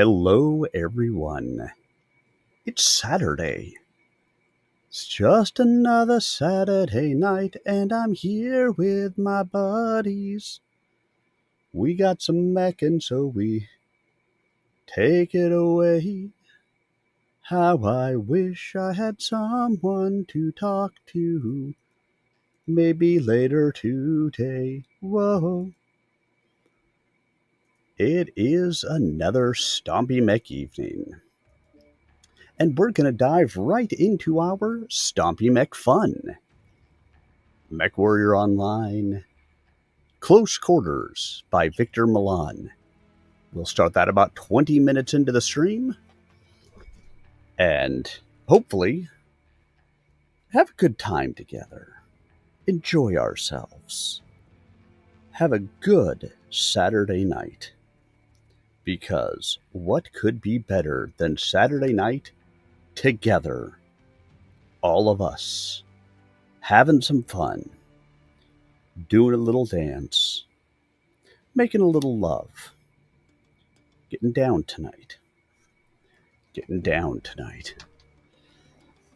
Hello, everyone. It's Saturday. It's just another Saturday night, and I'm here with my buddies. We got some mechin', so we take it away. How I wish I had someone to talk to. Maybe later today. Whoa. It is another Stompy Mech evening. And we're going to dive right into our Stompy Mech fun. MechWarrior Online, Close Quarters by Victor Milán. We'll start that about 20 minutes into the stream. And hopefully have a good time together. Enjoy ourselves. Have a good Saturday night. Because what could be better than Saturday night together? All of us having some fun, doing a little dance, making a little love, getting down tonight.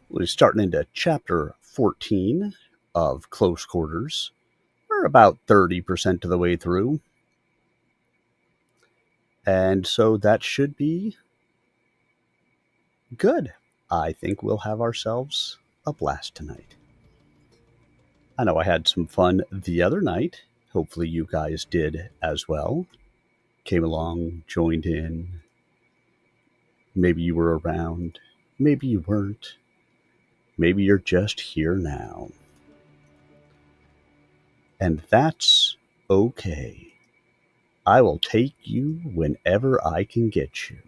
We're starting into chapter 14 of Close Quarters. We're about 30% of the way through. And so that should be good. I think we'll have ourselves a blast tonight. I know I had some fun the other night. Hopefully you guys did as well. Came along, joined in. Maybe you were around. Maybe you weren't. Maybe you're just here now. And that's okay. I will take you whenever I can get you.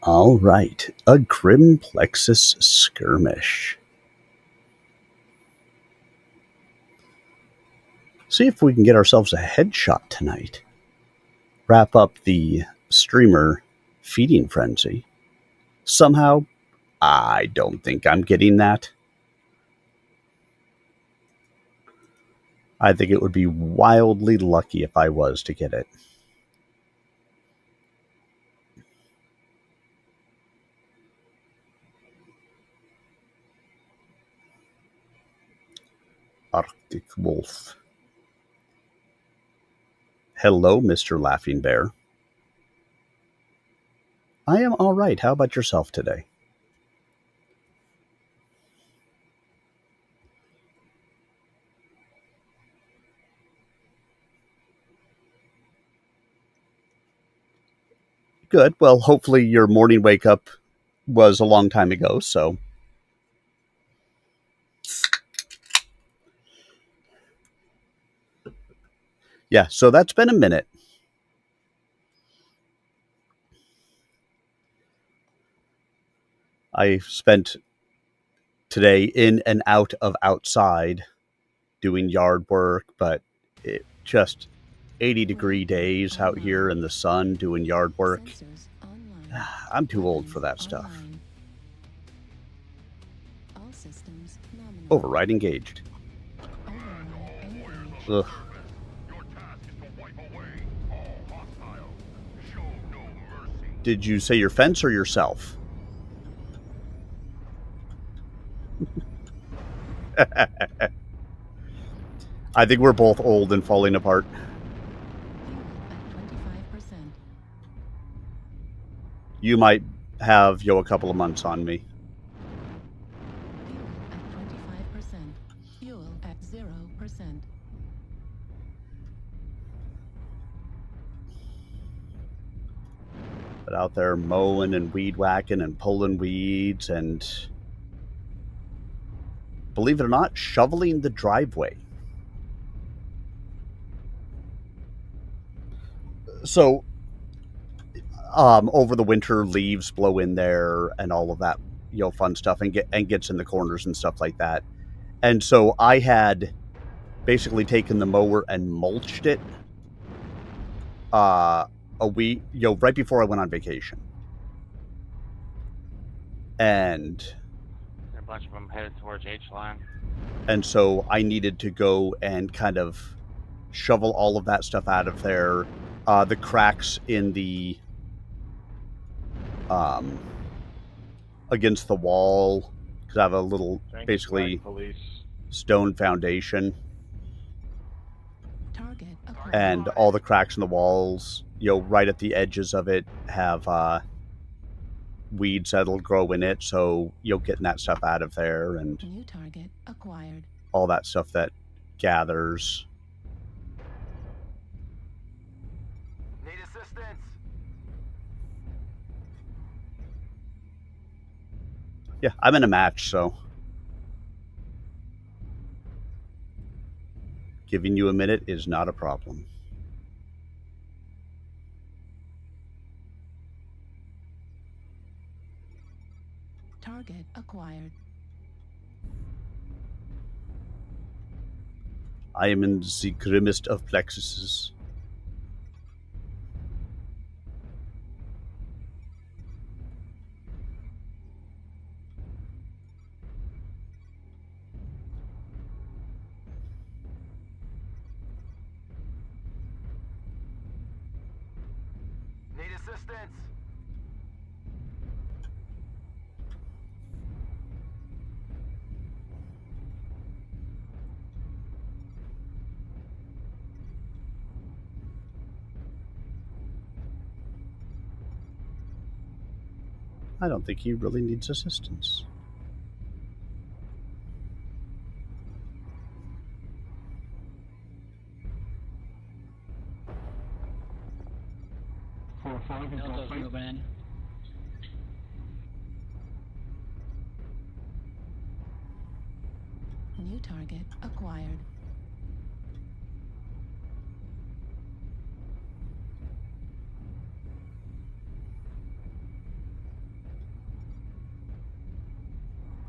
All right, a Grim Plexus skirmish. See if we can get ourselves a headshot tonight. Wrap up the streamer feeding frenzy. Somehow, I don't think I'm getting that. I think it would be wildly lucky if I was to get it. Arctic Wolf. Hello, Mr. Laughing Bear. I am all right. How about yourself today? Good. Well, hopefully your morning wake up was a long time ago, so. Yeah, so that's been a minute. I spent today in and out of outside doing yard work, but it just 80-degree days out here in the sun doing yard work. I'm too old for that stuff. Override engaged. Ugh. Did you say your fence or yourself? I think we're both old and falling apart. You might have, a couple of months on me. Fuel at 0%. But out there mowing and weed whacking and pulling weeds and, believe it or not, shoveling the driveway. So over the winter, leaves blow in there and all of that, fun stuff, and gets in the corners and stuff like that. And so I had basically taken the mower and mulched it a week, right before I went on vacation. And a bunch of them headed towards H-line. And so I needed to go and kind of shovel all of that stuff out of there. The cracks in the against the wall, because I have a little basically stone foundation, and all the cracks in the walls, right at the edges of it have weeds that'll grow in it. So getting that stuff out of there, and new target acquired. All that stuff that gathers. Need assistance. Yeah, I'm in a match, so giving you a minute is not a problem. Target acquired. I am in the grimmest of plexuses. Need assistance. I don't think he really needs assistance. Delta's moving in. New target acquired.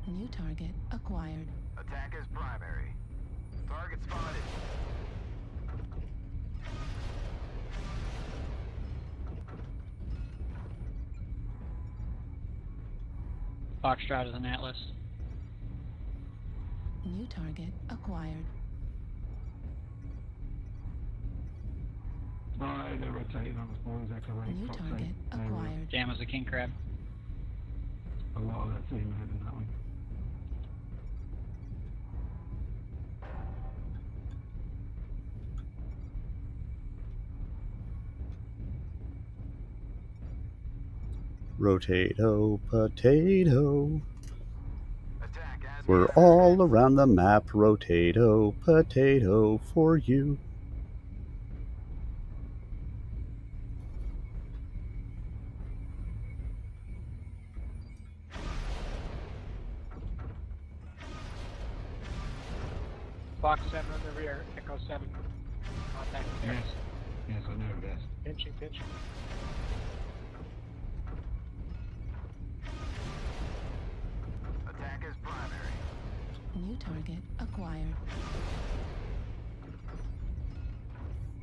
New target acquired. Attack is primary. Target spotted. Foxtrot is an Atlas. New target acquired. They're rotating on the phone exactly right. New target acquired. Jam is a king crab. A lot of that team heading that way. Rotato, potato. We're all around the map. Rotato, potato for you. Fox 7 on the rear, Echo 7. Contact there. Yes, I know that. Pinching. Attack is primary. New target acquired.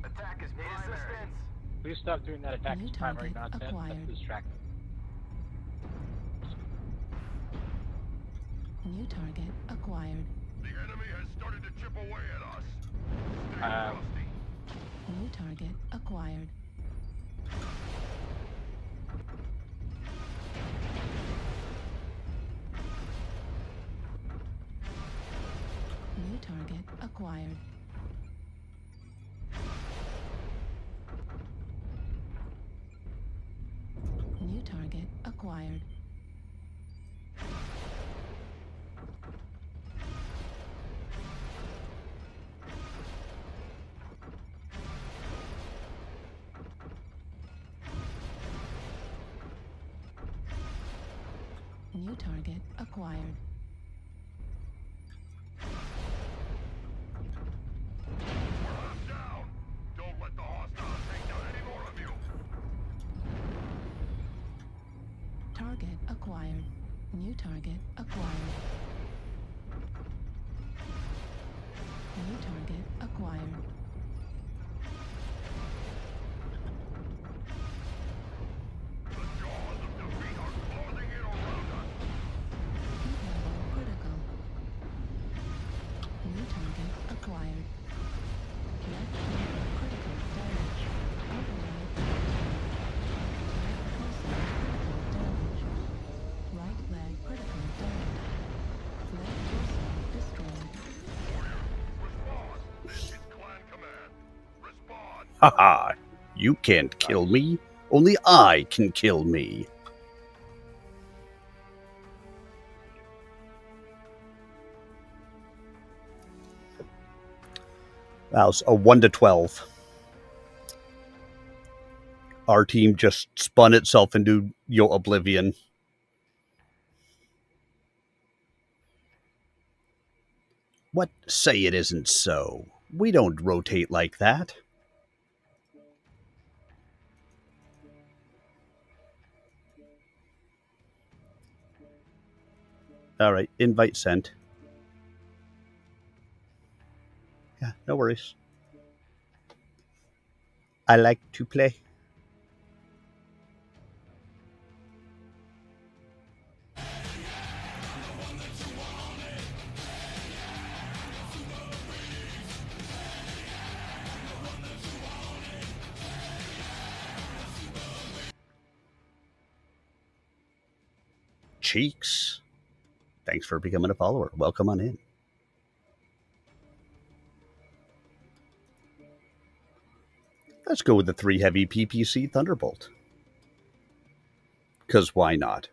Attack is primary. Assistance. Please stop doing that attack New as primary target nonsense. acquired. That's distracting. New target acquired. The enemy has started to chip away at us. New target acquired. New target acquired. New target acquired. New target acquired. I'm down. Don't let the hostiles take down any more of you. target acquired. New target acquired. New target acquired. The jaws of defeat are closing in around us. Heat level critical. New target acquired. Left flank critical damage. Override right leg critical damage. Left torso destroyed. Respond. This is Clan Command. Respond. Haha, you can't kill me. Only I can kill me. That was a 1 to 12. Our team just spun itself into oblivion. What? Say it isn't so. We don't rotate like that. All right, invite sent. Yeah, no worries. I like to play. Cheeks. Thanks for becoming a follower. Welcome on in. Let's go with the 3 heavy PPC Thunderbolt. Because why not?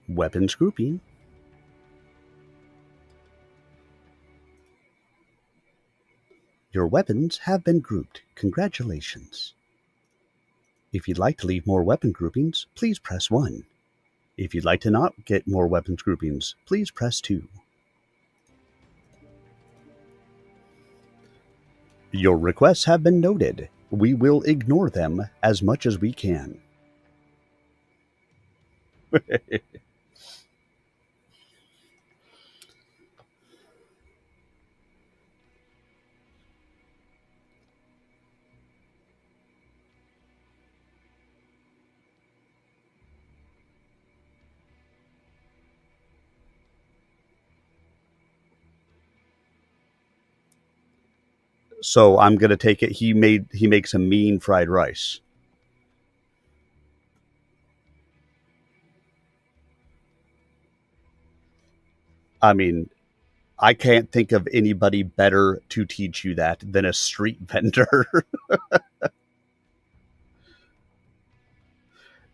Weapons grouping. Your weapons have been grouped. Congratulations. If you'd like to leave more weapon groupings, please press 1. If you'd like to not get more weapons groupings, please press 2. Your requests have been noted. We will ignore them as much as we can. So I'm gonna take it he makes a mean fried rice. I mean, I can't think of anybody better to teach you that than a street vendor.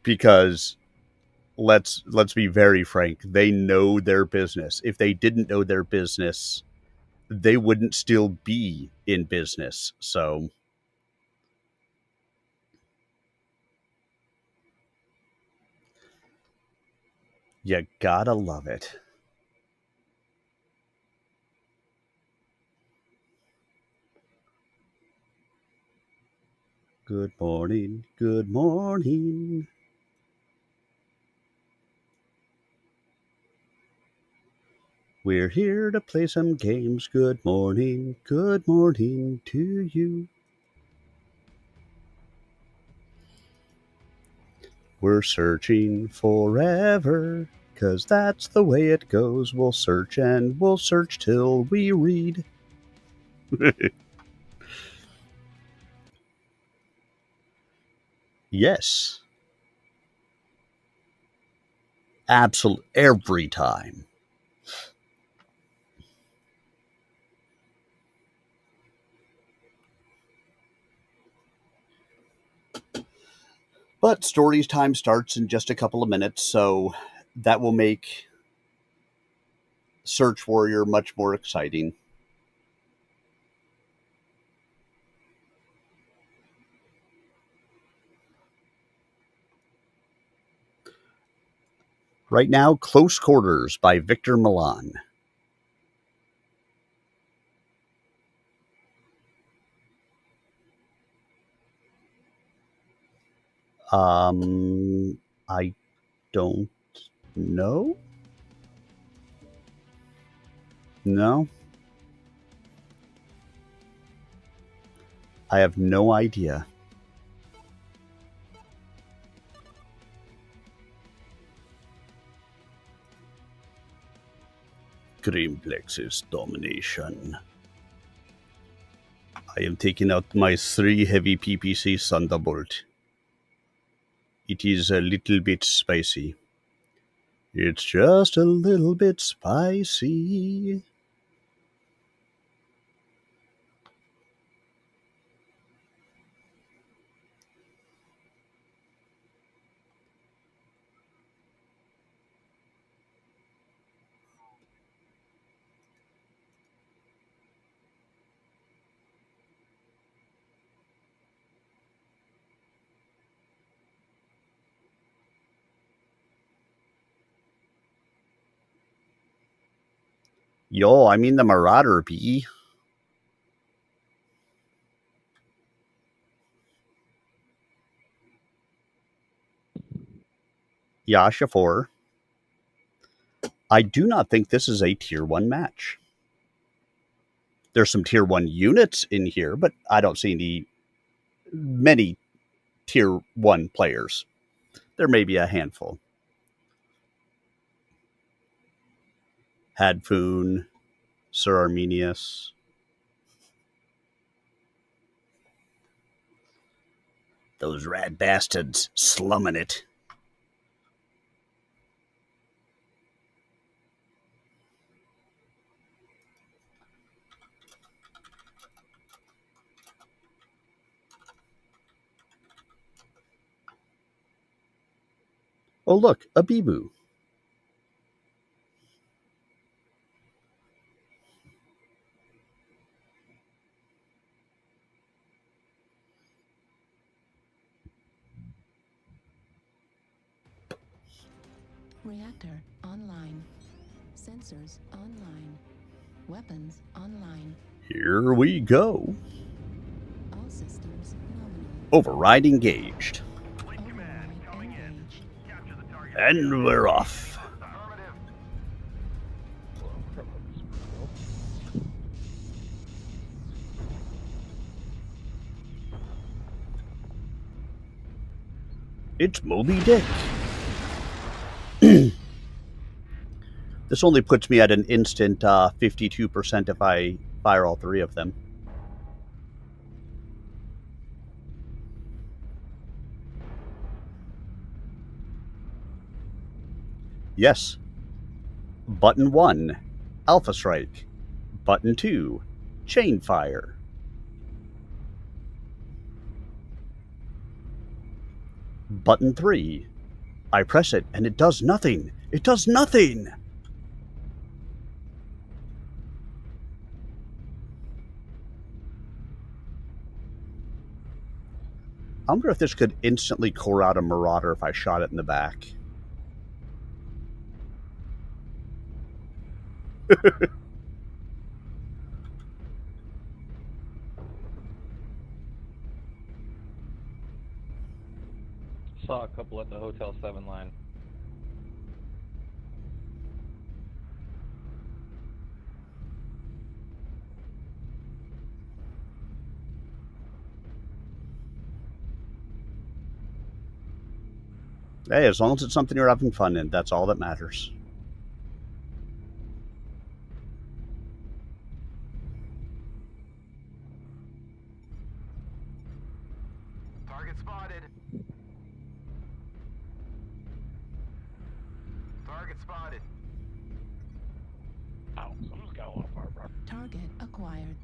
Because let's be very frank, they know their business. If they didn't know their business, they wouldn't still be in business. So you gotta love it. Good morning, good morning. We're here to play some games. Good morning to you. We're searching forever, 'cause that's the way it goes. We'll search and we'll search till we read. Yes. Absolutely. Every time. But stories time starts in just a couple of minutes, so that will make Search Warrior much more exciting. Right now, Close Quarters by Victor Milán. I don't know. No. I have no idea. Greenplex's domination. I am taking out my 3 heavy PPC Thunderbolt. It is a little bit spicy. It's just a little bit spicy. Yo, I mean the Marauder bee. Yasha 4. I do not think this is a tier 1 match. There's some tier 1 units in here, but I don't see many tier 1 players. There may be a handful. Hadfoon, Sir Arminius. Those rat bastards slumming it. Oh, look, a Bibu. Reactor online. Sensors online. Weapons online. Here we go. All systems nominal. Override engaged. Fleet command coming in. Engaged. Capture the target. And we're off. Affirmative. It's Moby Dick. This only puts me at an instant 52% if I fire all 3 of them. Yes. Button 1, Alpha Strike. Button 2, Chain Fire. Button 3, I press it and it does nothing. It does nothing! I wonder if this could instantly core out a Marauder if I shot it in the back. Saw a couple at the Hotel 7 line. Hey, as long as it's something you're having fun in, that's all that matters. Target spotted. Target spotted. Ow, someone's got a lot of firepower. Target acquired.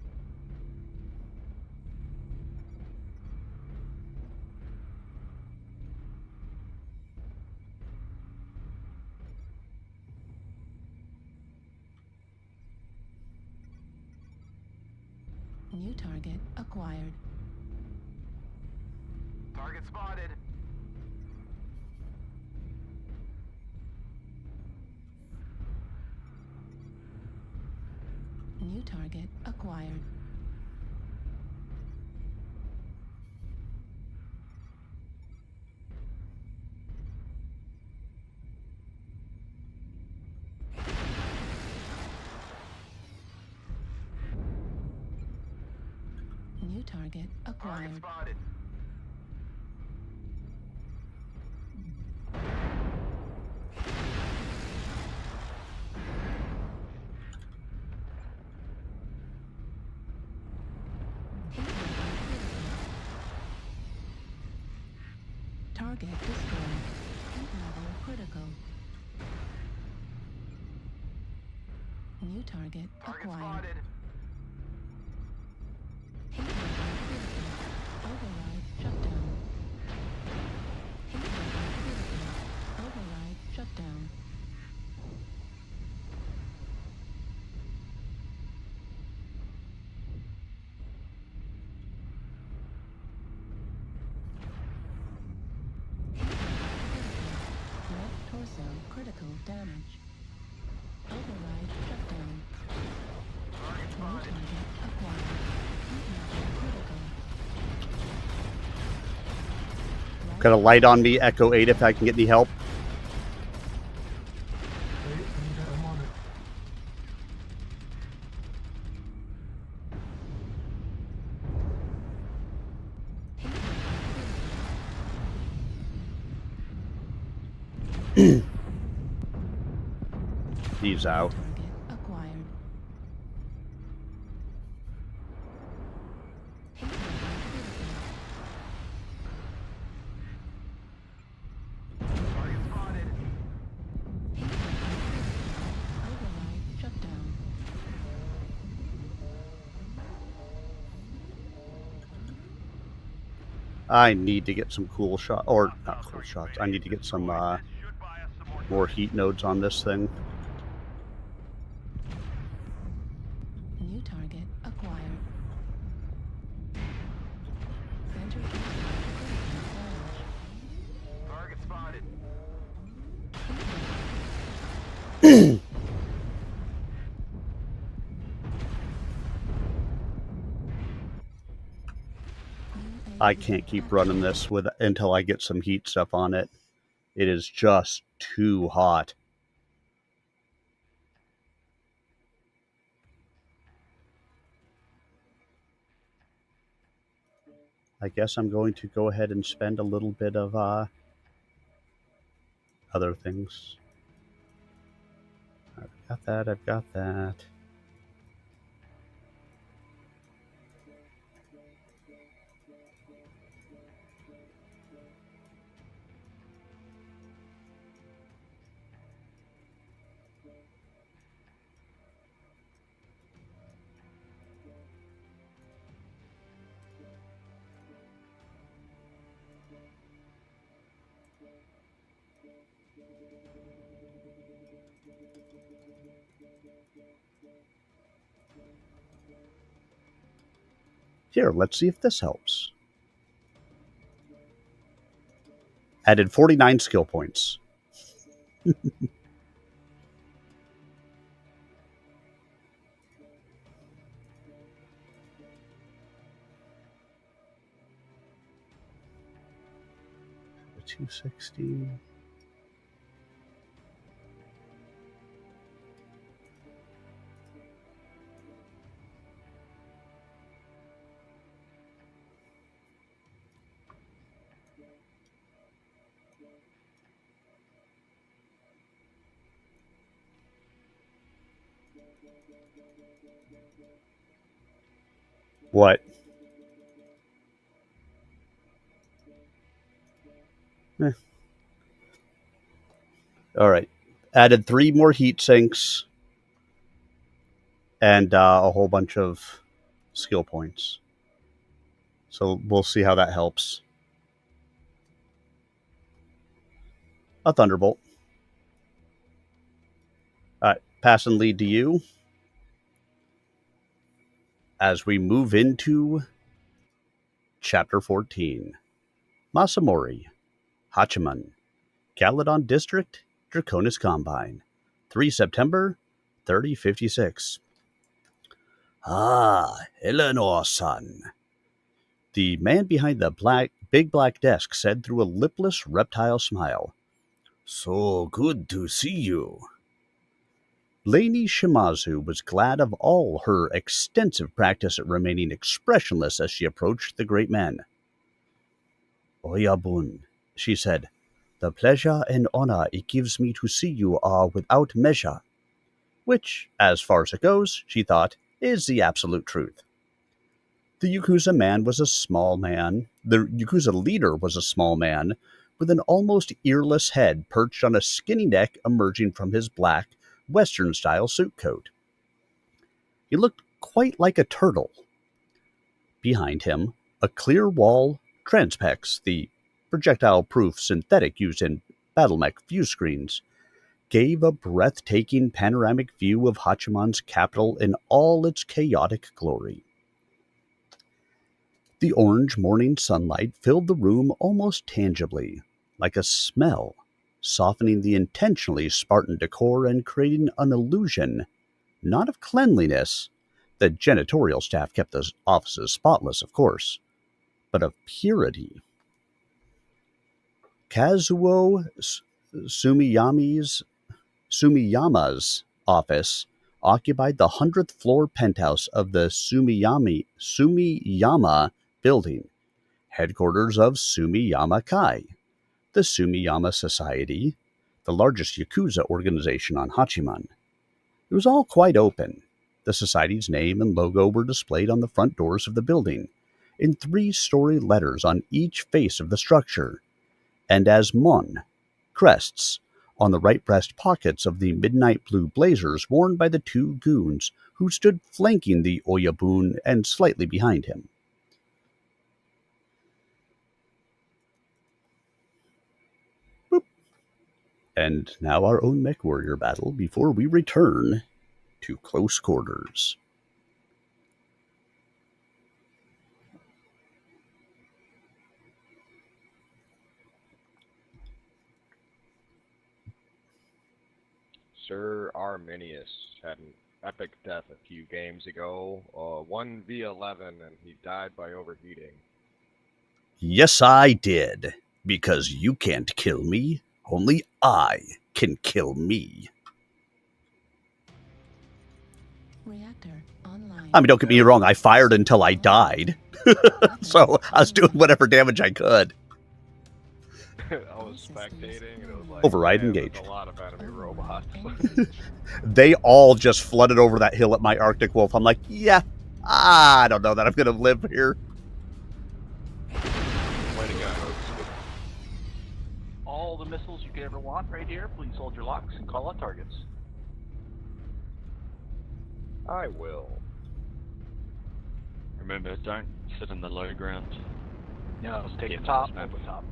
New target acquired. Target spotted. New target acquired. target acquired. Spotted. Target destroyed. Heat level critical. New target acquired. Heat level critical. Override shutdown. Heat level critical. Override shutdown. Left torso critical damage. Override shutdown. New target acquired. Heat level critical. Got a light on me, Echo 8, if I can get any help. Wait, I'm on it. He's out. Target acquired. Heat level critical. Heat level critical. Override shutdown. I need to get some cool shots, or not cool shots. I need to get some Should buy us some more heat nodes on this thing. New target acquired. Center torso critical damage. Target spotted. I can't keep running this with until I get some heat stuff on it. It is just too hot. I guess I'm going to go ahead and spend a little bit of other things. I've got that, I've got that. Here, let's see if this helps. Added 49 skill points. $260. What? All right. Added 3 more heat sinks and a whole bunch of skill points. So we'll see how that helps. A Thunderbolt. All right. Pass and lead to you. As we move into Chapter 14. Masamori. Hachiman. Galadon District. Draconis Combine. 3 September 3056. Ah, Eleanor-san. The man behind the big black desk said through a lipless reptile smile. So good to see you. Lady Shimazu was glad of all her extensive practice at remaining expressionless as she approached the great man. Oyabun, she said, the pleasure and honor it gives me to see you are without measure. Which, as far as it goes, she thought, is the absolute truth. The Yakuza man was a small man. The Yakuza leader was a small man with an almost earless head perched on a skinny neck emerging from his black, Western-style suit coat. He looked quite like a turtle. Behind him, a clear wall Transpex, the projectile-proof synthetic used in BattleTech view screens, gave a breathtaking panoramic view of Hachiman's capital in all its chaotic glory. The orange morning sunlight filled the room almost tangibly, like a smell, softening the intentionally Spartan decor and creating an illusion, not of cleanliness — the janitorial staff kept the offices spotless, of course — but of purity. Kazuo Sumiyama's office occupied the 100th floor penthouse of the Sumiyama building, headquarters of Sumiyama Kai, the Sumiyama Society, the largest Yakuza organization on Hachiman. It was all quite open. The society's name and logo were displayed on the front doors of the building, in 3-story letters on each face of the structure, and as Mon, crests, on the right breast pockets of the midnight blue blazers worn by the 2 goons who stood flanking the Oyabun and slightly behind him. Boop. And now our own MechWarrior battle before we return to close quarters. Sir Arminius had an epic death a few games ago. 1v11 and he died by overheating. Yes, I did. Because you can't kill me. Only I can kill me. Reactor online. I mean, don't get me wrong, I fired until I died. So I was doing whatever damage I could. I was spectating and it was like, Override man, engaged. there's a lot of enemy robots. They all just flooded over that hill at my Arctic Wolf. I'm like, yeah, I don't know that I'm going to live here. Way to go. All the missiles you could ever want right here. Please hold your locks and call out targets. I will. Remember, don't sit in the low ground. No, let's take Yeah, the top. that's Over the top.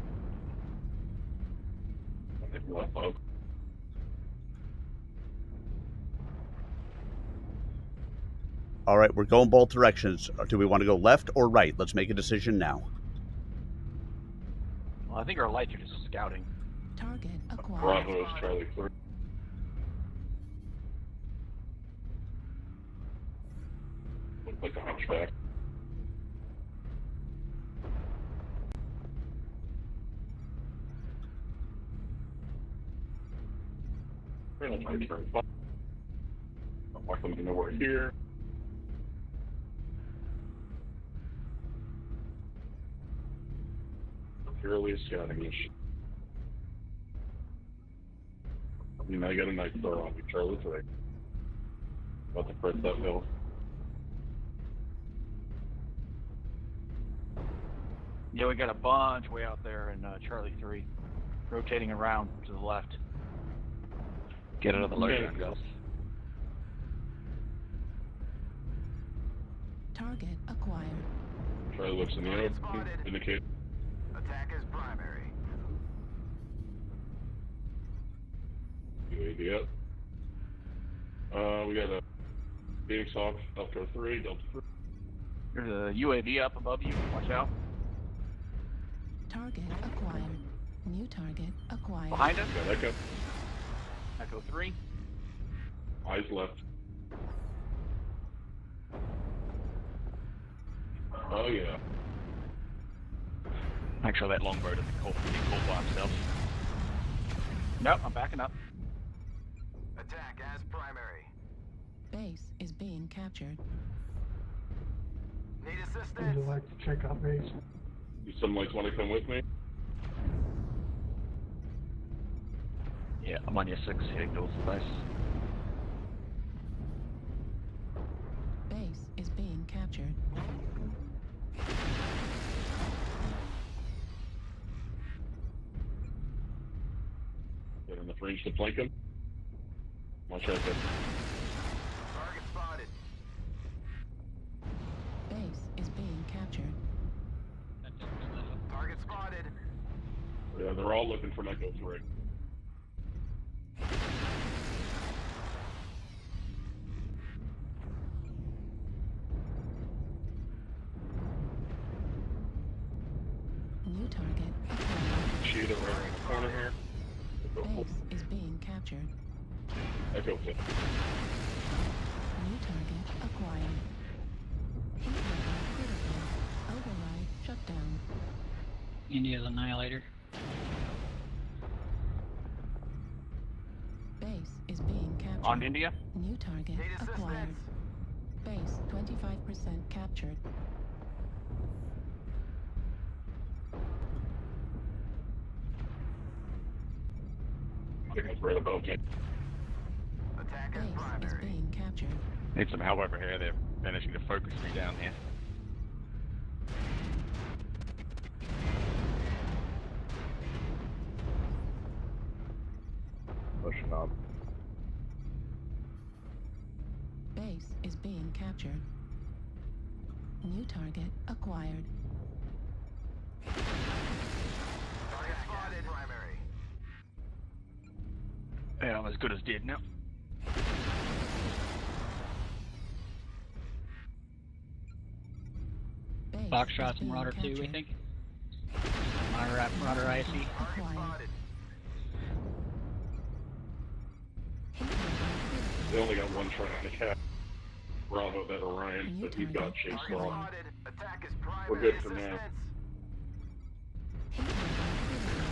All right, we're going both directions. Do we want to go left or right? Let's make a decision now. Well, I think our lights are just scouting. Target acquired. Bravo is Charlie 3. Looks like a hunchback. Really nice turn. I'm not going to know we're here. Purely scouting ish. I mean, I got a nice throw on you, Charlie 3. About to press that hill. Yeah, we got a bunch way out there in Charlie 3, rotating around to the left. Get out of the low ground, guys. Target acquired. Charlie looks in the air, indicate. Attack is primary. UAV up. We got a Phoenix Hawk, Delta 3, Delta 3. There's a UAV up above you. Watch out. Target acquired. New target acquired. Behind us. Got Echo. Echo 3. Eyes left. Oh yeah. Actually, that longbow doesn't call by himself. Nope, I'm backing up. Attack as primary. is being captured. Need Would assistance? you like to check out base? Do somebody want to come with me? Yeah, I'm on your 6, heading north of base. Base is being captured. Get enough range to flank him. Watch out, kid. Target spotted. Base is being captured. Target spotted. Yeah, they're all looking for Echo 3. New target acquired. Shoot it right around the corner here. Base is being captured. Echo 5. New target acquired. Heat level critical. Override shut down. India's Annihilator. Base is being captured. On India? New target Need acquired. assistance? Base 25% captured. I think it's right above me. Attack Base as is primary. being captured. Need some help over here, they're managing to focus me down here. Pushing up. Base is being captured. New target acquired. Target spotted. Primary. Yeah, I'm as good as dead now. Base Foxtrot's is and being Marauder 2, we captured. think. Marauder IC. Target Acquired. spotted. Heat level They only got one try on the cat. Bravo, that Orion, but he's got chase Target on. spotted. Attack is primary. We're good for now. Assistance. Heat level critical.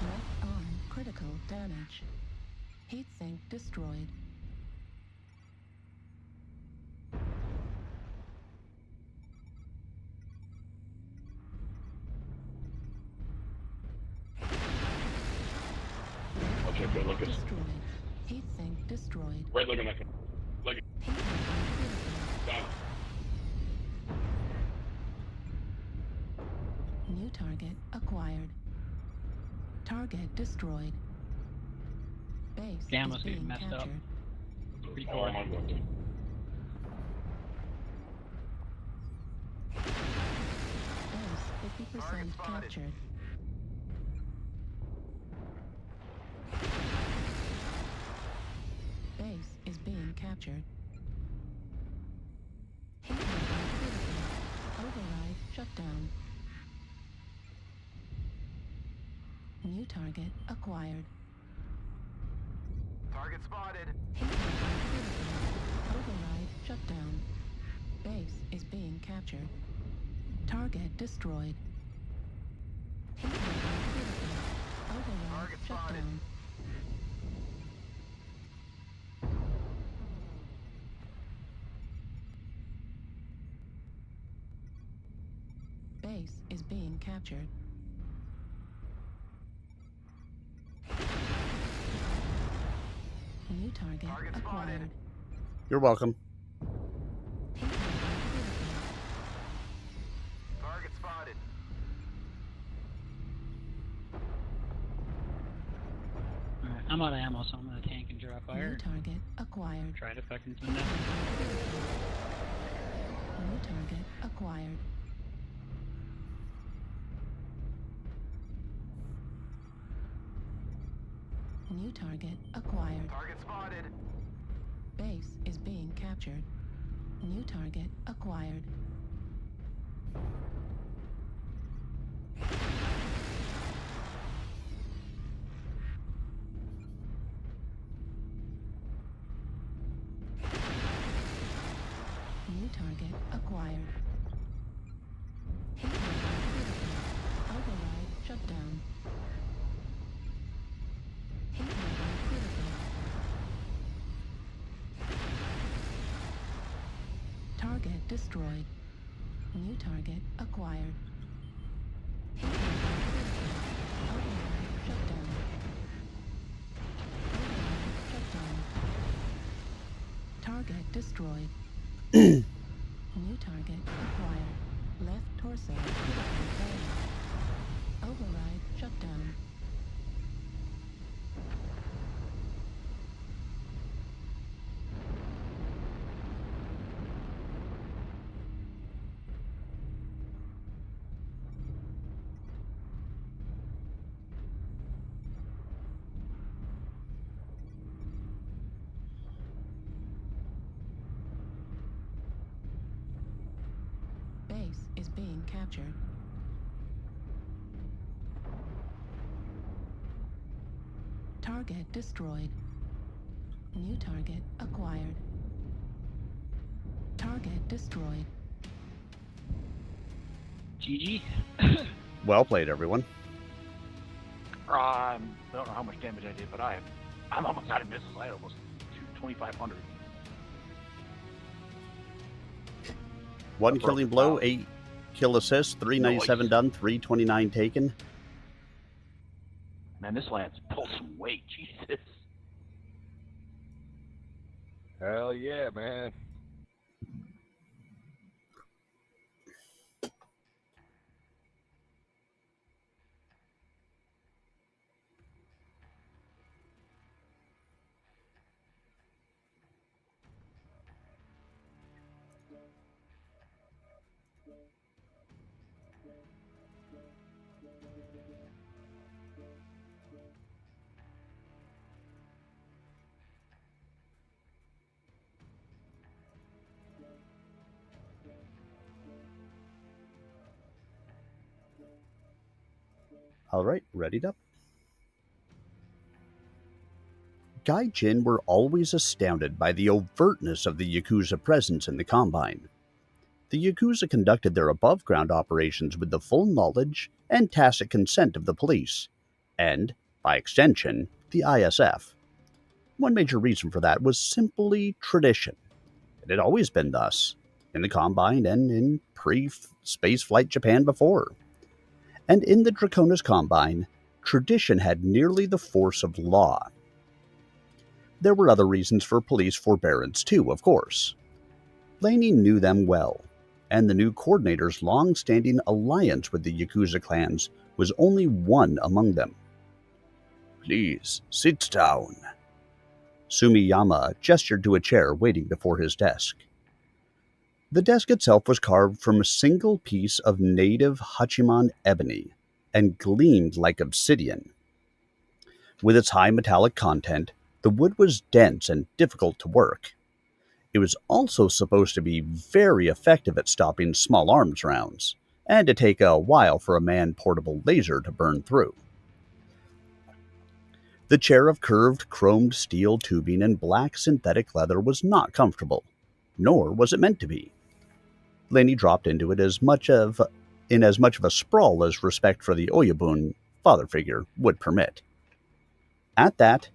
Left arm critical damage. Heat sink destroyed. I'll check that look at Destroyed. Heat sink destroyed. right looking at him. Look Heat level critical. down. New target acquired. Target destroyed. Base Gamma's is getting being messed up. captured. Pretty Oh, poor. I'm on one. Base 50% Target spotted. captured. Base is being captured. Heat level critical. Override shut down. New target acquired. Target spotted. Heat level critical. Override shut down. Base is being captured. Target destroyed. Heat level critical. Override Target shut spotted. down. Base is being captured. New target Target spotted. acquired. You're welcome. Heat level critical. Target spotted. Alright, I'm out of ammo, so I'm gonna tank and draw New fire. target acquired. Try to fucking send down. New target acquired. New target acquired. Target spotted. Base is being captured. New target acquired. New target acquired. Heat level critical. Override shut down. Heat level critical. Target destroyed. New target acquired. Override shut down. Override shut down. Target destroyed. New target acquired. Left torso critical failure. Override shut down. Base is being captured. Target destroyed. New target acquired. Target destroyed. GG. Well played, everyone. I don't know how much damage I did, but I'm almost out of missiles. I had almost 2,500. One Broke killing the blow, power. 8 kill assists, 397 done, 329 taken. Man, this lance pulled some weight. Jesus. Hell yeah, man. All right, readied up. Gaijin were always astounded by the overtness of the Yakuza presence in the Combine. The Yakuza conducted their above-ground operations with the full knowledge and tacit consent of the police, and, by extension, the ISF. One major reason for that was simply tradition. It had always been thus, in the Combine and in pre-spaceflight Japan before. And in the Draconis Combine, tradition had nearly the force of law. There were other reasons for police forbearance too, of course. Laney knew them well, and the new coordinator's long-standing alliance with the Yakuza clans was only one among them. "Please, sit down." Sumiyama gestured to a chair waiting before his desk. The desk itself was carved from a single piece of native Hachiman ebony and gleamed like obsidian. With its high metallic content, the wood was dense and difficult to work. It was also supposed to be very effective at stopping small arms rounds, and to take a while for a man-portable laser to burn through. The chair of curved chromed steel tubing and black synthetic leather was not comfortable, nor was it meant to be. Laney dropped into it in as much of a sprawl as respect for the Oyabun father figure would permit. At that,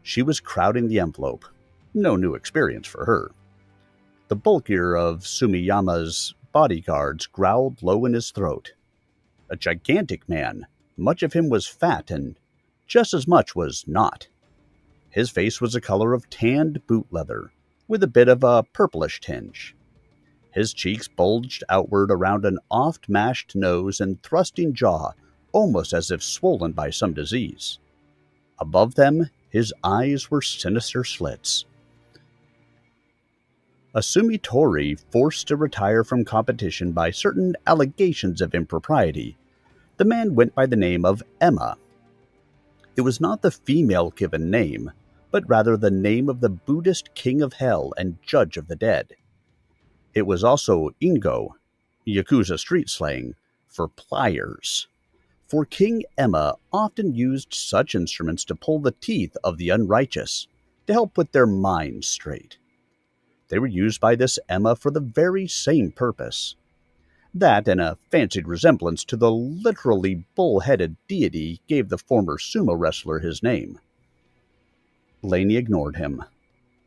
she was crowding the envelope. No new experience for her. The bulkier of Sumiyama's bodyguards growled low in his throat. A gigantic man, much of him was fat and just as much was not. His face was the color of tanned boot leather, with a bit of a purplish tinge. His cheeks bulged outward around an oft-mashed nose and thrusting jaw, almost as if swollen by some disease. Above them, his eyes were sinister slits. Asumi Tori, forced to retire from competition by certain allegations of impropriety, the man went by the name of Emma. It was not the female given name, but rather the name of the Buddhist king of hell and judge of the dead. It was also Ingo, Yakuza street slang, for pliers. For King Emma often used such instruments to pull the teeth of the unrighteous, to help put their minds straight. They were used by this Emma for the very same purpose. That and a fancied resemblance to the literally bull-headed deity gave the former sumo wrestler his name. Laney ignored him.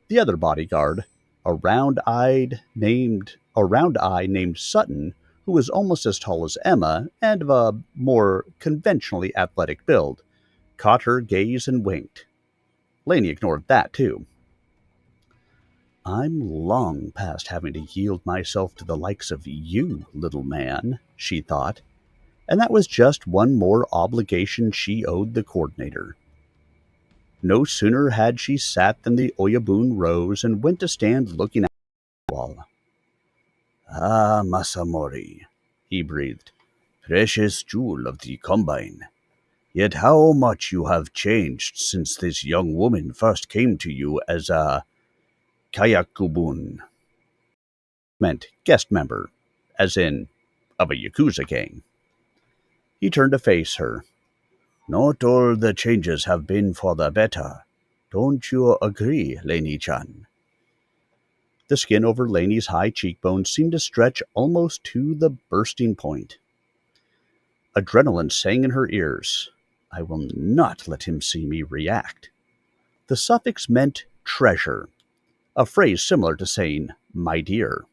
The other bodyguard, a round-eyed, named A round eye named Sutton, who was almost as tall as Emma and of a more conventionally athletic build, caught her gaze and winked. Lainey ignored that, too. I'm long past having to yield myself to the likes of you, little man, she thought, and that was just one more obligation she owed the coordinator. No sooner had she sat than the Oyabun rose and went to stand looking at the wall. Ah, Masamori, he breathed, precious jewel of the Combine. Yet how much you have changed since this young woman first came to you as a Kayakubun. Meant guest member, as in of a Yakuza gang. He turned to face her. Not all the changes have been for the better. Don't you agree, Lainey-chan? The skin over Lainey's high cheekbones seemed to stretch almost to the bursting point. Adrenaline sang in her ears. I will not let him see me react. The suffix meant treasure, a phrase similar to saying, my dear.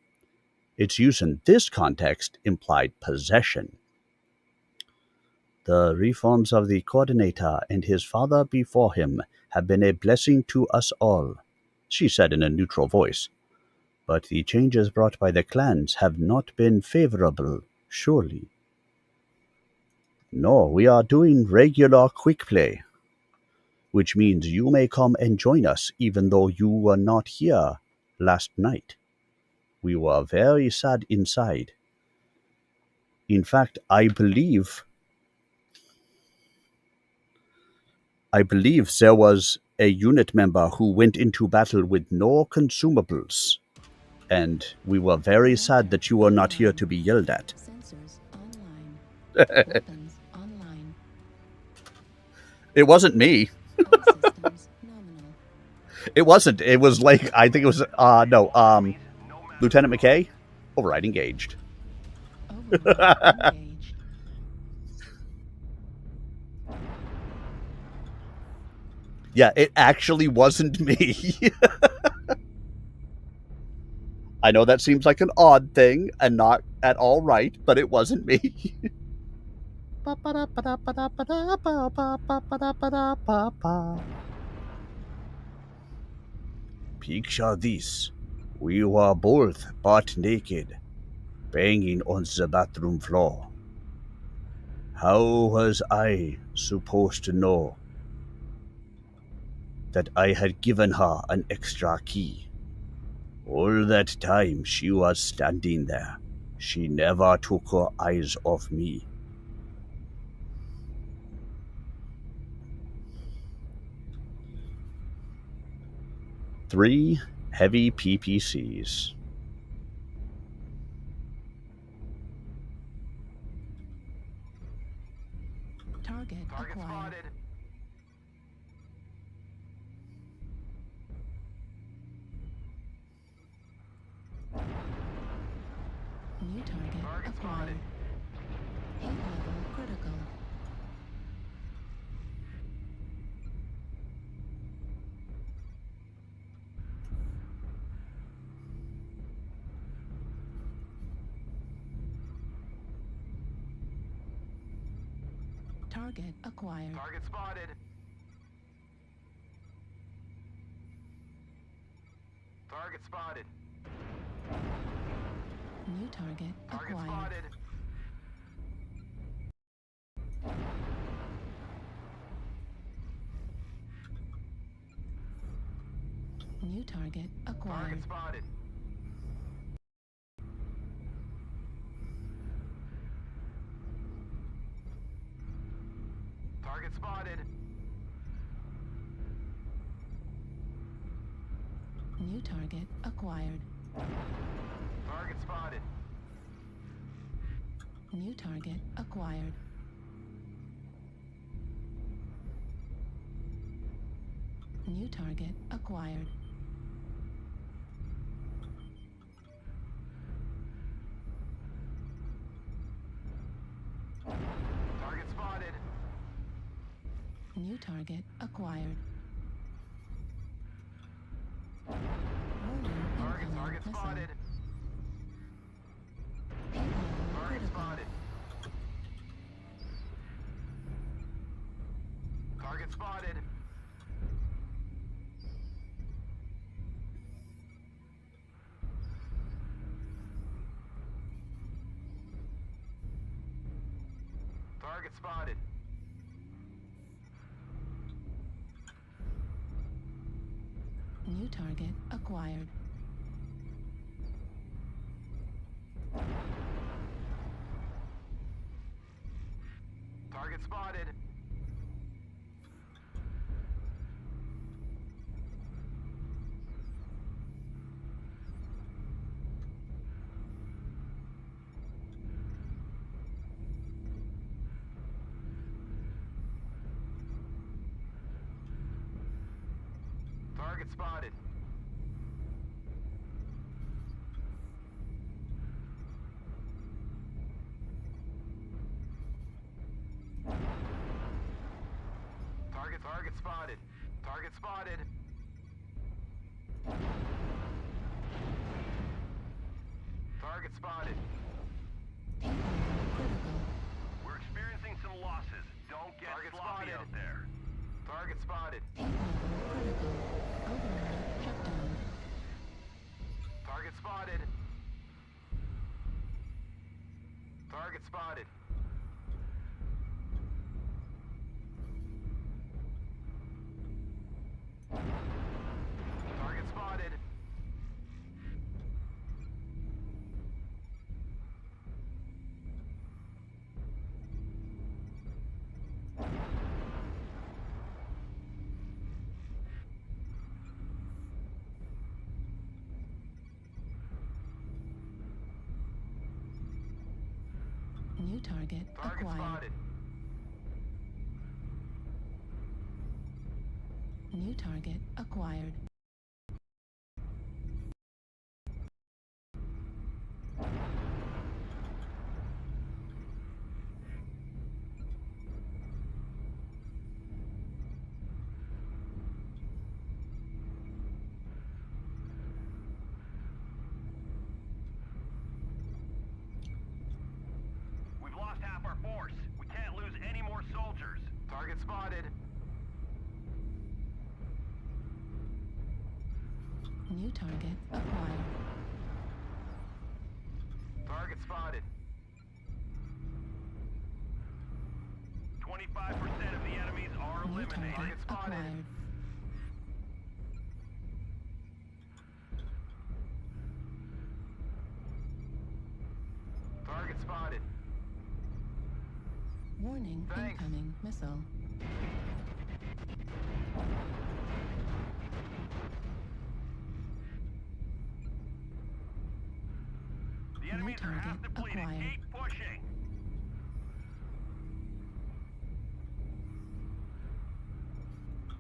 Its use in this context implied possession. The reforms of the coordinator and his father before him have been a blessing to us all, she said in a neutral voice. But the changes brought by the clans have not been favorable, surely. No, we are doing regular quick play, which means you may come and join us even though you were not here last night. We were very sad inside. In fact, I believe there was a unit member who went into battle with no consumables, and we were very sad that you were not here to be yelled at. Sensors online. Weapons online. It wasn't me. All systems nominal. It wasn't. It was like, I think it was, Lieutenant McKay? Override engaged. Override engaged. Yeah, it actually wasn't me. I know that seems like an odd thing and not at all right, but it wasn't me. Picture this. We were both butt naked, banging on the bathroom floor. How was I supposed to know that I had given her an extra key? All that time she was standing there, she never took her eyes off me. Three heavy PPCs. Target acquired. spotted. New target Target acquired. spotted. Heat level critical. Target acquired. Target spotted. Target spotted. New target Target acquired. spotted. New target acquired. Target spotted. Target spotted. New target acquired. Target spotted. New target acquired. New target acquired. Target spotted. New target acquired. Warning, incoming Target missile. spotted. spotted. Target spotted. Target spotted. New target acquired. Target spotted. Target spotted. Target spotted. Target spotted. Target spotted. Critical. We're experiencing some losses. Don't get sloppy out there. Target spotted. Critical. Override shut down. Target spotted. Target spotted. Target spotted. New target Target acquired. spotted. New target acquired. We've lost half our force. We can't lose any more soldiers. Target spotted. New target acquired. Target spotted. 25% of the enemies are New eliminated. target Spotted. acquired. Target spotted. Warning, Thanks. incoming missile. The enemies are half target depleted. acquired. Keep pushing.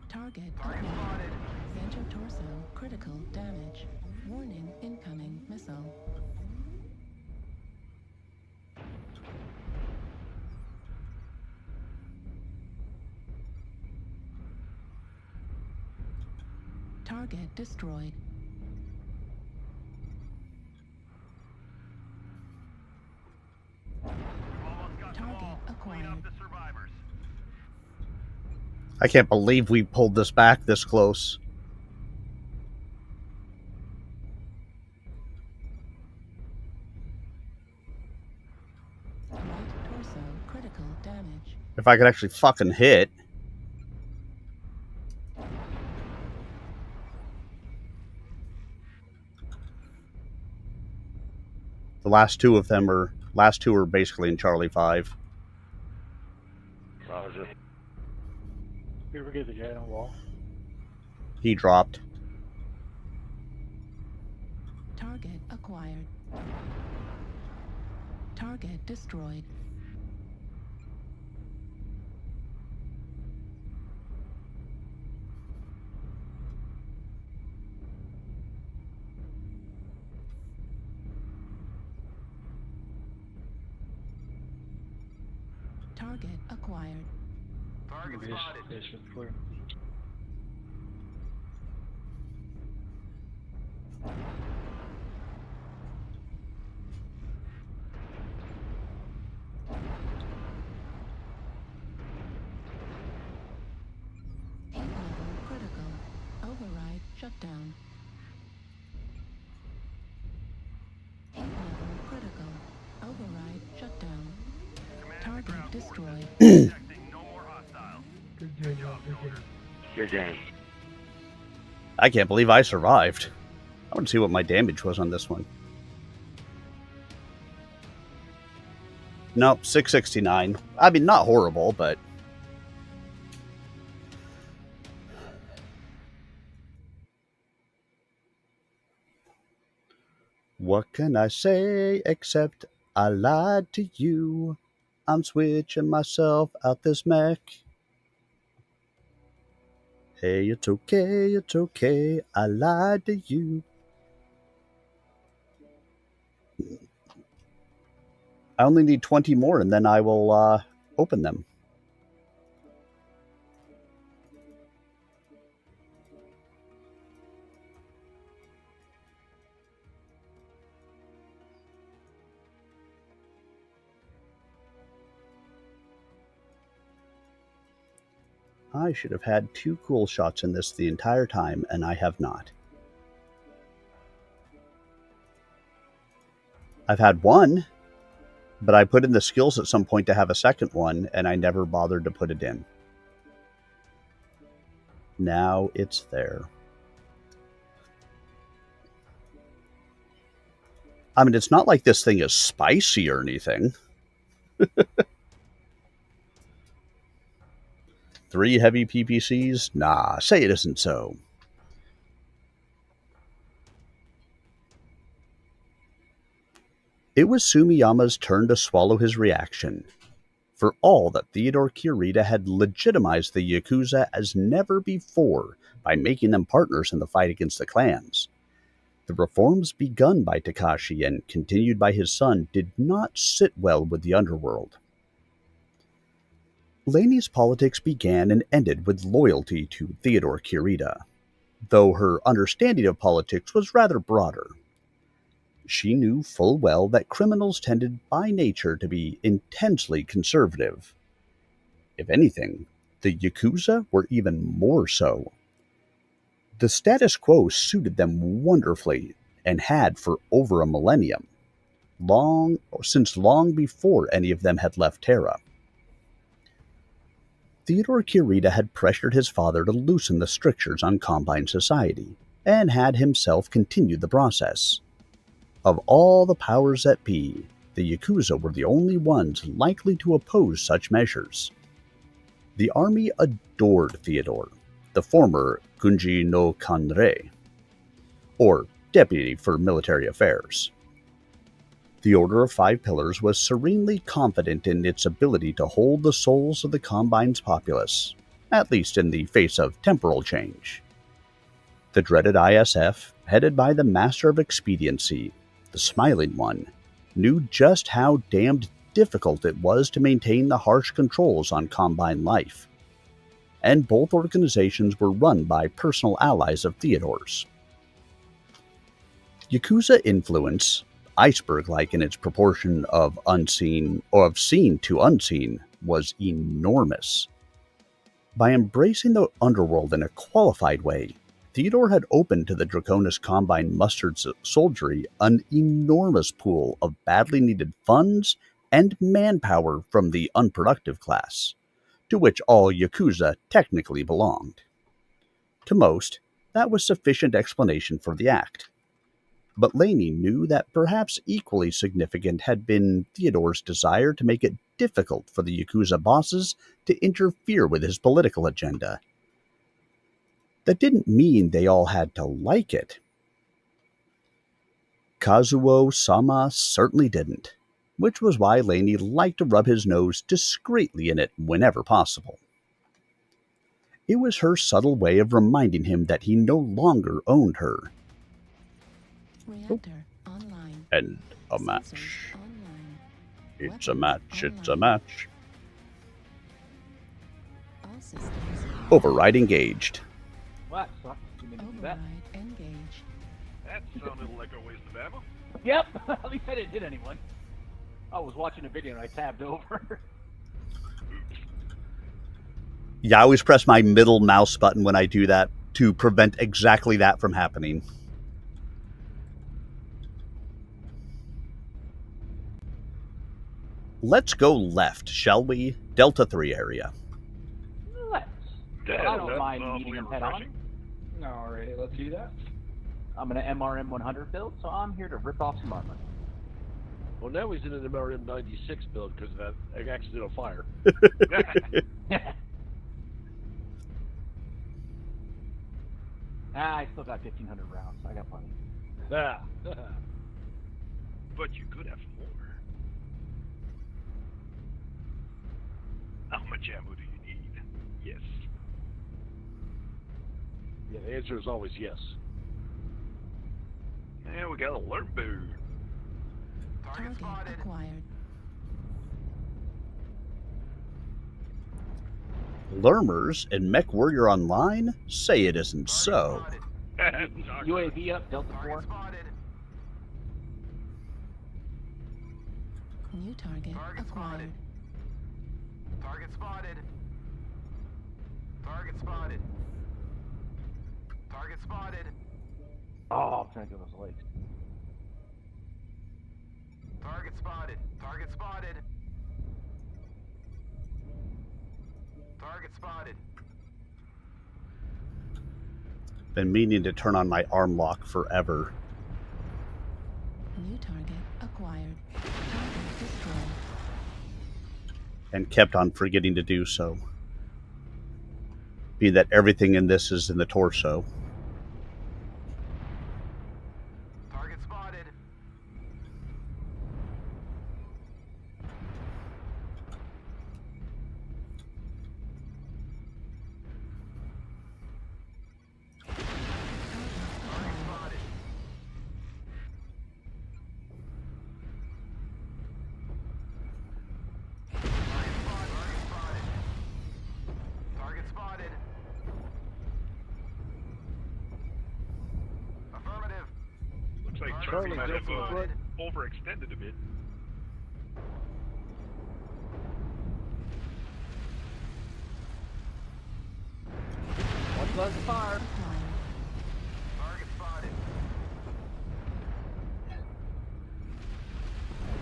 Target Target acquired. spotted. Center torso critical damage. Warning, incoming missile. Target destroyed. We've almost got them Target all. Clean acquired. up the survivors. I can't believe we pulled this back this close. Right torso critical damage. If I could actually fucking hit. The last two are basically in Charlie 5. Roger. You ever get the guy on the wall? He dropped. Target acquired. Target destroyed. Target acquired. Target spotted. This is clear. shutdown. Heat level critical. Override shutdown. Target destroyed. Detecting no more hostiles. Good job, Victor. Good game. I can't believe I survived. I want to see what my damage was on this one. Nope, 669. I mean, not horrible, but... What can I say except I lied to you? I'm switching myself out this mech. Hey, it's okay, I lied to you. I only need 20 more and then I will open them. I should have had 2 cool shots in this the entire time, and I have not. I've had 1, but I put in the skills at some point to have a second one, and I never bothered to put it in. Now it's there. I mean, it's not like this thing is spicy or anything. 3 heavy PPCs? Nah, say it isn't so. It was Sumiyama's turn to swallow his reaction. For all that Theodore Kurita had legitimized the Yakuza as never before by making them partners in the fight against the clans. The reforms begun by Takashi and continued by his son did not sit well with the underworld. Lainey's politics began and ended with loyalty to Theodore Kurita, though her understanding of politics was rather broader. She knew full well that criminals tended by nature to be intensely conservative. If anything, the Yakuza were even more so. The status quo suited them wonderfully and had for over a millennium, since long before any of them had left Terra. Theodore Kurita had pressured his father to loosen the strictures on Combine society, and had himself continued the process. Of all the powers that be, the Yakuza were the only ones likely to oppose such measures. The army adored Theodore, the former Gunji no Kanrei, or Deputy for Military Affairs. The Order of Five Pillars was serenely confident in its ability to hold the souls of the Combine's populace, at least in the face of temporal change. The dreaded ISF, headed by the Master of Expediency, the Smiling One, knew just how damned difficult it was to maintain the harsh controls on Combine life. And both organizations were run by personal allies of Theodore's. Yakuza influence, iceberg-like in its proportion of seen to unseen, was enormous. By embracing the underworld in a qualified way, Theodore had opened to the Draconis Combine mustered soldiery an enormous pool of badly needed funds and manpower from the unproductive class, to which all Yakuza technically belonged. To most, that was sufficient explanation for the act. But Laney knew that perhaps equally significant had been Theodore's desire to make it difficult for the Yakuza bosses to interfere with his political agenda. That didn't mean they all had to like it. Kazuo-sama certainly didn't, which was why Laney liked to rub his nose discreetly in it whenever possible. It was her subtle way of reminding him that he no longer owned her. Reactor online. And a match. Sensors online. It's a match, it's a match. All systems. Override engaged. What? Fuck? You mean to do that? Override engaged. That sounded like a waste of ammo. Yep. At least I didn't hit anyone. I was watching a video and I tabbed over. Yeah, I always press my middle mouse button when I do that. to prevent exactly that from happening. Let's go left, shall we? Delta 3 area. Let's. I don't mind meeting them head on. Alright, let's do that. I'm an MRM 100 build, so I'm here to rip off some armor. Well, now he's in an MRM 96 build because of that accidental fire. I still got 1,500 rounds. I got plenty. Ah. But you could have more. How much ammo do you need? Yes. Yeah, the answer is always yes. Yeah, we got a alert boo. Target spotted. Acquired. Lurmers in MechWarrior Online say it isn't so. UAV up, Delta 4. New target acquired. Target spotted. Target spotted. Target spotted. Oh, I'm trying to get those legs. Target spotted. Target spotted. Target spotted. Been meaning to turn on my arm lock forever. New target acquired. Target destroyed. And kept on forgetting to do so. Being that everything in this is in the torso. Target spotted. Target spotted. Affirmative. Looks like Charlie might have definitely overextended a bit. One buzz of fire. Target spotted.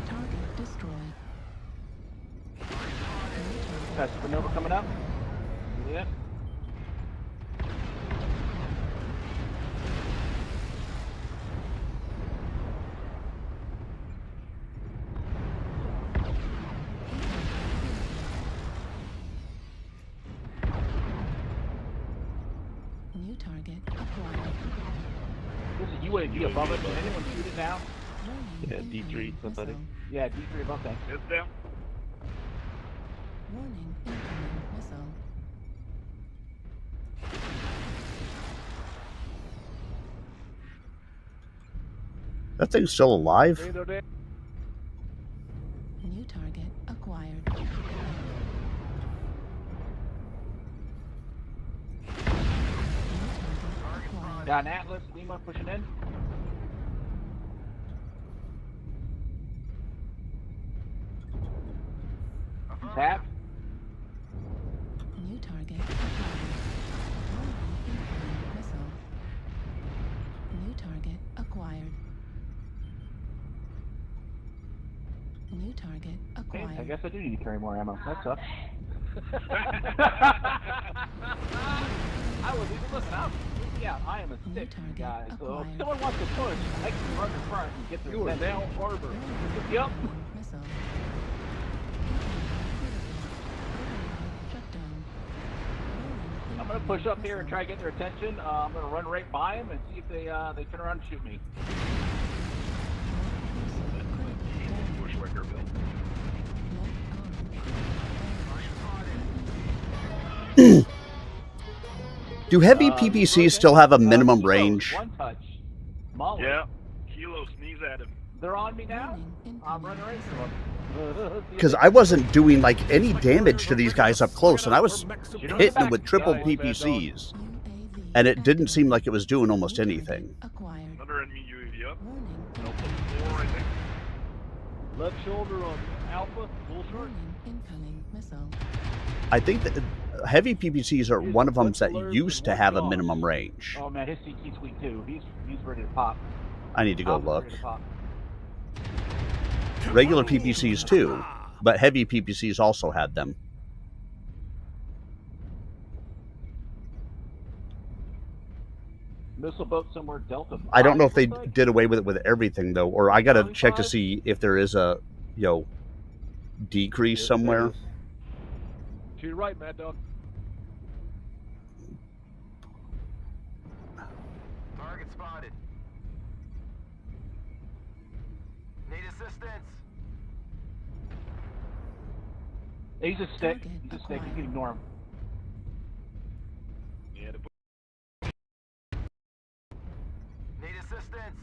Target destroyed. Got Supernova coming up. Yep. New target acquired. There's a UAV above it. Can anyone shoot it now? Warning, Yeah, D3, incoming somebody. missile. Yeah, D3 above, thanks. Heads down. Warning, incoming missile. That thing's still alive? New target acquired. Got an Atlas, Lima pushing in. Tap. New target acquired. Warning, incoming missile. New target acquired. New target Hey, acquired. I guess I do need to carry more ammo. That sucks. I was even listen out. Yeah, I am a stick guy. So if someone wants to push, I can run in front and get their You are attention. now Harbor. Yep. Missile. Shut down. I'm gonna push up here and try to get their attention. I'm gonna run right by them and see if they turn around and shoot me. Bushwhacker build. Do heavy PPCs still have a minimum range? One touch. Molly. Yeah. Kilo sneeze at him. They're on me now. I'm running right through them. Because I wasn't doing like any damage to these guys up close, and I was hitting them with triple PPCs. And it didn't seem like it was doing almost anything. Acquired. Another enemy UAV up. Warning. Four, I think. Left shoulder on Alpha, full short. Warning, incoming missile. I think that heavy PPCs are one of them that alerts used and to one have a gauge. minimum range. Oh man, his CT's weak too. He's ready to pop. I need to go Alpha's look. ready to pop. Regular PPCs too, but heavy PPCs also had them. Missile boat somewhere Delta 5, I don't know if they looks like? did away with it with everything though, or I gotta Charlie check to 5? see if there is a decrease Yes, somewhere. there is. To your right, Mad Dog. Target spotted. Need assistance. He's a stick. Target He's a stick. You acquired. can ignore him. Yeah, Need assistance.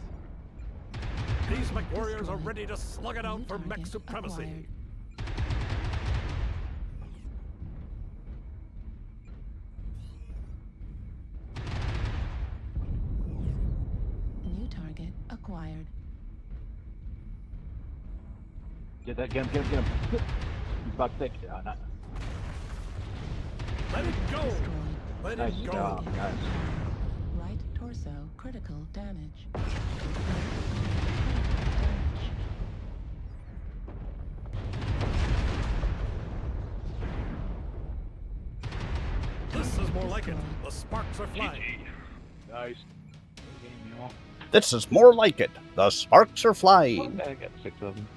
These MechWarriors are ready to slug it out New for mech target supremacy. acquired. New target acquired. Get that, get him. He's about to take it. Not. Let it go! Destroyed. Let Nice it go! job, guys. Right torso critical damage. This is more like it. The sparks are flying. nice. This is more like it. The sparks are flying. I got 6 of them.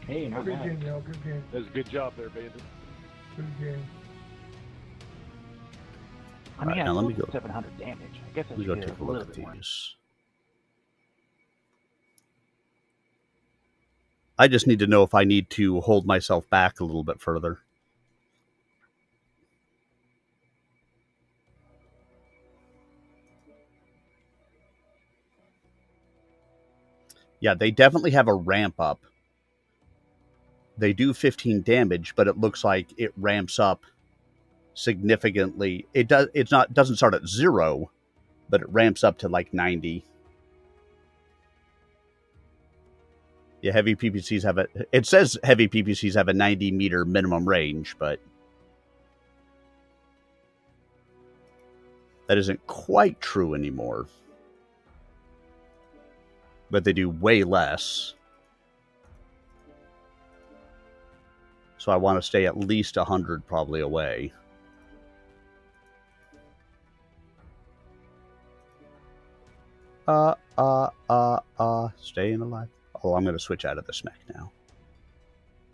Hey, not Good bad. game, y'all. Good game. That's a good job there, Bandit. Good game. I mean, Alright, yeah, now let me still go. 700 damage. I guess I Let me should go get take a little look at bit more. these. I just need to know if I need to hold myself back a little bit further. Yeah, they definitely have a ramp up. They do 15 damage, but it looks like it ramps up significantly. It does. It's not. Doesn't start at 0, but it ramps up to like 90. Yeah, heavy PPCs have a. It says heavy PPCs have a 90-meter minimum range, but that isn't quite true anymore. But they do way less. So I want to stay at least 100 probably away. Staying alive. Oh, I'm going to switch out of this mech now.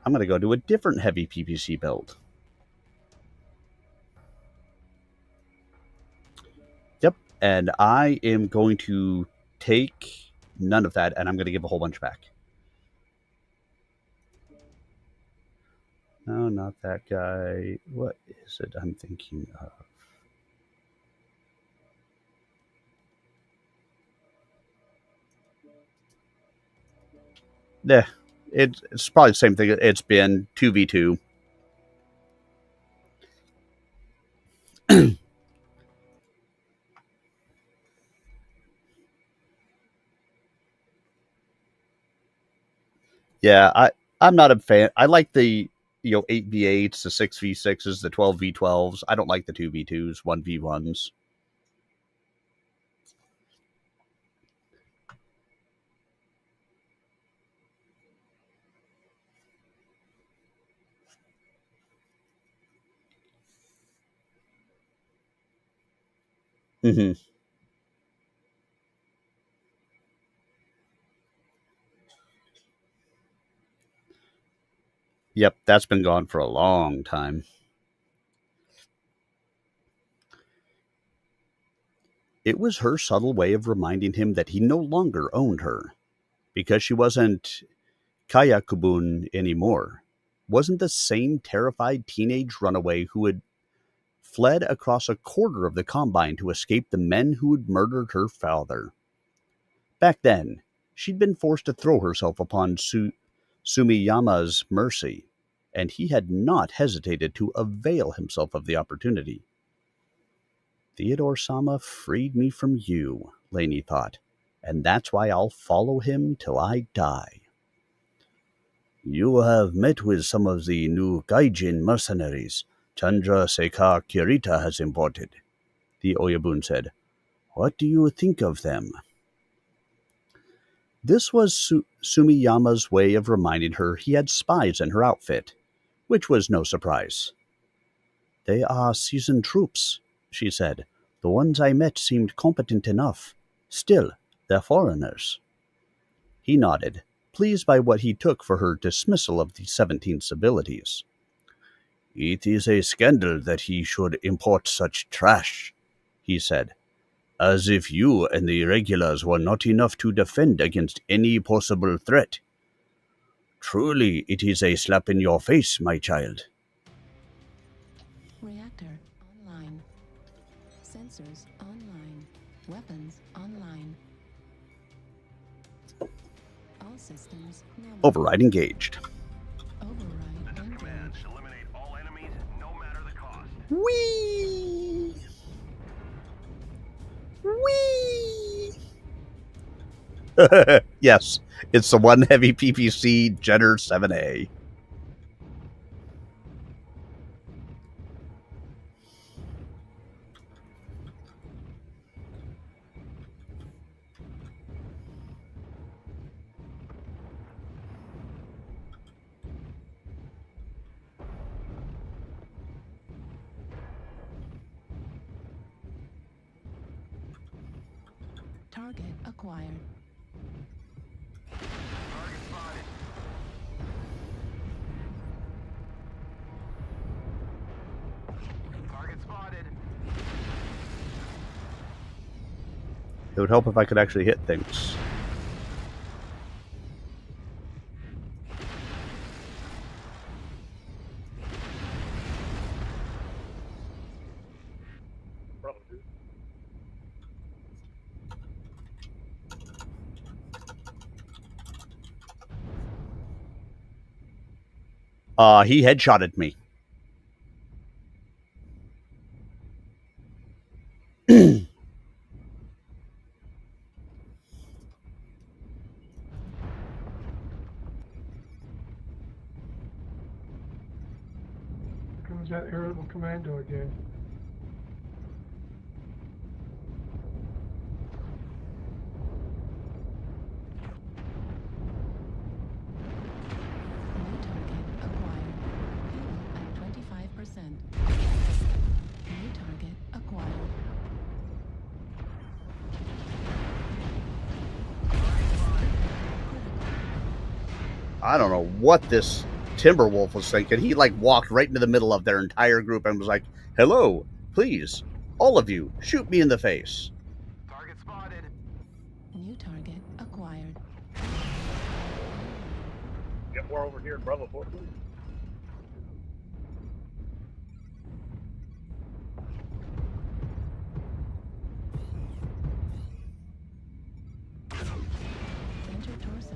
I'm going to go to a different heavy PPC build. Yep, and I am going to take none of that, and I'm going to give a whole bunch back. No, not that guy. What is it I'm thinking of? Yeah, it's probably the same thing. It's been 2v2. Yeah, I'm not a fan. I like the 8v8s, the 6v6s, the 12v12s. I don't like the 2v2s, 1v1s. Mm-hmm. Yep, that's been gone for a long time. It was her subtle way of reminding him that he no longer owned her, because she wasn't Kayakubun anymore. Wasn't the same terrified teenage runaway who had fled across a quarter of the Combine to escape the men who had murdered her father. Back then, she'd been forced to throw herself upon Sumiyama's mercy, and he had not hesitated to avail himself of the opportunity. Theodore-sama freed me from you, Laney thought, and that's why I'll follow him till I die. You have met with some of the new Gaijin mercenaries. Chandra Sekar Kirita has imported, the Oyabun said. What do you think of them? This was Sumiyama's way of reminding her he had spies in her outfit, which was no surprise. They are seasoned troops, she said. The ones I met seemed competent enough. Still, they're foreigners. He nodded, pleased by what he took for her dismissal of the 17 civilities. It is a scandal that he should import such trash, he said. As if you and the irregulars were not enough to defend against any possible threat. Truly, it is a slap in your face, my child. Reactor online. Sensors online. Weapons online. All systems normal. Override engaged. Override engaged. Eliminate all enemies, no matter the cost. Whee! Whee! Yes, it's the one heavy PPC Jenner 7A. Target acquired. Target spotted. Target spotted. It would help if I could actually hit things. He headshotted me. Comes that irritable commando again. New target acquired. Fuel at 25%. New target acquired. I don't know what this Timberwolf was thinking. He like walked right into the middle of their entire group and was like, hello, please, all of you, shoot me in the face. Target spotted. New target acquired. Get more over here in Bravo 4, please. Center torso.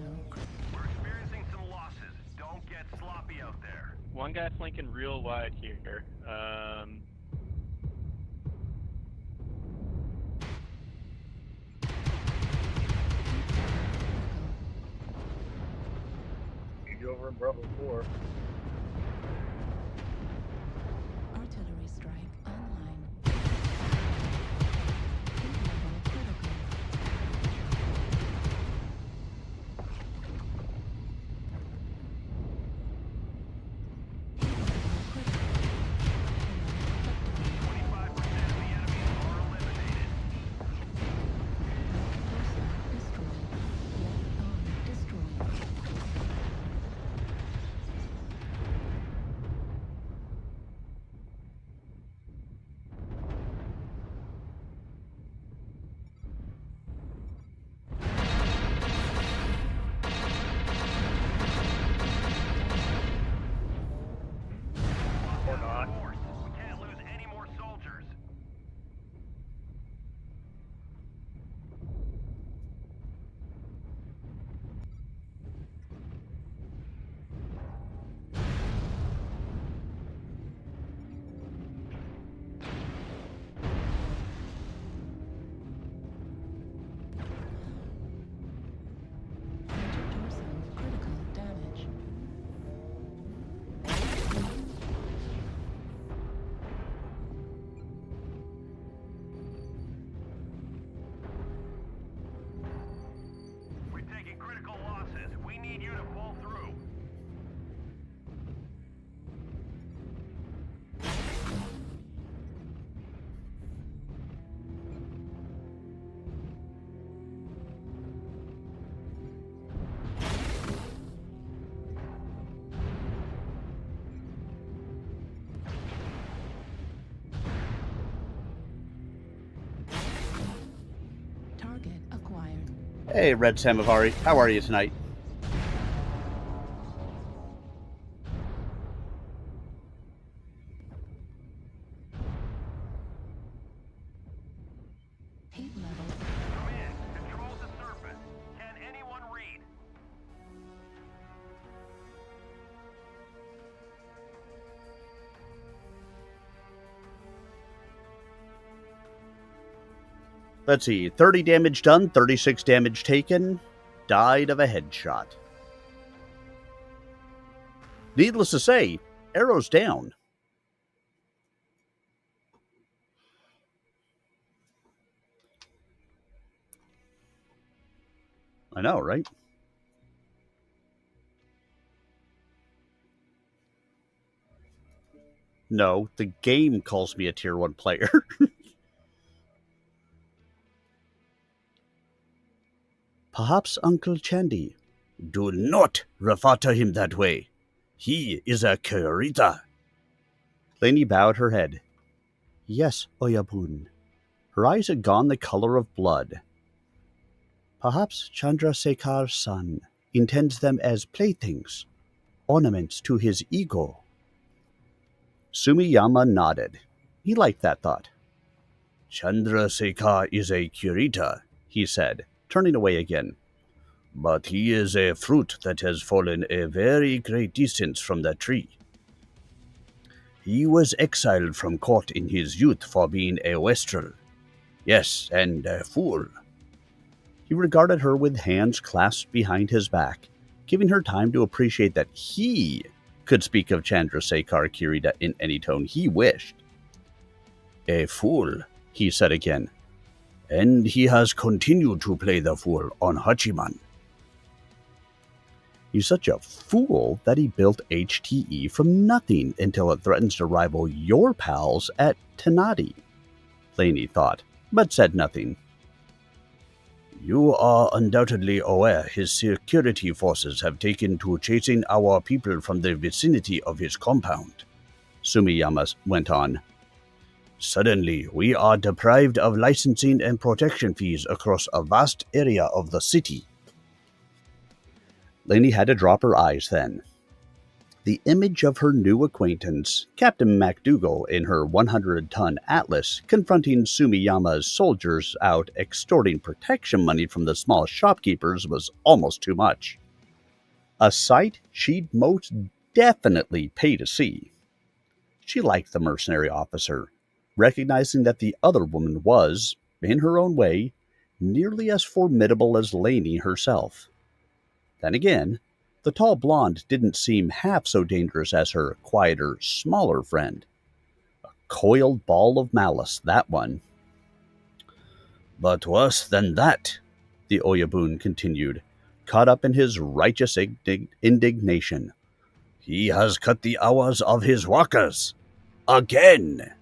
We're experiencing some losses. Don't get sloppy out there. One guy flanking real wide here. Need you over in Bravo 4. Artillery strike online. Heat level critical. Target acquired. Hey, Red Samovari, how are you tonight? Heat level. Come in. Control the surface. Can anyone read? Let's see, 30 damage done, 36 damage taken, died of a headshot. Needless to say, arrows down. I know, right? No, the game calls me a tier 1 player. Perhaps Uncle Chandy. Do not refer to him that way. He is a Kurita. Lainey bowed her head. Yes, Oyabun. Her eyes had gone the color of blood. Perhaps Chandrasekhar's son intends them as playthings, ornaments to his ego. Sumiyama nodded. He liked that thought. Chandrasekhar is a Kurita, he said, turning away again. But he is a fruit that has fallen a very great distance from the tree. He was exiled from court in his youth for being a wastrel. Yes, and a fool. He regarded her with hands clasped behind his back, giving her time to appreciate that he could speak of Chandrasekhar Kurita in any tone he wished. A fool, he said again, and he has continued to play the fool on Hachiman. He's such a fool that he built HTE from nothing until it threatens to rival your pals at Tenadi, Lainey thought, but said nothing. You are undoubtedly aware his security forces have taken to chasing our people from the vicinity of his compound, Sumiyama went on. Suddenly, we are deprived of licensing and protection fees across a vast area of the city. Lainey had to drop her eyes then. The image of her new acquaintance, Captain MacDougall, in her 100-ton Atlas, confronting Sumiyama's soldiers out extorting protection money from the small shopkeepers was almost too much. A sight she'd most definitely pay to see. She liked the mercenary officer, recognizing that the other woman was, in her own way, nearly as formidable as Lainey herself. Then again, the tall blonde didn't seem half so dangerous as her quieter, smaller friend. A coiled ball of malice, that one. But worse than that, the Oyabun continued, caught up in his righteous indignation. He has cut the hours of his workers. Again!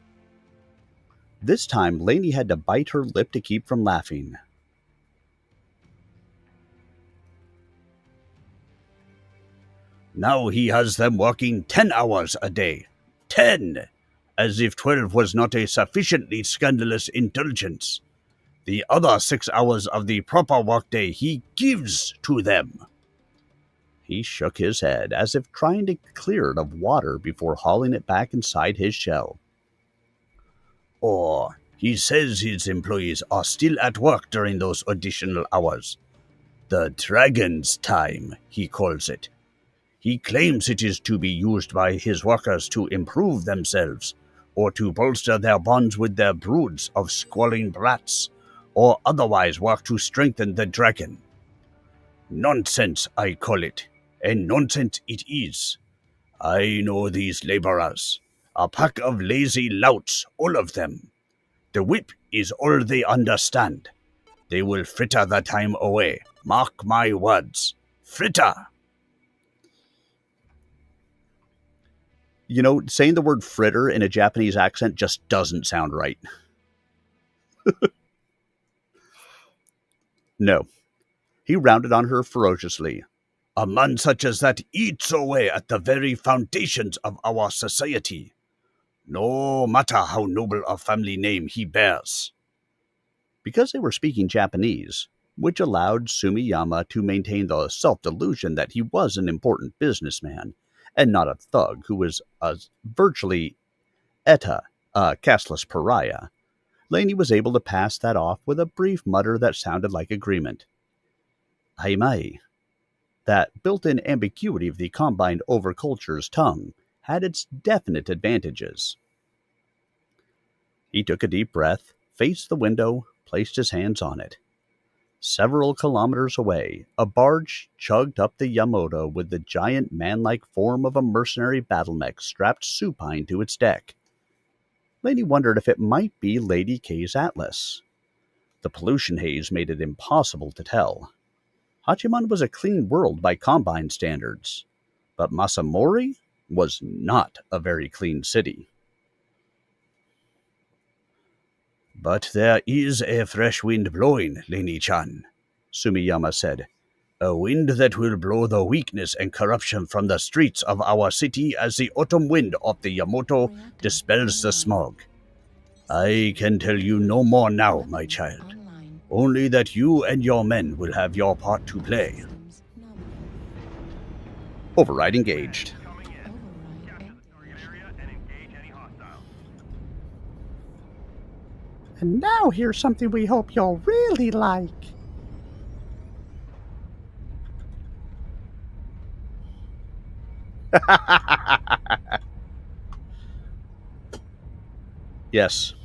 This time, Lainey had to bite her lip to keep from laughing. Now he has them working 10 hours a day. 10! As if 12 was not a sufficiently scandalous indulgence. The other 6 hours of the proper workday he gives to them. He shook his head, as if trying to clear it of water before hauling it back inside his shell. Or, he says his employees are still at work during those additional hours. The dragon's time, he calls it. He claims it is to be used by his workers to improve themselves, or to bolster their bonds with their broods of squalling brats, or otherwise work to strengthen the dragon. Nonsense, I call it, and nonsense it is. I know these laborers, a pack of lazy louts, all of them. The whip is all they understand. They will fritter the time away, mark my words. Fritter! You know, saying the word fritter in a Japanese accent just doesn't sound right. No. He rounded on her ferociously. A man such as that eats away at the very foundations of our society, no matter how noble a family name he bears. Because they were speaking Japanese, which allowed Sumiyama to maintain the self-delusion that he was an important businessman and not a thug who was virtually a casteless pariah, Laney was able to pass that off with a brief mutter that sounded like agreement. Haimai. That built-in ambiguity of the combined overculture's tongue had its definite advantages. He took a deep breath, faced the window, placed his hands on it. Several kilometers away, a barge chugged up the Yamato with the giant man-like form of a mercenary battle mech strapped supine to its deck. Laney wondered if it might be Lady K's Atlas. The pollution haze made it impossible to tell. Hachiman was a clean world by Combine standards, but Masamori was not a very clean city. But there is a fresh wind blowing, Laney-chan, Sumiyama said. A wind that will blow the weakness and corruption from the streets of our city as the autumn wind of the Yamato dispels the smog. I can tell you no more now, my child. Only that you and your men will have your part to play. Override engaged. And now here's something we hope you'll really like. Yes.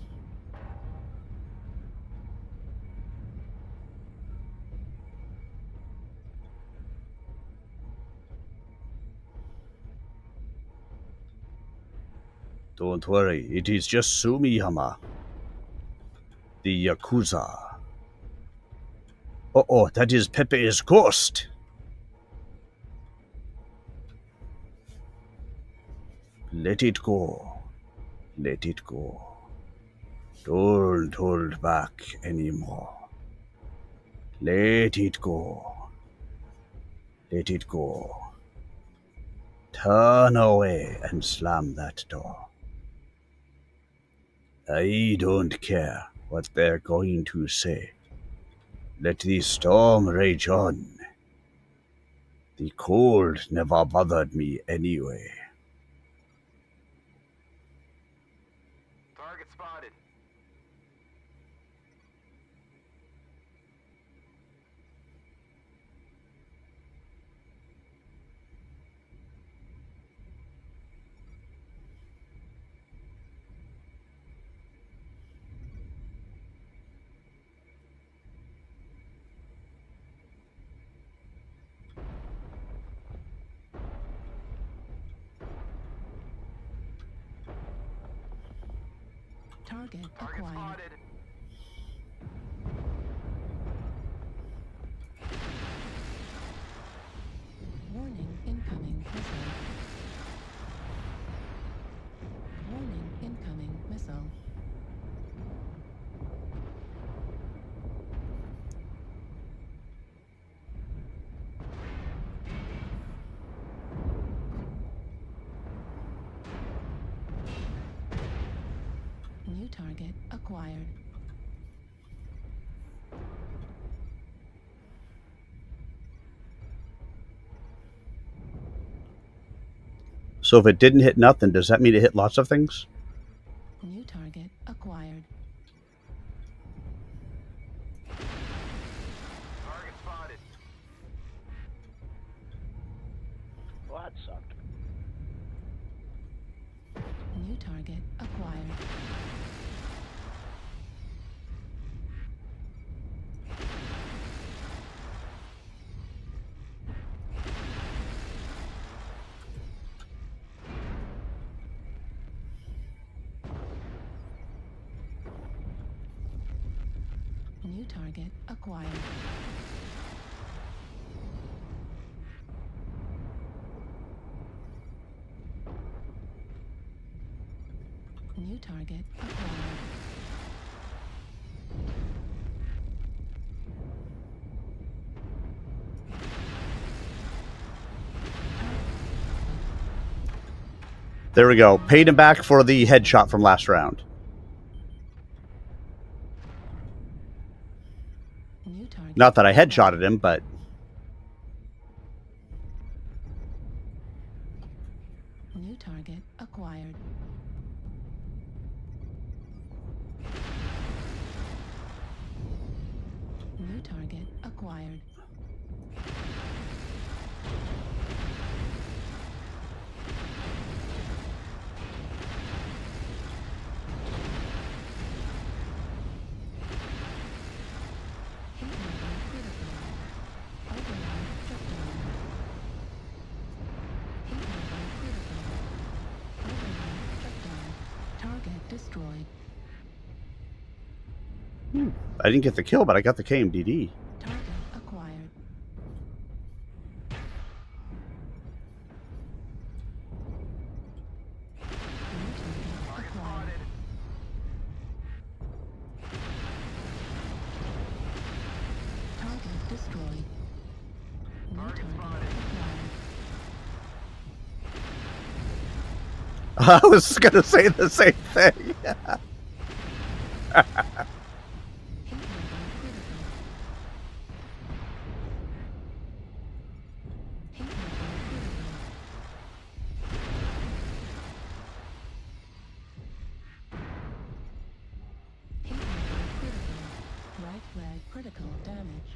Don't worry, it is just Sumiyama. The Yakuza. Oh, that is Pepe's ghost. Let it go. Let it go. Don't hold back anymore. Let it go. Let it go. Turn away and slam that door. I don't care what they're going to say. Let the storm rage on. The cold never bothered me anyway. Target spotted. Target acquired. Spotted. Warning, incoming missile. Warning, incoming missile. New target acquired. So if it didn't hit nothing, does that mean it hit lots of things? New target acquired. Target spotted. Well, that sucked. New target acquired. New target acquired. New target acquired. There we go. Paid him back for the headshot from last round. New target. Not that I headshotted him, but... New target acquired. New target acquired. Heat level critical. Override shutdown. Heat level critical. Override shutdown. Target destroyed. I didn't get the kill, but I got the KMDD. Target acquired. New target acquired. Target destroyed. New target acquired. I was going to say the same thing. Right flag critical damage.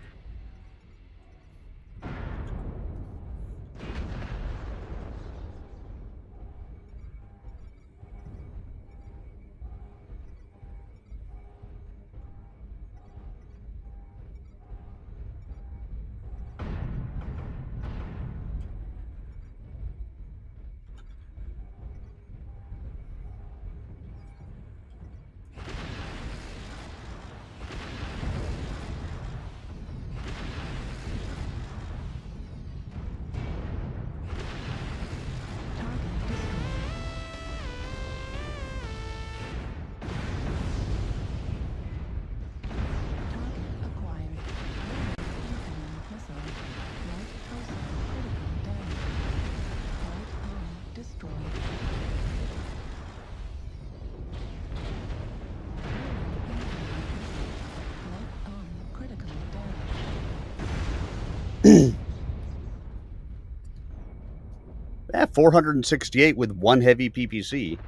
Yeah, 468 with one heavy PPC.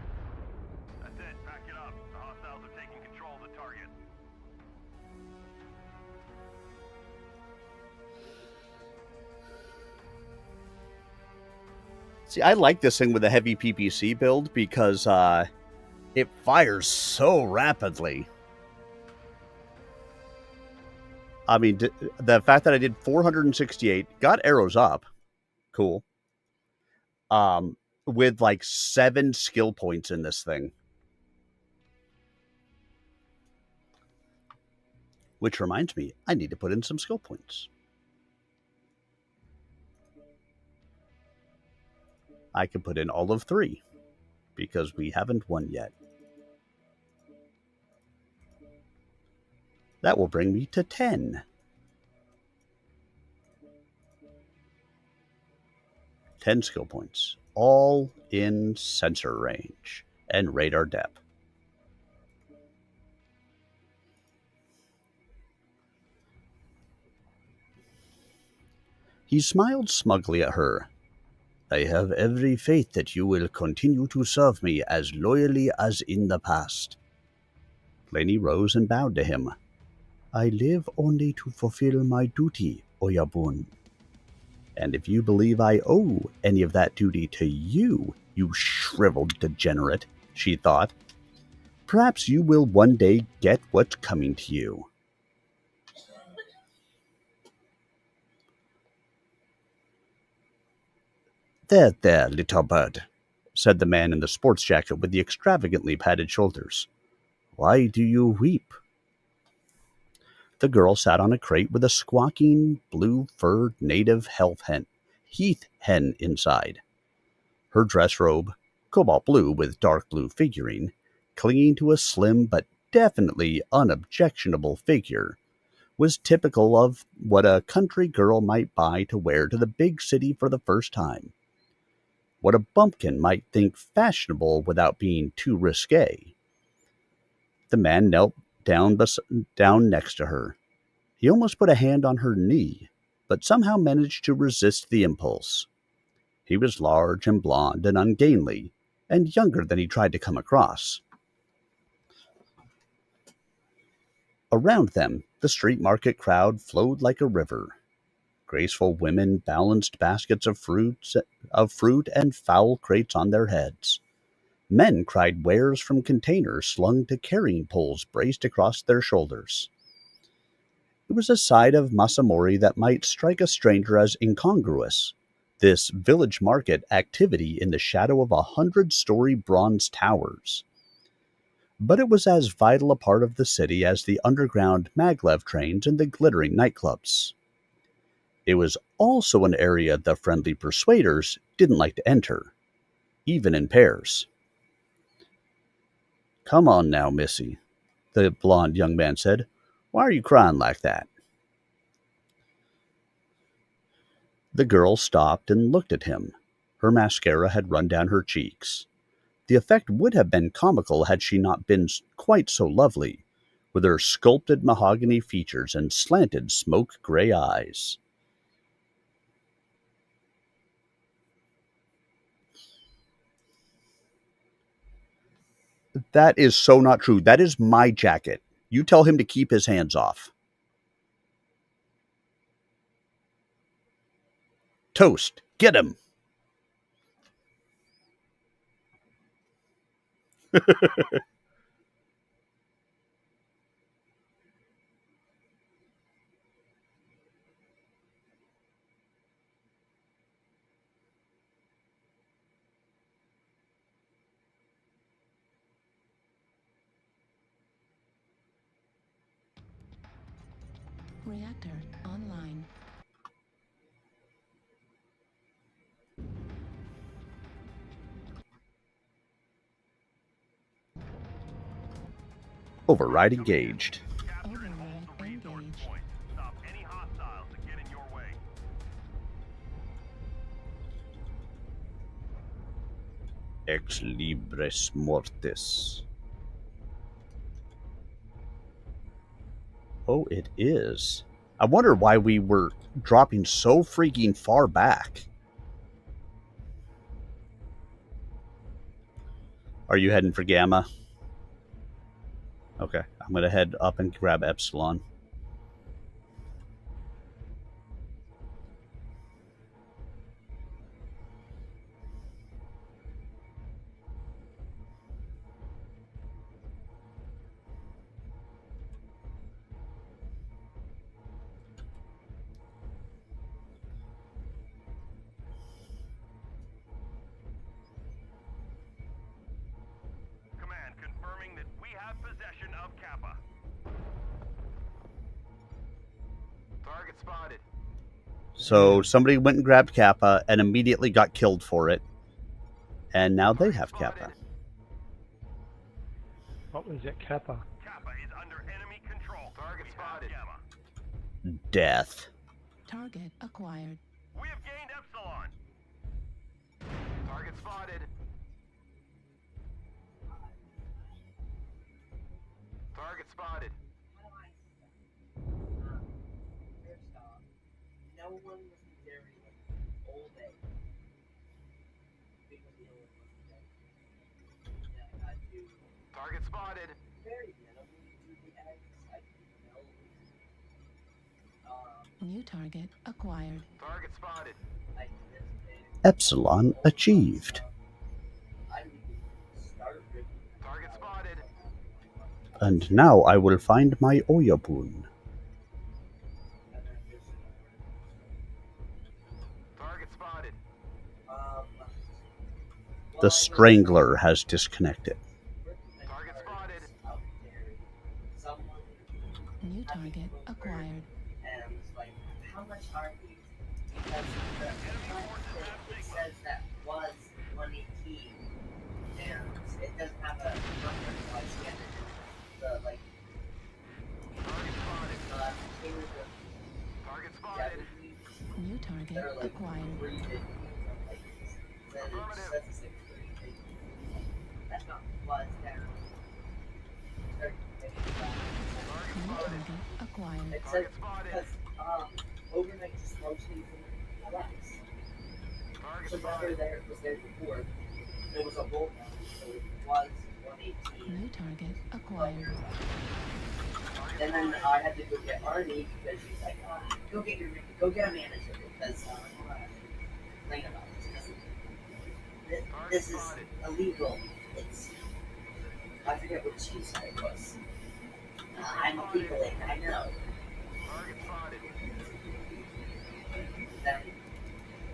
That's it. Back it up. The hostiles are taking control of the target. See, I like this thing with a heavy PPC build because it fires so rapidly. I mean, the fact that I did 468, got arrows up, cool. With like 7 skill points in this thing. Which reminds me, I need to put in some skill points. I can put in all of 3 because we haven't won yet. That will bring me to 10. 10 skill points, all in sensor range and radar depth. He smiled smugly at her. I have every faith that you will continue to serve me as loyally as in the past. Laney rose and bowed to him. I live only to fulfill my duty, Oyabun. And if you believe I owe any of that duty to you, you shriveled degenerate, she thought, perhaps you will one day get what's coming to you. There, little bird, said the man in the sports jacket with the extravagantly padded shoulders. Why do you weep? The girl sat on a crate with a squawking, blue-furred native heath hen inside. Her dress robe, cobalt blue with dark blue figuring, clinging to a slim but definitely unobjectionable figure, was typical of what a country girl might buy to wear to the big city for the first time. What a bumpkin might think fashionable without being too risque. The man knelt down next to her. He almost put a hand on her knee, but somehow managed to resist the impulse. He was large and blond and ungainly, and younger than he tried to come across. Around them, the street market crowd flowed like a river. Graceful women balanced baskets of fruit and fowl crates on their heads. Men cried wares from containers slung to carrying poles braced across their shoulders. It was a side of Masamori that might strike a stranger as incongruous, this village market activity in the shadow of 100-story bronze towers. But it was as vital a part of the city as the underground maglev trains and the glittering nightclubs. It was also an area the friendly persuaders didn't like to enter, even in pairs. "Come on now, missy," the blond young man said. "Why are you crying like that?" The girl stopped and looked at him. Her mascara had run down her cheeks. The effect would have been comical had she not been quite so lovely, with her sculpted mahogany features and slanted smoke-gray eyes. That is so not true. That is my jacket. You tell him to keep his hands off. Toast, get him! Reactor online. Override engaged. Override engaged. Stop any hostiles that get in your way. Ex libris mortis. Oh, it is. I wonder why we were dropping so freaking far back. Are you heading for Gamma? Okay, I'm going to head up and grab Epsilon. Command confirming that we have possession of Kappa. Target spotted. So somebody went and grabbed Kappa and immediately got killed for it. And now they have Kappa. What was it, Kappa? Kappa is under enemy control. Target spotted. Gamma. Death. Target acquired. We have gained Epsilon. Target spotted. Target spotted. No one was there all day. Because no one was there. I had to Target spotted. bury them to the eggs. I didn't know. New target acquired. Target spotted. I visited. Epsilon achieved. Target spotted. And now I will find my Oyabun. Target spotted. The Strangler has disconnected. Target spotted. New target acquired. And it's like, how much are these? Because it says that was 118, and it doesn't have a number, so I scanned it. The like, Target spotted. New target acquired. That's not was there. New target acquired. It said because overnight just mostly relax. So whether there was there before, there was a bolt down, so it was 118. New target acquired. And then I had to go get Arnie because she's like, go get a manager because I want to complain about this. This is illegal. It's I forget what she said it was. I'm illegal, I know. Then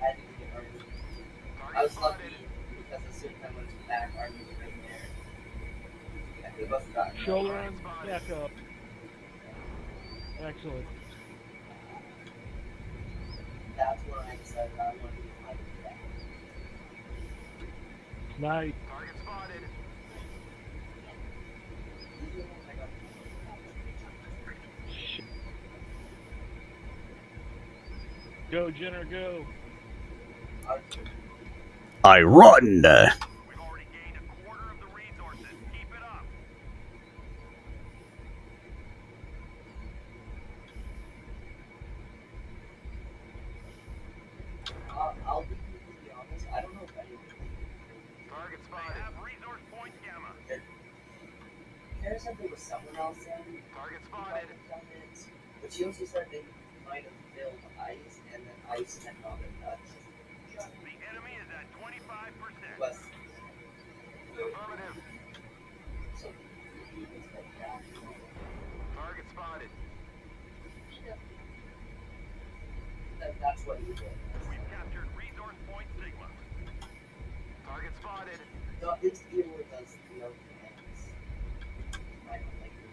I had to go get Arnie. I was lucky because as soon as I went back, Arnie was right there. I think both got Shoulder on back up. Excellent. That's when I decided I wanted to be my back. Nice. Target spotted. Go, Jenner, go. I run. We've already gained a quarter of the resources. Keep it up. I'll be completely honest. I don't know if anyone. Target spotted. They have resource point gamma. Kara said there was someone else in. Target spotted. But she also said they might have filled ice and then ice and not been touched. The enemy is at 25%. West. Affirmative. So he was like that. Target spotted. That's what he did. We've captured resource point Sigma. Target spotted. No, his dealer does the openings. I don't like the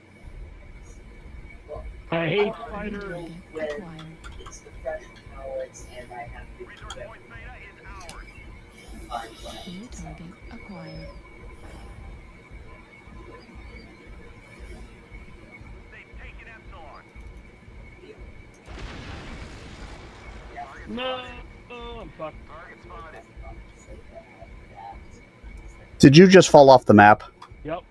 well, I hate fighters fighters. when it's the fresh pallets and I have to Resource point beta is ours. New target acquired. They've taken Epsilon. No. Oh, I'm fucked. Target spotted. Did you just fall off the map? Yep.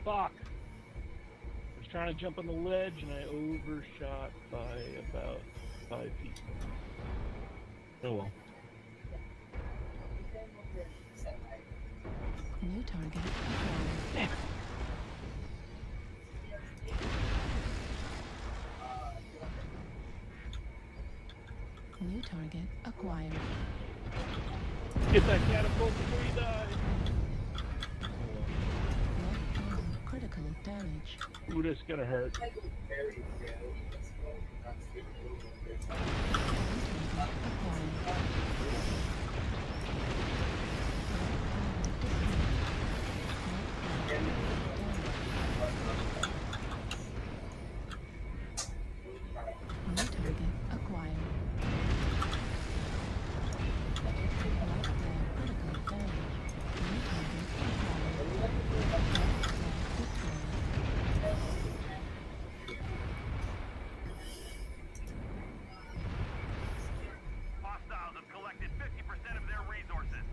Fuck. I was trying to jump on the ledge and I overshot by about 5 feet. Oh well. New target acquired. New target acquired. Get that catapult before you die. Critical damage. Ooh, this is gonna hurt. New target acquired. Hostiles have collected 50% of their resources.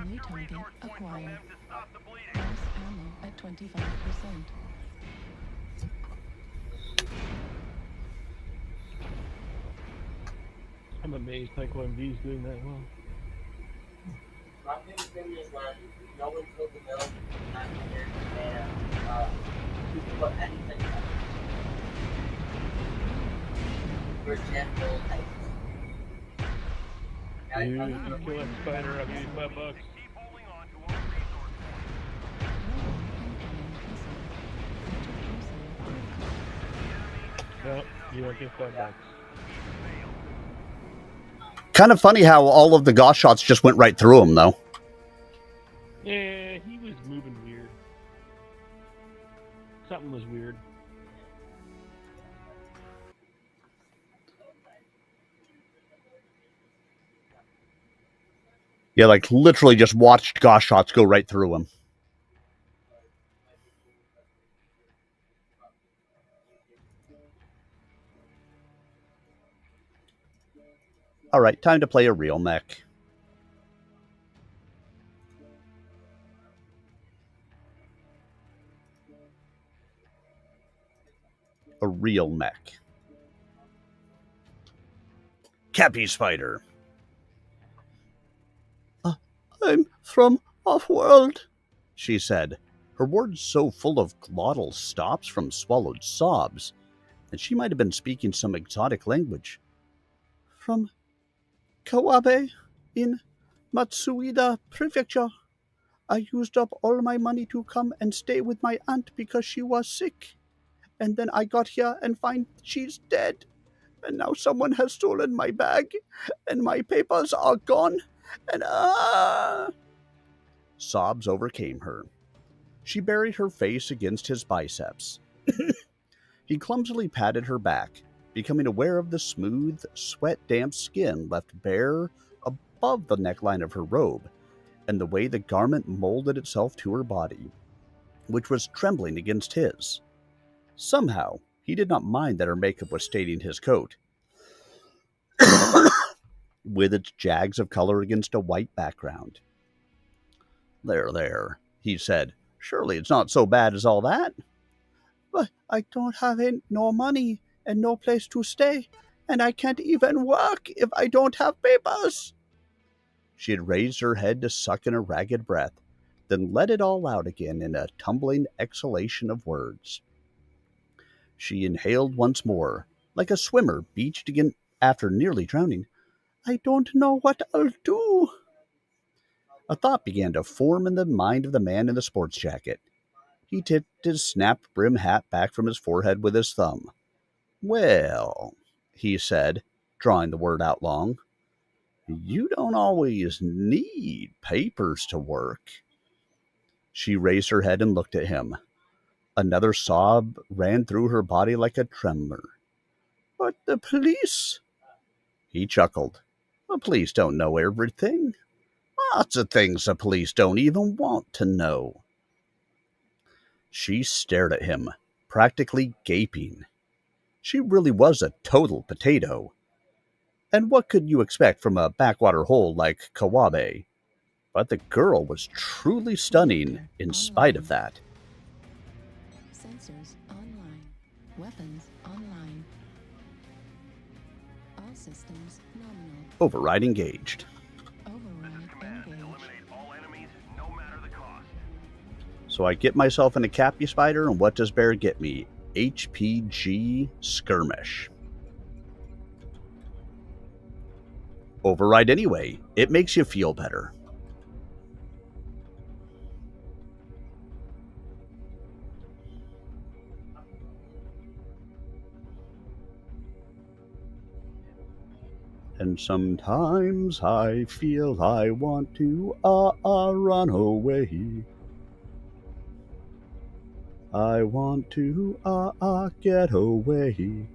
New Capture target resource point from acquired. them to stop the bleeding. Gas ammo at 25%. I'm amazed Taekwondo MV is doing that well. My favorite thing is when no one filled the mill, not here, and you can put anything in. For example, Dude, if you kill that spider, I'll give you $5. Keep holding on to our resource points. Nope, you don't get $5. Kind of funny how all of the Gauss shots just went right through him, though. Yeah, he was moving weird. Something was weird. Yeah, like literally just watched Gauss shots go right through him. All right, time to play a real mech. a real mech. Cappy Spider. I'm from off-world, she said, her words so full of glottal stops from swallowed sobs that she might have been speaking some exotic language. From Kawabe in Matsuida Prefecture. I used up all my money to come and stay with my aunt because she was sick. And then I got here and find she's dead. And now someone has stolen my bag, and my papers are gone, and Sobs overcame her. She buried her face against his biceps. He clumsily patted her back, becoming aware of the smooth, sweat-damp skin left bare above the neckline of her robe, and the way the garment molded itself to her body, which was trembling against his. Somehow, he did not mind that her makeup was staining his coat, with its jags of color against a white background. There, he said. Surely it's not so bad as all that. But I don't have no money and no place to stay, and I can't even work if I don't have papers. She had raised her head to suck in a ragged breath, then let it all out again in a tumbling exhalation of words. She inhaled once more, like a swimmer beached again after nearly drowning. I don't know what I'll do. A thought began to form in the mind of the man in the sports jacket. He tipped his snap-brim hat back from his forehead with his thumb. Well, he said, drawing the word out long, you don't always need papers to work. She raised her head and looked at him. Another sob ran through her body like a tremor. But the police? He chuckled. The police don't know everything. Lots of things the police don't even want to know. She stared at him, practically gaping. She really was a total potato. And what could you expect from a backwater hole like Kawabe? But the girl was truly stunning in spite of that. Sensors online. Weapons online. All systems nominal. Override engaged. So I get myself in a Cappy Spider, and what does Bear get me? HPG Skirmish. Override anyway. It makes you feel better. And sometimes I feel I want to run away. I want to get away.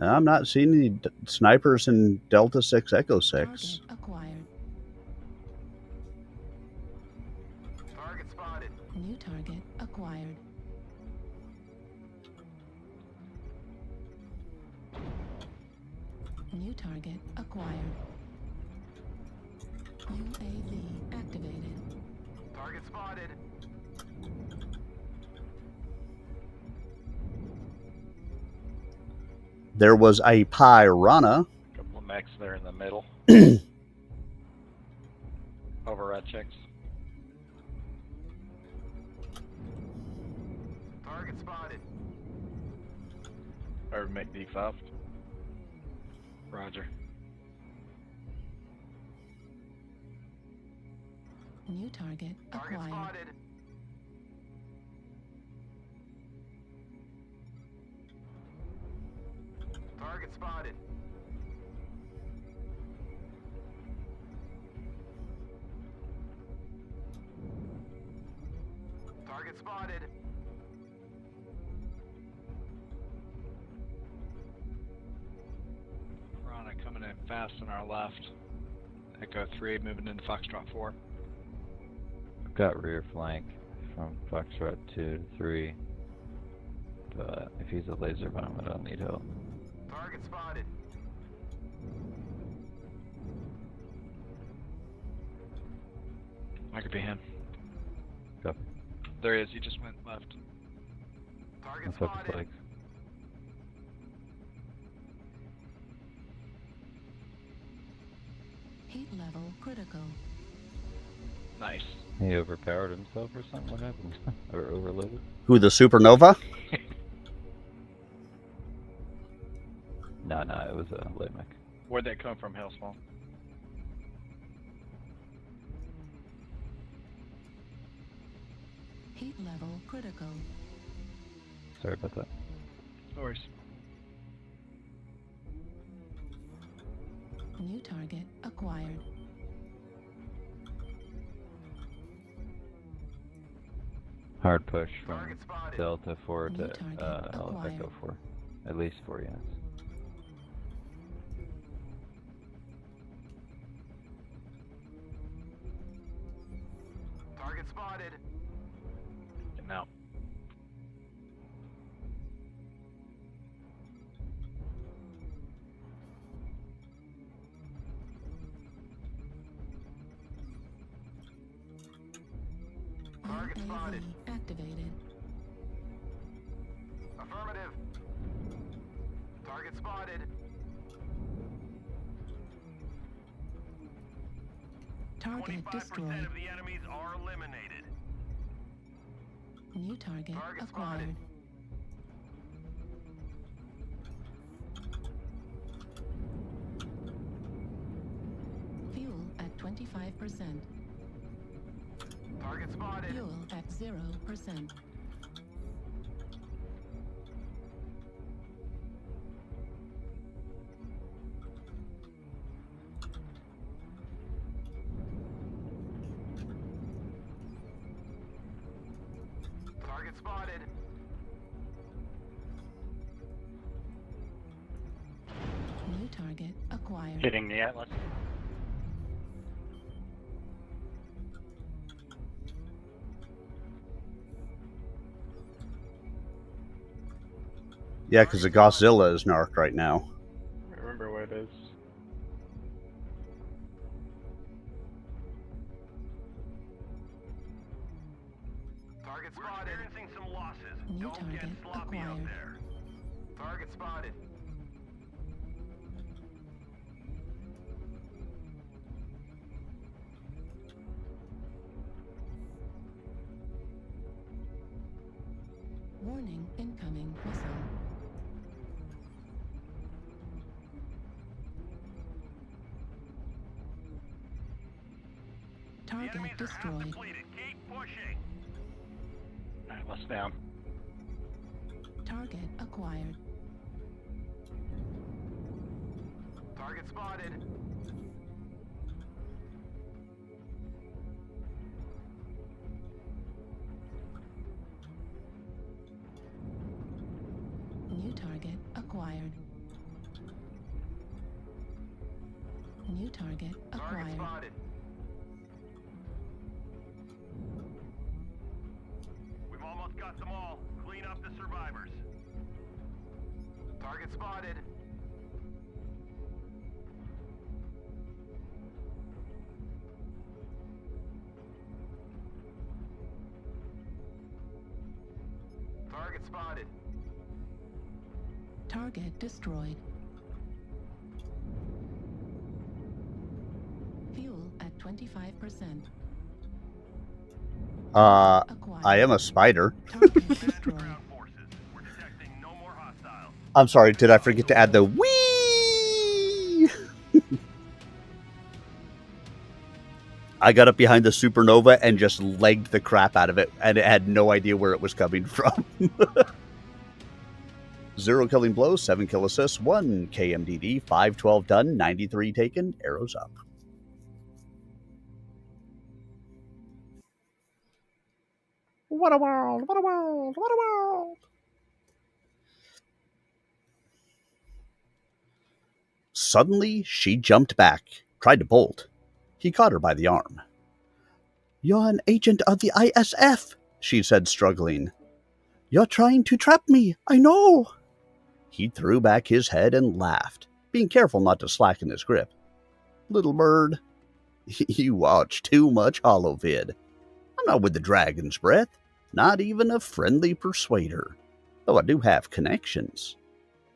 I'm not seeing any snipers in Delta 6 Echo 6. Target acquired. Target spotted. New target acquired. New target acquired. UAV activated. Target spotted. There was a Piranha. Couple of mechs there in the middle. Override checks. Target spotted. Or mech D5. Roger. New target acquired. Spotted. Target spotted. Target spotted. Piranha coming in fast on our left. Echo 3 moving into Foxtrot 4. I've got rear flank. from Foxtrot 2 to 3. But if he's a laser bomb, I don't need help. Target spotted. I could be him. Copy. There he is. He just went left. Target Focus spotted. legs. Heat level critical. Nice. He overpowered himself or something? What happened? Or overloaded? Who, the supernova? No, it was a light mech. Where'd that come from, Hellspawn? Heat level critical. Sorry about that. No worries. New target acquired. Hard push from Delta 4 New to target acquired. Echo 4. At least 4 units. Target spotted. Getting out. Target spotted. UAV activated. Affirmative. Target spotted. Target 25% destroyed. of the enemies are eliminated. New target Target acquired. spotted. Fuel at 25%. Target spotted. Fuel at 0%. Target spotted. New target acquired. Hitting the Atlas. Yeah, because the Godzilla is narked right now. I remember where it is. Target spotted. We're experiencing some losses. New Don't get target sloppy out acquired. there. Target spotted. Warning, incoming missile. The Target enemies are half destroyed. depleted. Keep pushing. Atlas down. Target acquired. Target spotted. New target acquired. New target Target acquired. spotted. We've almost got them all. Clean up the survivors. Target spotted. Target spotted. Target destroyed. Fuel at 25%. I am a spider. Target destroyed. Ground forces. We're detecting no more hostiles. I'm sorry, did I forget to add the wee? I got up behind the supernova and just legged the crap out of it, and it had no idea where it was coming from. 0 killing blows, 7 kill assists, 1 KMDD, 512 done, 93 taken, arrows up. What a world! What a world! What a world! Suddenly, she jumped back, tried to bolt. He caught her by the arm. You're an agent of the ISF. she said, struggling. You're trying to trap me, I know. He threw back his head and laughed, being careful not to slacken his grip. Little bird, you watch too much holovid. I'm not with the dragon's breath, not even a friendly persuader, though I do have connections.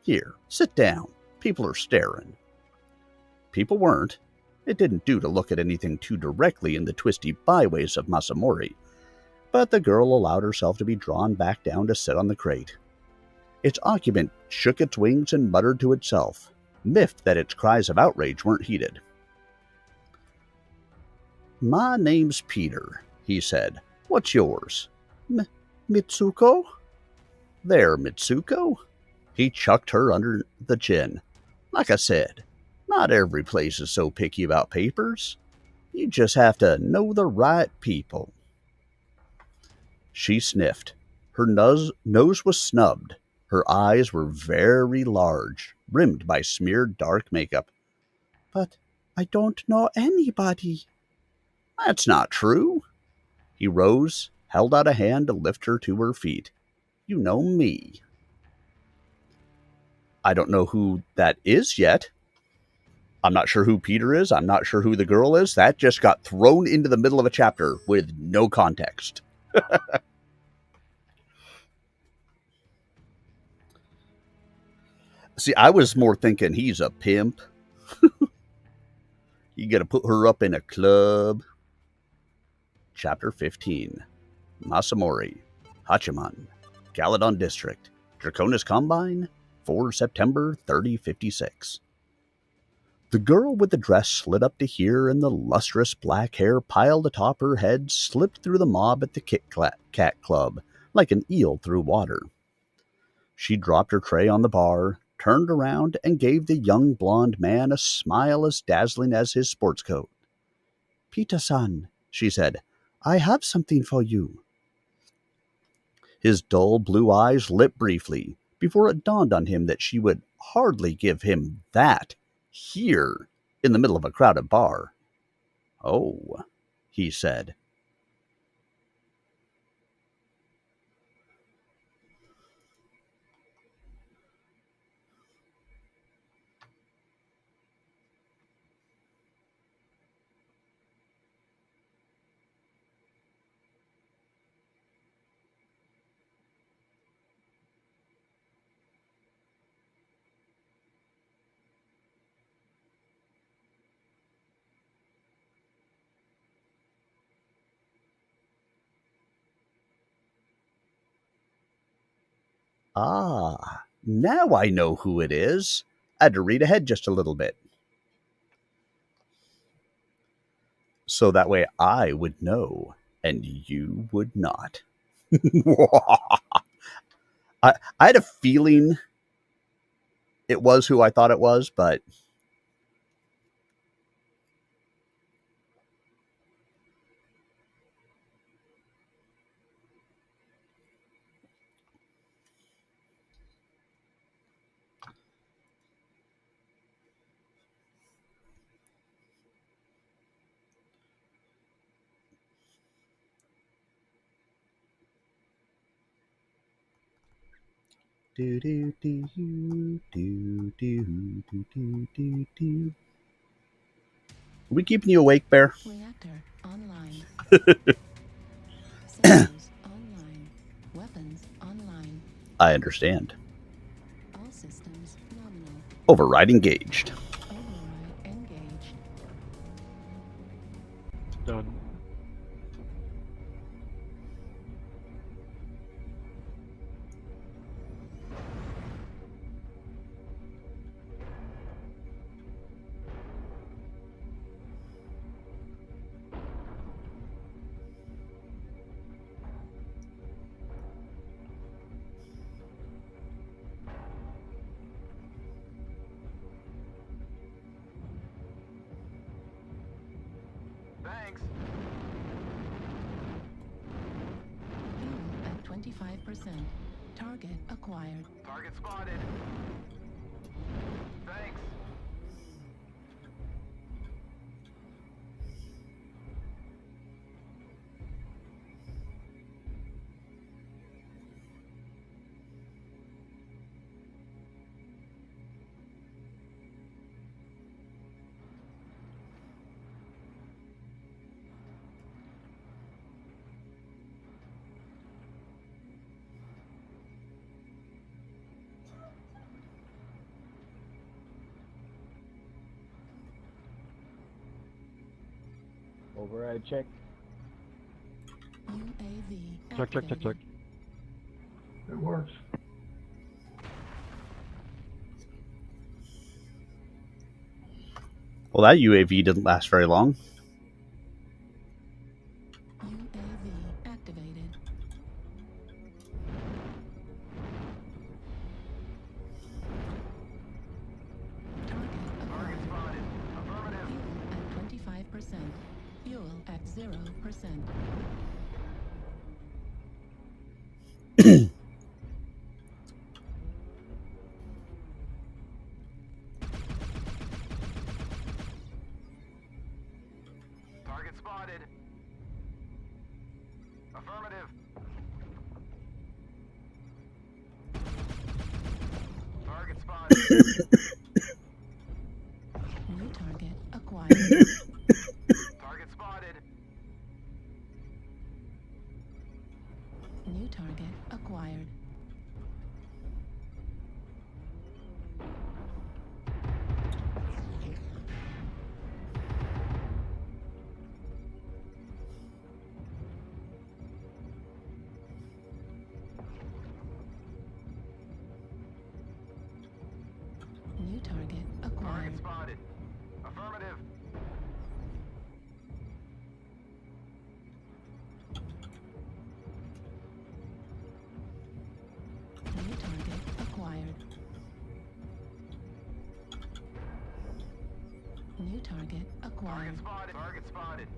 Here, sit down. People are staring. People weren't. It didn't do to look at anything too directly in the twisty byways of Masamori, but the girl allowed herself to be drawn back down to sit on the crate. Its occupant shook its wings and muttered to itself, miffed that its cries of outrage weren't heeded. My name's Peter, he said. What's yours? Mitsuko? There, Mitsuko. He chucked her under the chin. Like I said, not every place is so picky about papers. You just have to know the right people. She sniffed. Her nose was snubbed. Her eyes were very large, rimmed by smeared dark makeup. But I don't know anybody. That's not true. He rose, held out a hand to lift her to her feet. You know me. I don't know who that is yet. I'm not sure who Peter is. I'm not sure who the girl is. That just got thrown into the middle of a chapter with no context. See, I was more thinking he's a pimp. You gotta put her up in a club. Chapter 15. Masamori, Hachiman, Galadon District, Draconis Combine, 4 September 3056. The girl with the dress slid up to here, and the lustrous black hair piled atop her head slipped through the mob at the Kit Kat Club like an eel through water. She dropped her tray on the bar, turned around, and gave the young blonde man a smile as dazzling as his sports coat. Pita-san, she said, I have something for you. His dull blue eyes lit briefly before it dawned on him that she would hardly give him that here in the middle of a crowded bar. Oh, he said. Ah, now I know who it is. I had to read ahead just a little bit. So that way I would know, and you would not. I had a feeling it was who I thought it was, but do do do do do do do do do. Are we keeping you awake, Bear? Reactor online. Sensors online. Weapons online. I understand. All systems nominal. Override engaged. Override engaged. Done. Thanks. Fuel at 25%. Target acquired. Target spotted. Thanks. Override check. UAV Check, check, check, check. It works. Well, that UAV didn't last very long. UAV activated. Target spotted. Fuel at 25%. Fuel at 0%. Target spotted. Affirmative. Target spotted. New target acquired. Target spotted. New target acquired. New target acquired. Target spotted. Affirmative. New target acquired. New target acquired. Target spotted. Target spotted.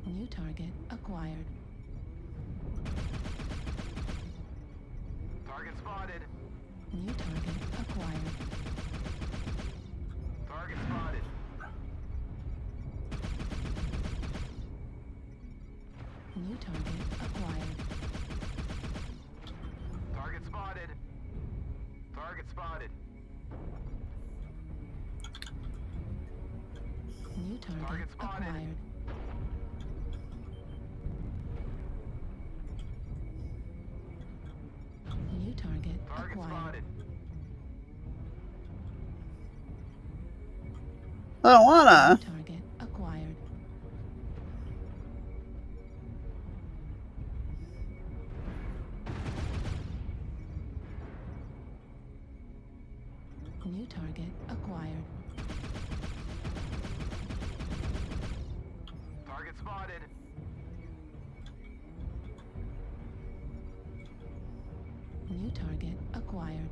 New target acquired. Target spotted. New target acquired. Target spotted. New target acquired. Target spotted. Target spotted. New target Target spotted. acquired. New target Target acquired. spotted. I don't wanna. New target acquired. New target acquired. Target spotted. New target acquired.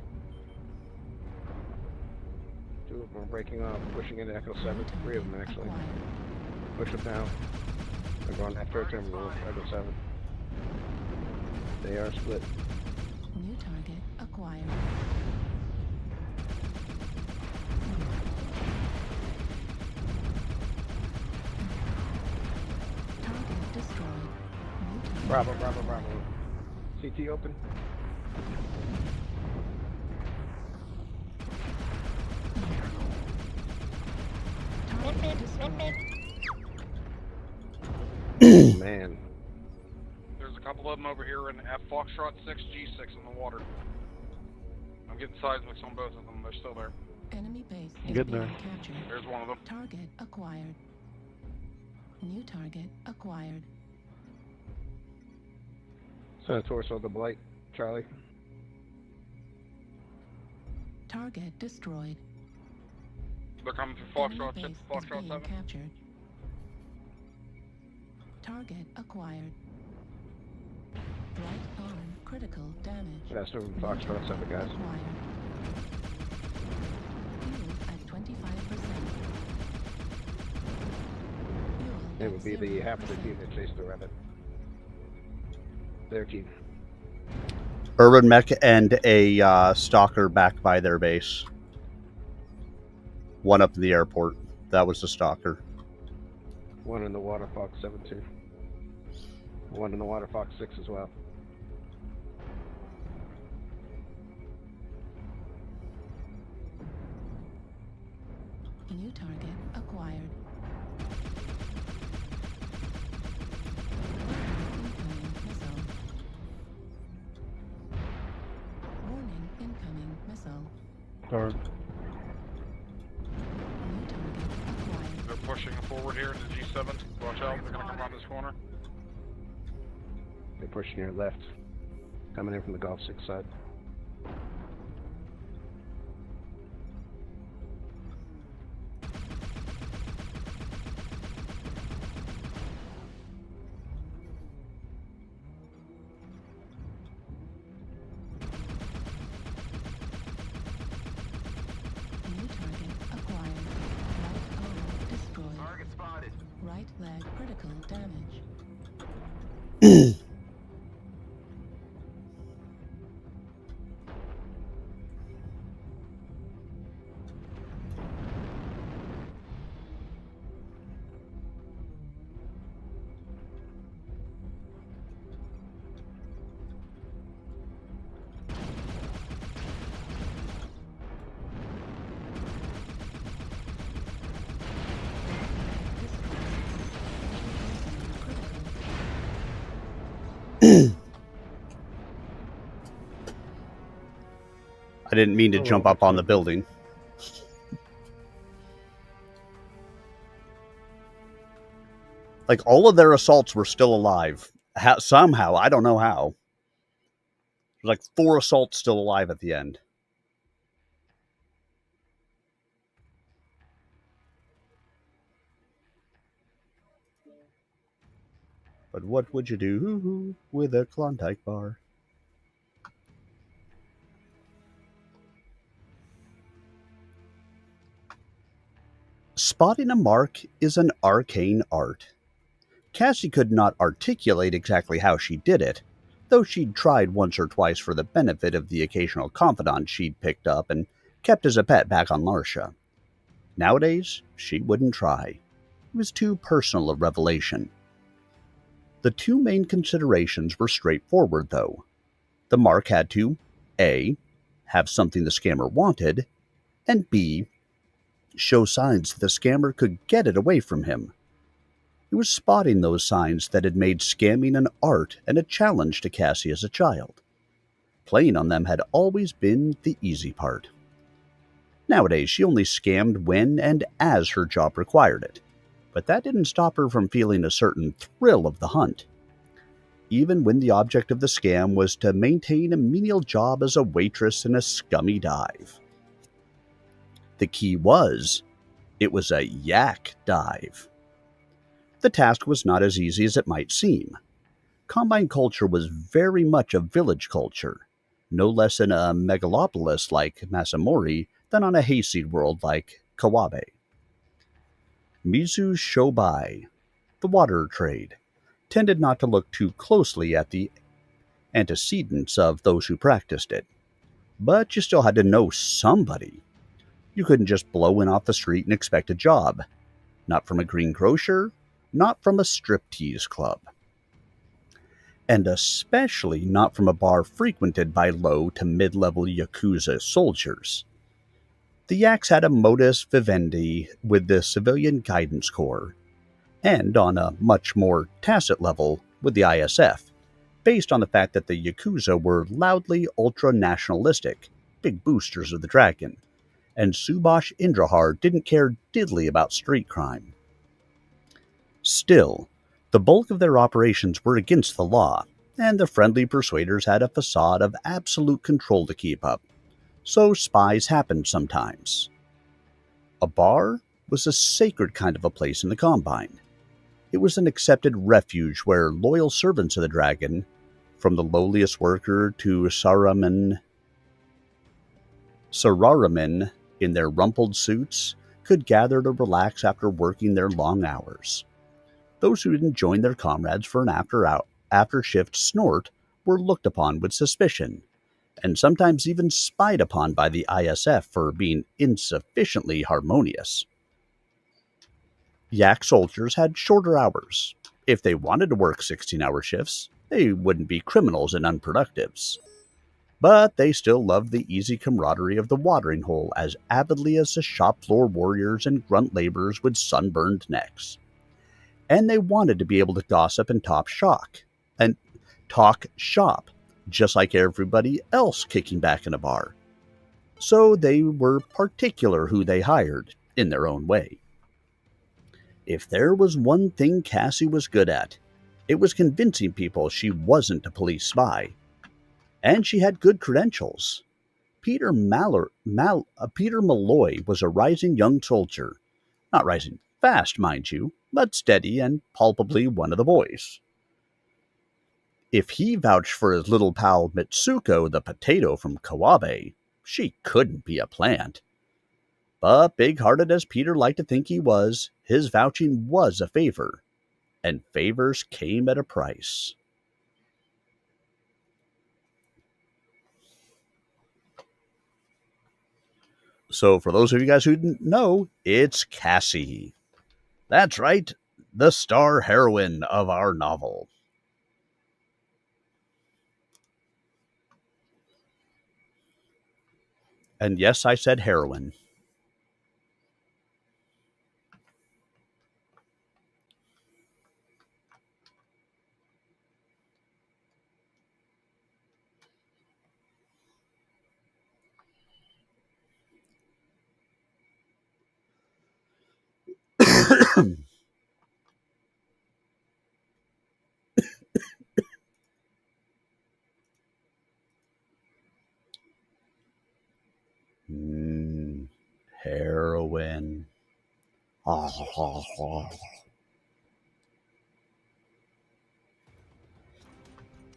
Two of them are breaking off, pushing into Echo 7. Three of them actually. Acquired. Push them now. They're going after a terminal, Echo 7. They are split. New target acquired. Target destroyed. New target Bravo, bravo, bravo. CT open. target destroyed. Man. There's a couple of them over here in F Foxtrot 6, G6 in the water. I'm getting seismics on both of them. They're still there. Enemy base is Getting being there. captured. There's one of them. Target acquired. New target acquired. Send a torso of the Blight, Charlie. Target destroyed. They're coming through Enemy Foxtrot base 6, is Foxtrot being 7. captured. Target acquired. Right arm critical damage. That's from Foxtrot 7, guys. Acquired. Fuel at 25%. Fuel It would be at the half of the 0%. team that chased the rabbit. Their team. Urban Mech and a stalker back by their base. One up in the airport. That was the stalker. One in the Water Fox 7 too. One in the Water Fox 6 as well. New target acquired. Incoming missile. missile. Third. New target acquired. They're pushing forward here into G7. Watch out, they're gonna come around this corner. They're pushing your left. Coming in from the Golf 6 side. New target acquired. Right arm destroyed. Target spotted. Right leg critical damage. I didn't mean to jump up on the building. Like, all of their assaults were still alive. Somehow, I don't know how. There's like 4 assaults still alive at the end. But what would you do with a Klondike bar? Spotting a mark is an arcane art. Cassie could not articulate exactly how she did it, though she'd tried once or twice for the benefit of the occasional confidant she'd picked up and kept as a pet back on Larsha. Nowadays, she wouldn't try. It was too personal a revelation. The 2 main considerations were straightforward, though. The mark had to A. have something the scammer wanted, and B. show signs that the scammer could get it away from him. It was spotting those signs that had made scamming an art and a challenge to Cassie as a child. Playing on them had always been the easy part. Nowadays, she only scammed when and as her job required it, but that didn't stop her from feeling a certain thrill of the hunt. Even when the object of the scam was to maintain a menial job as a waitress in a scummy dive. The key was, it was a yak dive. The task was not as easy as it might seem. Combine culture was very much a village culture, no less in a megalopolis like Masamori than on a hayseed world like Kawabe. Mizu Shobai, the water trade, tended not to look too closely at the antecedents of those who practiced it, but you still had to know somebody. You couldn't just blow in off the street and expect a job. Not from a green grocer, not from a striptease club. And especially not from a bar frequented by low to mid-level Yakuza soldiers. The Yaks had a modus vivendi with the Civilian Guidance Corps, and on a much more tacit level with the ISF, based on the fact that the Yakuza were loudly ultra-nationalistic, big boosters of the dragon, and Subash Indrahar didn't care diddly about street crime. Still, the bulk of their operations were against the law, and the friendly persuaders had a facade of absolute control to keep up, so spies happened sometimes. A bar was a sacred kind of a place in the Combine. It was an accepted refuge where loyal servants of the dragon, from the lowliest worker to Sararamen in their rumpled suits, could gather to relax after working their long hours. Those who didn't join their comrades for an after-shift snort were looked upon with suspicion, and sometimes even spied upon by the ISF for being insufficiently harmonious. Yak soldiers had shorter hours. If they wanted to work 16-hour shifts, they wouldn't be criminals and unproductives. But they still loved the easy camaraderie of the watering hole as avidly as the shop floor warriors and grunt laborers with sunburned necks. And they wanted to be able to gossip and talk shop, just like everybody else kicking back in a bar. so they were particular who they hired in their own way. If there was one thing Cassie was good at, it was convincing people she wasn't a police spy. And she had good credentials. Peter Malloy was a rising young soldier. Not rising fast, mind you, but steady and palpably one of the boys. If he vouched for his little pal Mitsuko the potato from Kawabe, she couldn't be a plant. But big-hearted as Peter liked to think he was, his vouching was a favor, and favors came at a price. So for those of you guys who didn't know, it's Cassie. That's right, the star heroine of our novel. And yes, I said heroine. Heroin.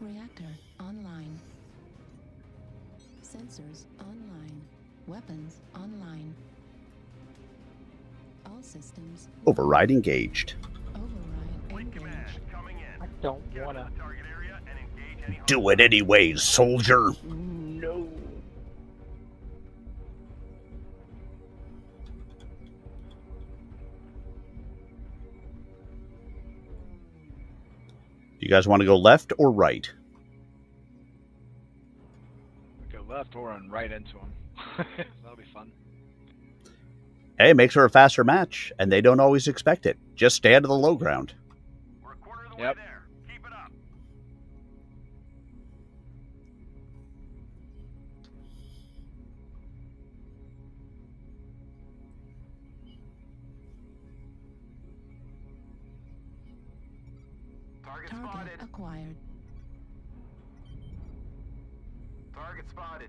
Reactor online. Sensors online. Weapons online. All systems. Override engaged. Override engaged. I don't wanna. Do it anyways, soldier. No. You guys want to go left or right? We go left or run right into him. That'll be fun. Hey, it makes her a faster match, and they don't always expect it. Just stay out of the low ground. Yep. Target acquired. Target spotted.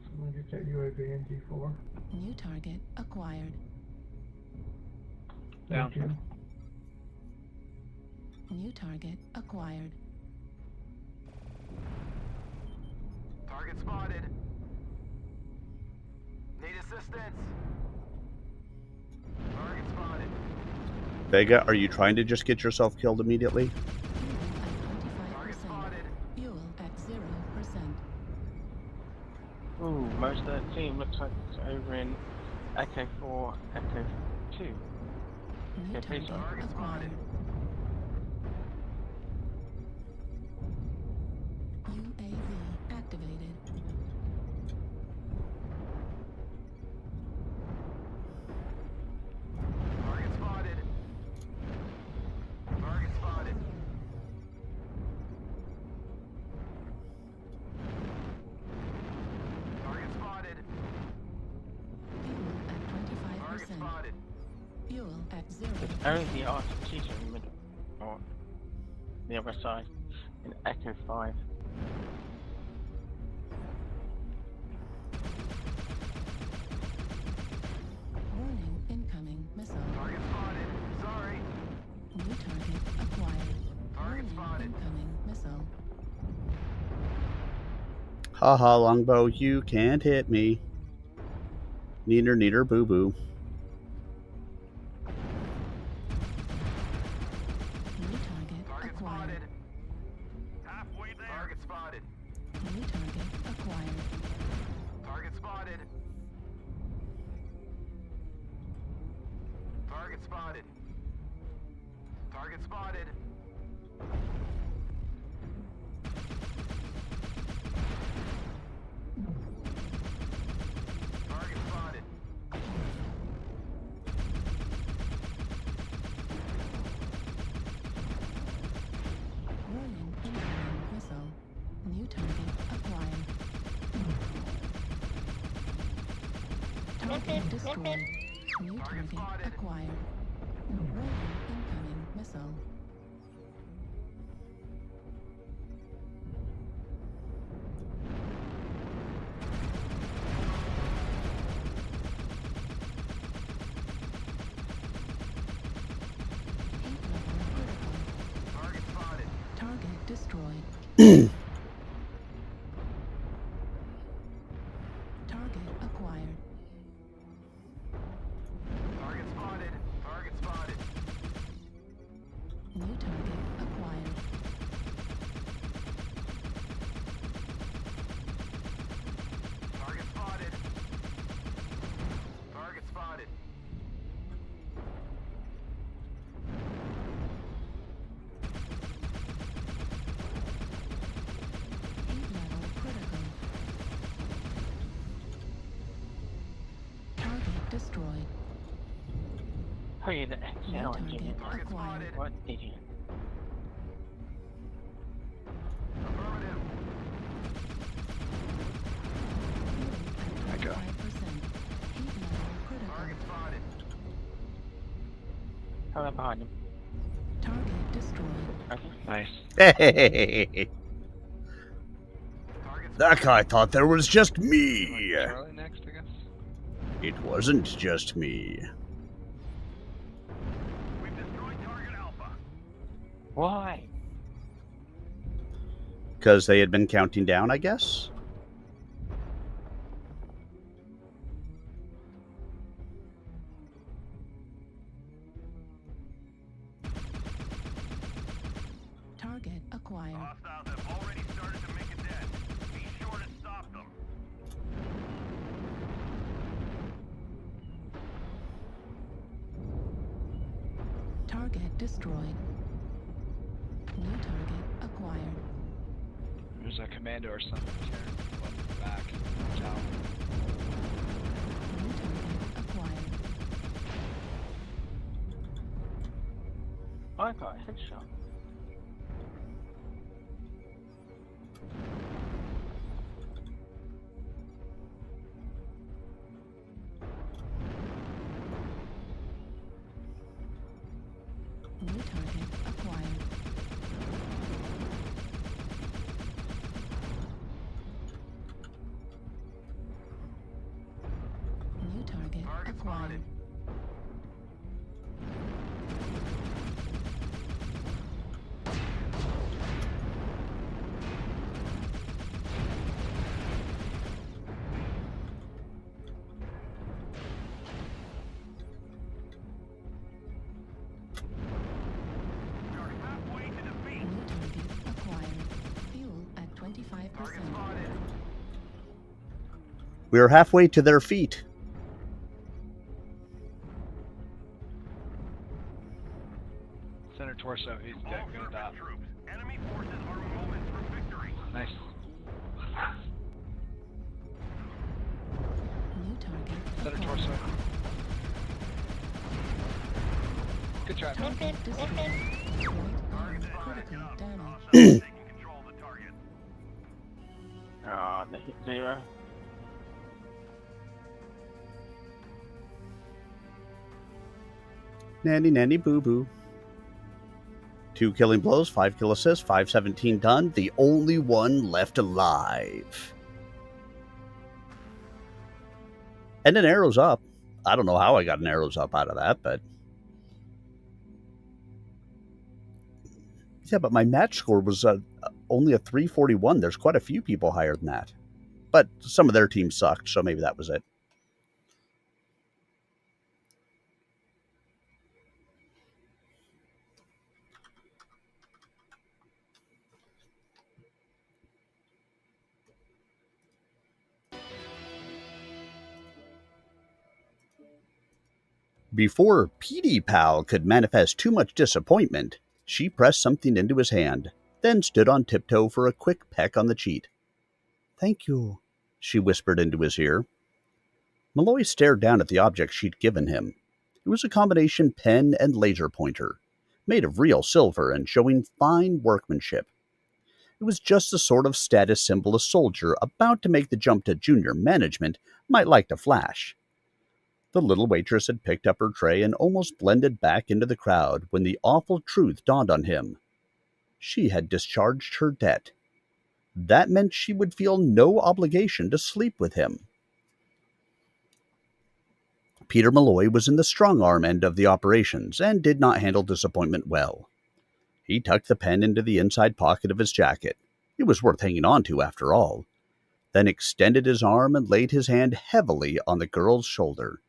Someone get that UAV in D4. New target acquired. Thank you. New target acquired. Target spotted. Need assistance. Target spotted. Vega, are you trying to just get yourself killed immediately? Target spotted. Fuel at 0%. Ooh, most of that team looks like it's over in Echo 4, Echo 2. New target acquired. UAV activated. Target spotted. Target spotted. Target spotted. Fuel at 25%. Fuel at 0. It's only the RTT in the middle, or the other side, in Echo 5. Warning, incoming missile. Target spotted. Sorry. New target acquired. Target spotted. Incoming missile. Haha, longbow, you can't hit me. Neater, neater, boo boo. New target acquired. Halfway there. Target spotted. New target acquired. Target spotted. Target spotted. Target spotted. Target spotted. Warning, incoming missile. New target acquired. Target destroyed. New target acquired. Rover incoming missile. Target spotted. Target destroyed. Target acquired. Target spotted. Target spotted. New target acquired. Target spotted. Target spotted. Heat level critical. Target destroyed. Hey, the New challenge target it. acquired. What did you? Affirmative. At I go. 25%. Heat level critical. Target spotted. How about behind him? Target destroyed. Okay. Nice. Hey, Target that guy thought there was just Like me. Charlie next, I guess. It wasn't just me. We've destroyed target Alpha. Why? Because they had been counting down, I guess? Target acquired. Hostiles have already started to make a dent. Be sure to stop them. Target destroyed. New target acquired. There's a commando or something here. One back. Watch out. New target acquired. I got a headshot. New target acquired. New target Target acquired. spotted. We are halfway to defeat. New target acquired. Fuel at 25%. Target spotted. We are halfway to their feet. Center torso. He's All gonna surface die. troops. Enemy forces are moving through victory. Nice. New target Center acquired. torso. Good try. Target destroyed. Right arm Target spotted. critical damage. Hostiles taking control of the target. Ah, the hit zero. Nanny, nanny, boo boo. 2 killing blows, 5 kill assists, 517 done. The only one left alive. And an arrow's up. I don't know how I got an arrow's up out of that, but. Yeah, but my match score was only a 341. There's quite a few people higher than that. But some of their teams sucked, so maybe that was it. Before Petey Pal could manifest too much disappointment, she pressed something into his hand, then stood on tiptoe for a quick peck on the cheek. "Thank you," she whispered into his ear. Malloy stared down at the object she'd given him. It was a combination pen and laser pointer, made of real silver and showing fine workmanship. It was just the sort of status symbol a soldier about to make the jump to junior management might like to flash. The little waitress had picked up her tray and almost blended back into the crowd when the awful truth dawned on him. She had discharged her debt. That meant she would feel no obligation to sleep with him. Peter Malloy was in the strong-arm end of the operations and did not handle disappointment well. He tucked the pen into the inside pocket of his jacket. It was worth hanging on to, after all. Then extended his arm and laid his hand heavily on the girl's shoulder.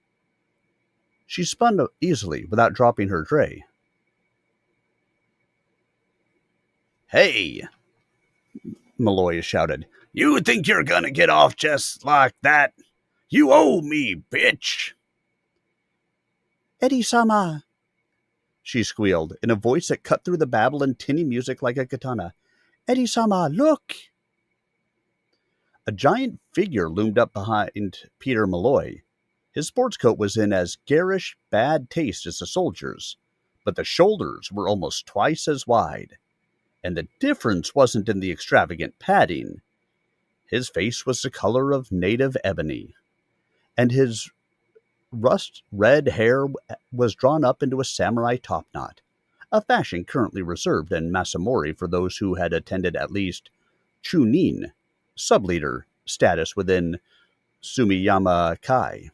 She spun easily without dropping her tray. "Hey!" Malloy shouted. "You think you're gonna get off just like that? You owe me, bitch!" "Eddie-sama," she squealed, in a voice that cut through the babble and tinny music like a katana. "Eddie-sama, look!" A giant figure loomed up behind Peter Malloy. His sports coat was in as garish bad taste as the soldiers, but the shoulders were almost twice as wide. And the difference wasn't in the extravagant padding. His face was the color of native ebony, and his rust-red hair was drawn up into a samurai topknot, a fashion currently reserved in Masamori for those who had attended at least Chunin, sub-leader status within Sumiyama Kai.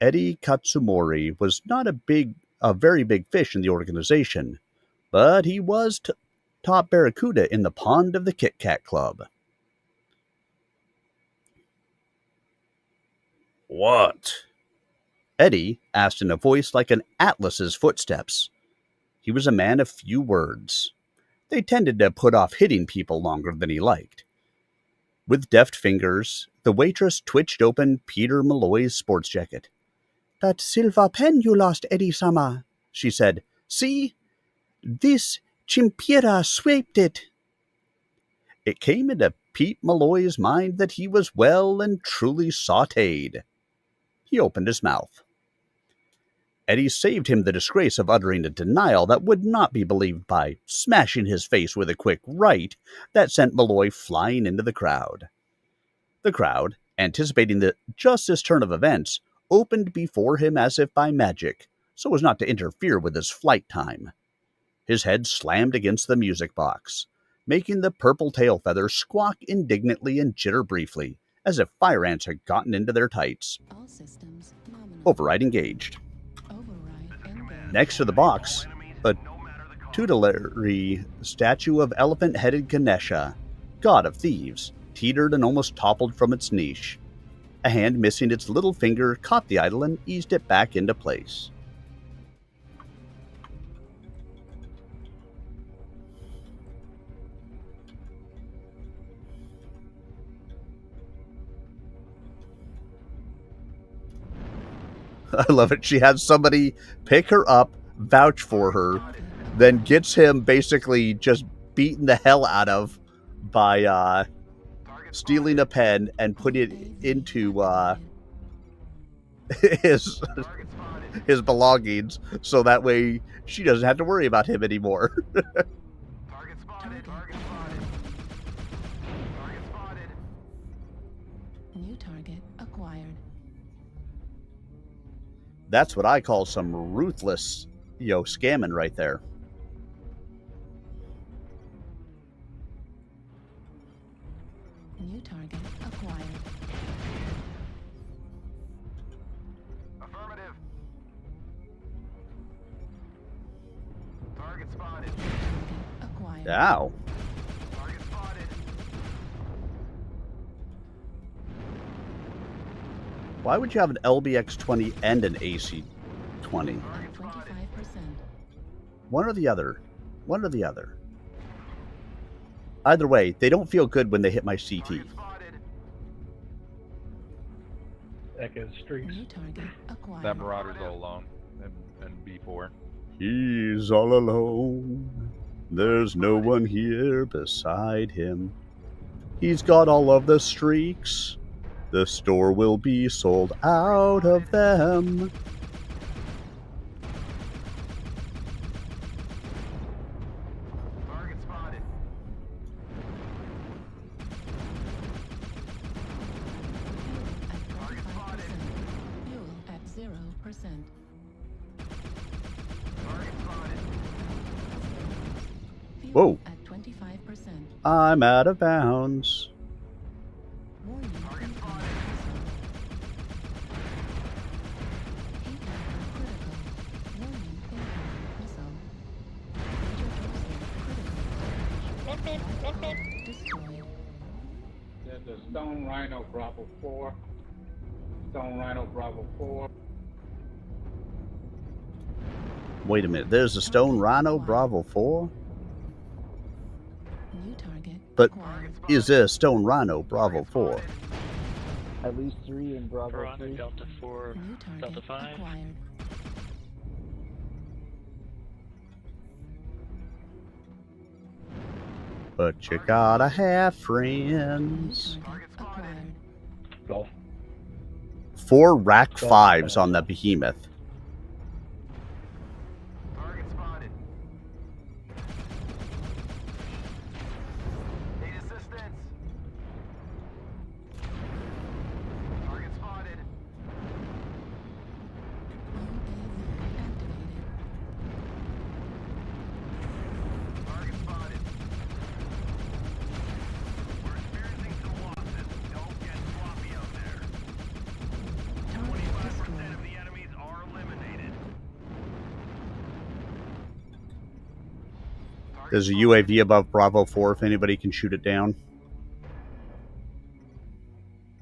Eddie Katsumori was not a very big fish in the organization, but he was top barracuda in the pond of the Kit Kat Club. "What?" Eddie asked in a voice like an Atlas's footsteps. He was a man of few words. They tended to put off hitting people longer than he liked. With deft fingers, the waitress twitched open Peter Malloy's sports jacket. "That silver pen you lost, Eddie-sama," she said. "See? This Chimpira swiped it." It came into Pete Malloy's mind that he was well and truly sautéed. He opened his mouth. Eddie saved him the disgrace of uttering a denial that would not be believed by smashing his face with a quick right that sent Malloy flying into the crowd. The crowd, anticipating just this turn of events, opened before him as if by magic, so as not to interfere with his flight time. His head slammed against the music box, making the purple tail feathers squawk indignantly and jitter briefly, as if fire ants had gotten into their tights. All systems nominal. Override engaged. Override engaged. Next to the box, a tutelary statue of elephant-headed Ganesha, god of thieves, teetered and almost toppled from its niche. A hand missing its little finger caught the idol and eased it back into place. I love it. She has somebody pick her up, vouch for her, then gets him basically just beaten the hell out of by stealing a pen and putting it into his belongings, so that way she doesn't have to worry about him anymore. Target spotted. Target spotted. Target spotted. New target acquired. That's what I call some ruthless, scamming right there. New target acquired. Affirmative. Target spotted. Target acquired. Ow. Target spotted. Why would you have an LBX-20 and an AC-20? 25%. One or the other. One or the other. Either way, they don't feel good when they hit my CT. Echo streaks. New target acquired. That Marauder's all alone and B4. He's all alone. There's no one here beside him. He's got all of the streaks. The store will be sold out of them. Target spotted. At 25%. Fuel at 0%. Whoa. At 25%. I'm out of bounds. Warning. Incoming missile. Destroyed. There's a Stone Rhino Bravo 4. Stone Rhino Bravo 4. Wait a minute. There's a Stone Rhino Bravo 4? New target. But is there a Stone Rhino Bravo 4? At least 3 in Bravo We're on 3. Delta 4, New target Delta 5. acquired. But you gotta have friends. Acquired. Golf. 4 rack 5s on the behemoth. Target spotted. Need assistance. Target spotted. Target spotted. We're experiencing some losses. Don't get sloppy out there. 25% of the enemies are eliminated. There's a UAV above Bravo 4 if anybody can shoot it down.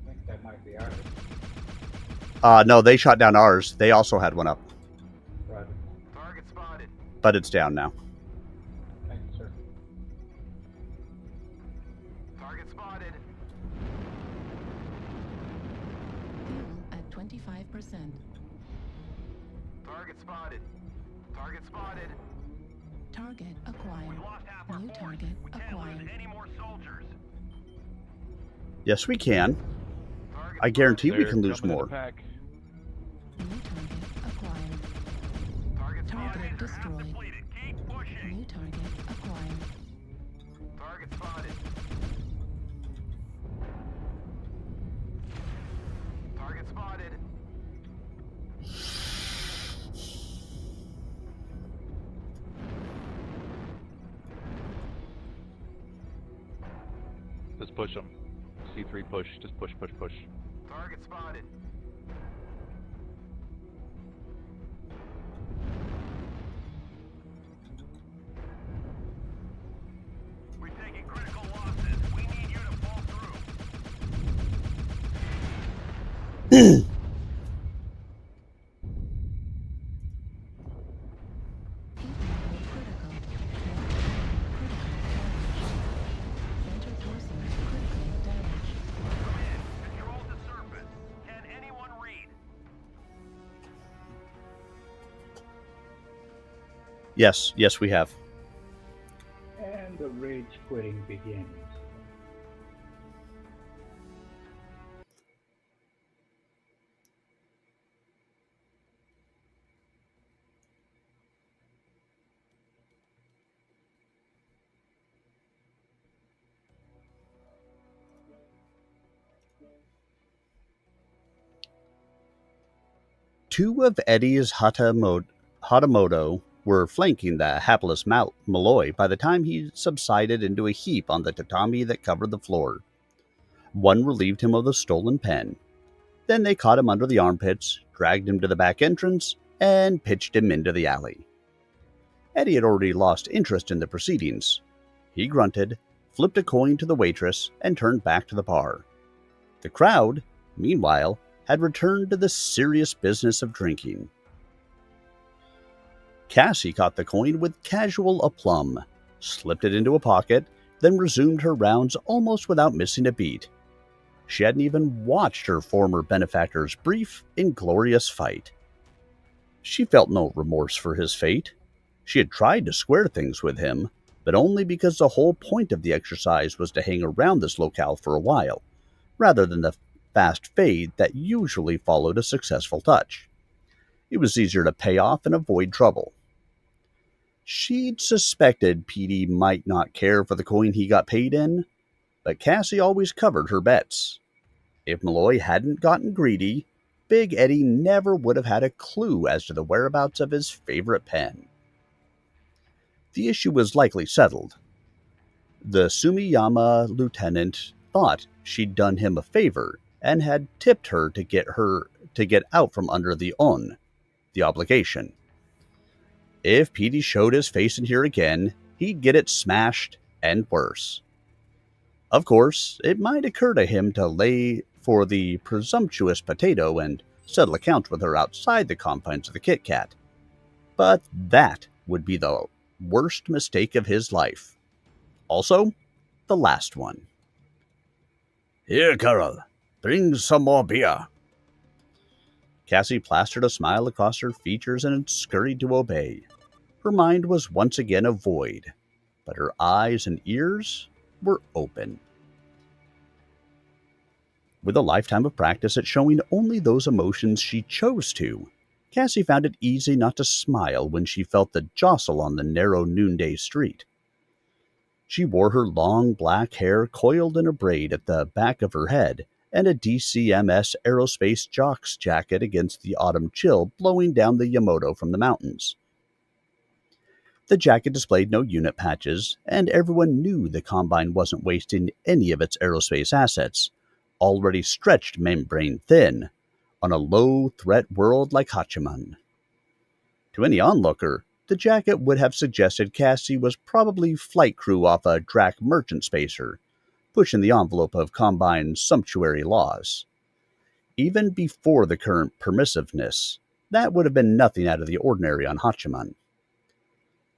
I think that might be ours. No, they shot down ours. They also had one up. Right. Target spotted. But it's down now. Thank you, sir. Target spotted. Fuel at 25%. Target spotted. Target spotted. Target acquired. We lost half our New force. target We can't lose acquired. any more soldiers. Yes, we can. I guarantee we can lose more. New target acquired. Target destroyed. Keep pushing. New target acquired. Target spotted. Target spotted. Just push them. C3 push. Just push, push, push. Target spotted. We're taking critical losses. We need you to fall through. Center torso critical damage. Control the surface. Can anyone read? Yes, yes, we have. And the rage quitting begins. Two of Eddie's Hatamoto were flanking the hapless Malloy by the time he subsided into a heap on the tatami that covered the floor. One relieved him of the stolen pen. Then they caught him under the armpits, dragged him to the back entrance, and pitched him into the alley. Eddie had already lost interest in the proceedings. He grunted, flipped a coin to the waitress, and turned back to the bar. The crowd, meanwhile, had returned to the serious business of drinking. Cassie caught the coin with casual aplomb, slipped it into a pocket, then resumed her rounds almost without missing a beat. She hadn't even watched her former benefactor's brief, inglorious fight. She felt no remorse for his fate. She had tried to square things with him, but only because the whole point of the exercise was to hang around this locale for a while, rather than the fast fade that usually followed a successful touch. It was easier to pay off and avoid trouble. She'd suspected Petey might not care for the coin he got paid in, but Cassie always covered her bets. If Malloy hadn't gotten greedy, Big Eddie never would have had a clue as to the whereabouts of his favorite pen. The issue was likely settled. The Sumiyama lieutenant thought she'd done him a favor and had tipped her to get out from under the obligation. If Petey showed his face in here again, he'd get it smashed and worse. Of course, it might occur to him to lay for the presumptuous potato and settle accounts with her outside the confines of the Kit Kat. But that would be the worst mistake of his life. Also, the last one. Here, Carol, bring some more beer. Cassie plastered a smile across her features and scurried to obey. Her mind was once again a void, but her eyes and ears were open. With a lifetime of practice at showing only those emotions she chose to, Cassie found it easy not to smile when she felt the jostle on the narrow noonday street. She wore her long black hair coiled in a braid at the back of her head and a DCMS aerospace jock's jacket against the autumn chill blowing down the Yamato from the mountains. The jacket displayed no unit patches, and everyone knew the Combine wasn't wasting any of its aerospace assets, already stretched membrane thin, on a low-threat world like Hachiman. To any onlooker, the jacket would have suggested Cassie was probably flight crew off a Drac merchant spacer, pushing the envelope of Combine's sumptuary laws. Even before the current permissiveness, that would have been nothing out of the ordinary on Hachiman.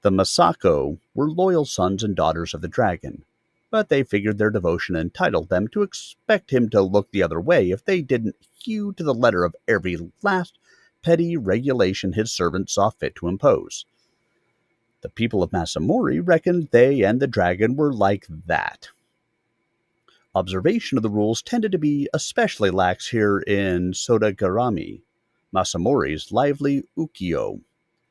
The Masako were loyal sons and daughters of the dragon, but they figured their devotion entitled them to expect him to look the other way if they didn't hew to the letter of every last petty regulation his servants saw fit to impose. The people of Masamori reckoned they and the dragon were like that. Observation of the rules tended to be especially lax here in Sodagarami, Masamori's lively ukiyo,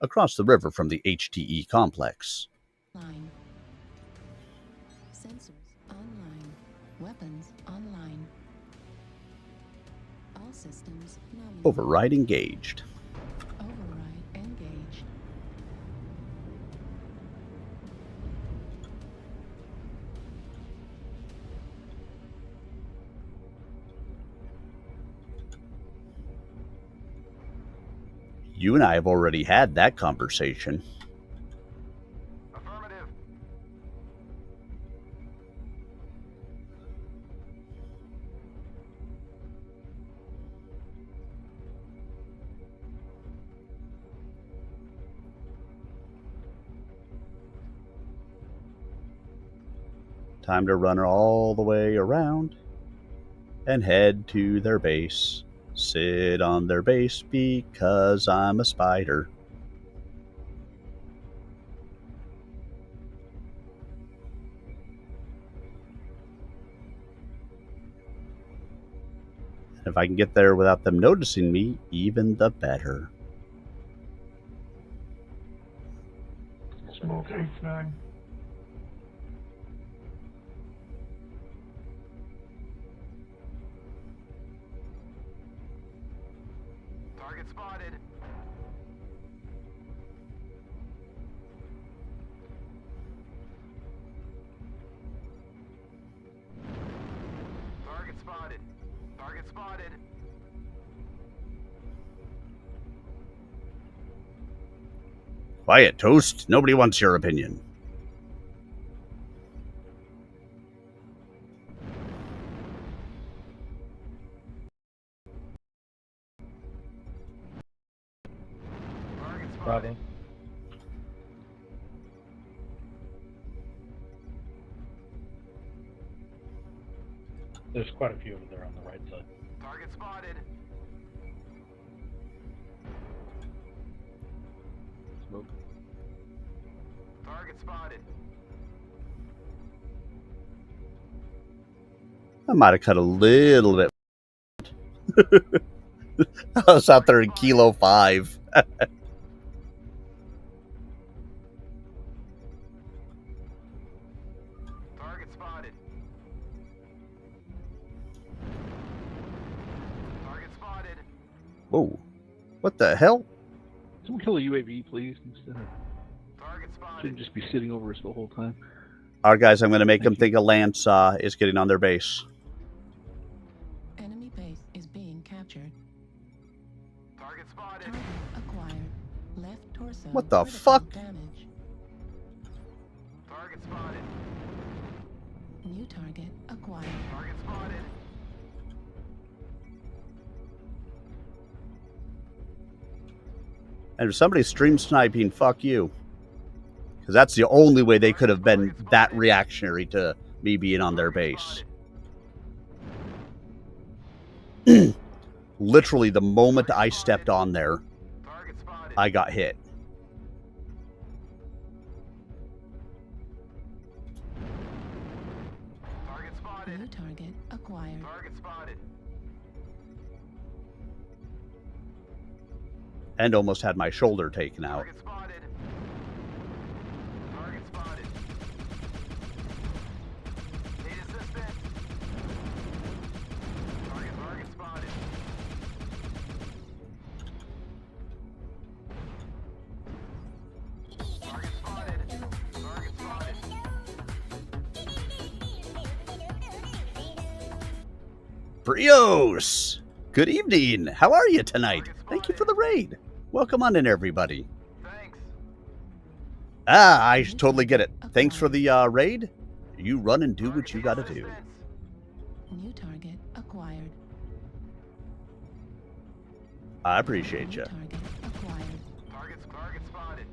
across the river from the HTE complex. Line. Sensors online. Weapons online. All systems nominal. Override engaged. Override engaged. You and I have already had that conversation. Affirmative. Time to run all the way around and head to their base. Sit on their base because I'm a spider. If I can get there without them noticing me, even the better. Smoke H9. Target spotted. Target spotted. Target spotted. Quiet, Toast. Nobody wants your opinion. Bravo. There's quite a few over there on the right side. Target spotted. Smoke. Target spotted. I might have cut a little bit. I was out there in Kilo 5. Target spotted. Target spotted. Whoa. What the hell? Someone kill a UAV, please, instead of... Shouldn't just be sitting over us the whole time. All right, guys, I'm going to make them think a Lance is getting on their base. Enemy base is being captured. Target spotted. Target acquired. Left torso. What the critical fuck? Damage. Target spotted. New target acquired. Target spotted. And if somebody's stream sniping, fuck you. Because that's the only way they could have been that reactionary to me being on their base. Literally, the moment I stepped on there, I got hit. Target spotted. New target acquired. Target spotted. And almost had my shoulder taken out. Target spotted. Target spotted. Need assistance. Target spotted. Target spotted. Target spotted. Brios! Good evening. How are you tonight? Thank you for the raid. Welcome on in, everybody. Thanks. I totally get it. Thanks for the raid. You run and do what you gotta do. New target acquired. I appreciate you. Target acquired. Target spotted.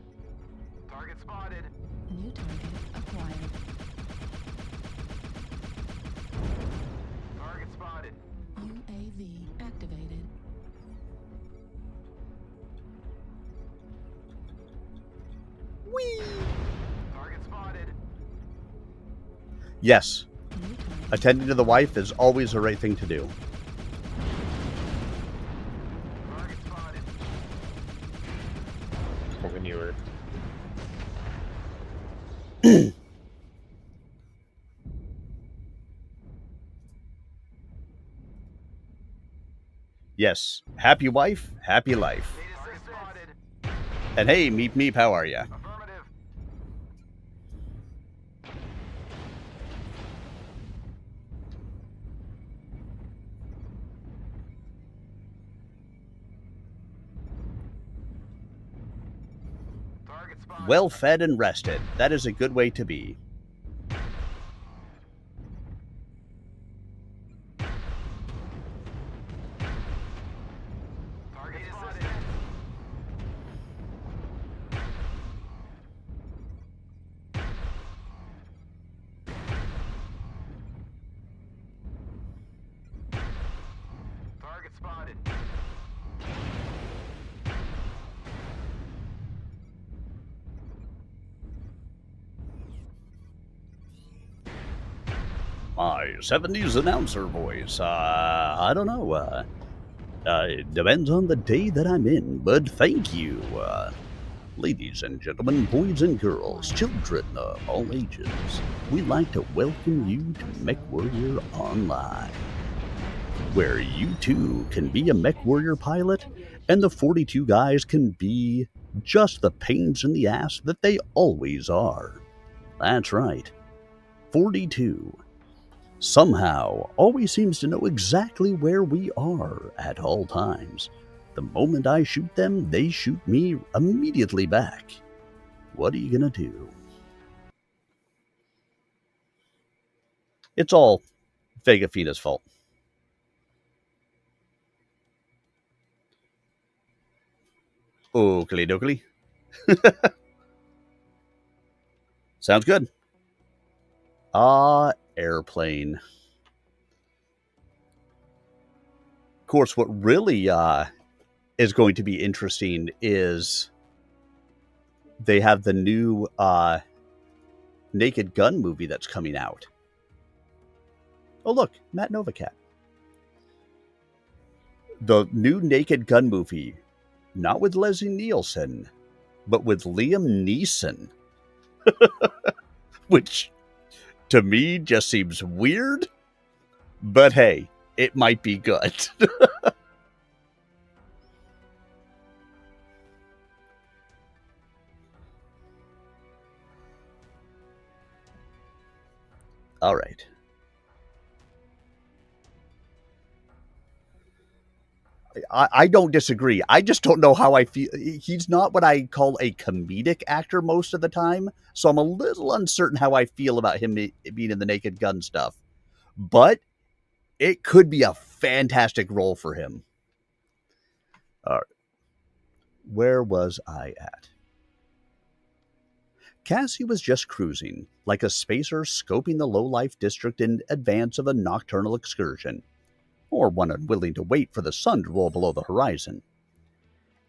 Target spotted. New target acquired. Target spotted. UAV activated. Whee! Target spotted. Yes. Attending to the wife is always the right thing to do. Target spotted. When you were... Yes. Happy wife, happy life. Target spotted. And hey, Meep Meep, how are ya? Affirmative. Target spotted. Well fed and rested. That is a good way to be. Target spotted. Target spotted. My 70s announcer voice. I don't know. It depends on the day that I'm in, but thank you. Ladies and gentlemen, boys and girls, children of all ages, we'd like to welcome you to MechWarrior Online, where you too can be a MechWarrior pilot, and the 42 guys can be just the pains in the ass that they always are. That's right, 42. Somehow, always seems to know exactly where we are at all times. The moment I shoot them, they shoot me immediately back. What are you gonna do? It's all Vegafina's fault. Oakley dokley. Sounds good. Airplane. Of course, what really is going to be interesting is they have the new Naked Gun movie that's coming out. Oh, look, Matt Novacat. The new Naked Gun movie, not with Leslie Nielsen, but with Liam Neeson. Which, to me, just seems weird. But hey, it might be good. All right. I don't disagree. I just don't know how I feel. He's not what I call a comedic actor most of the time, so I'm a little uncertain how I feel about him being in the Naked Gun stuff. But it could be a fantastic role for him. All right. Where was I at? Cassie was just cruising, like a spacer scoping the low-life district in advance of a nocturnal excursion, or one unwilling to wait for the sun to roll below the horizon.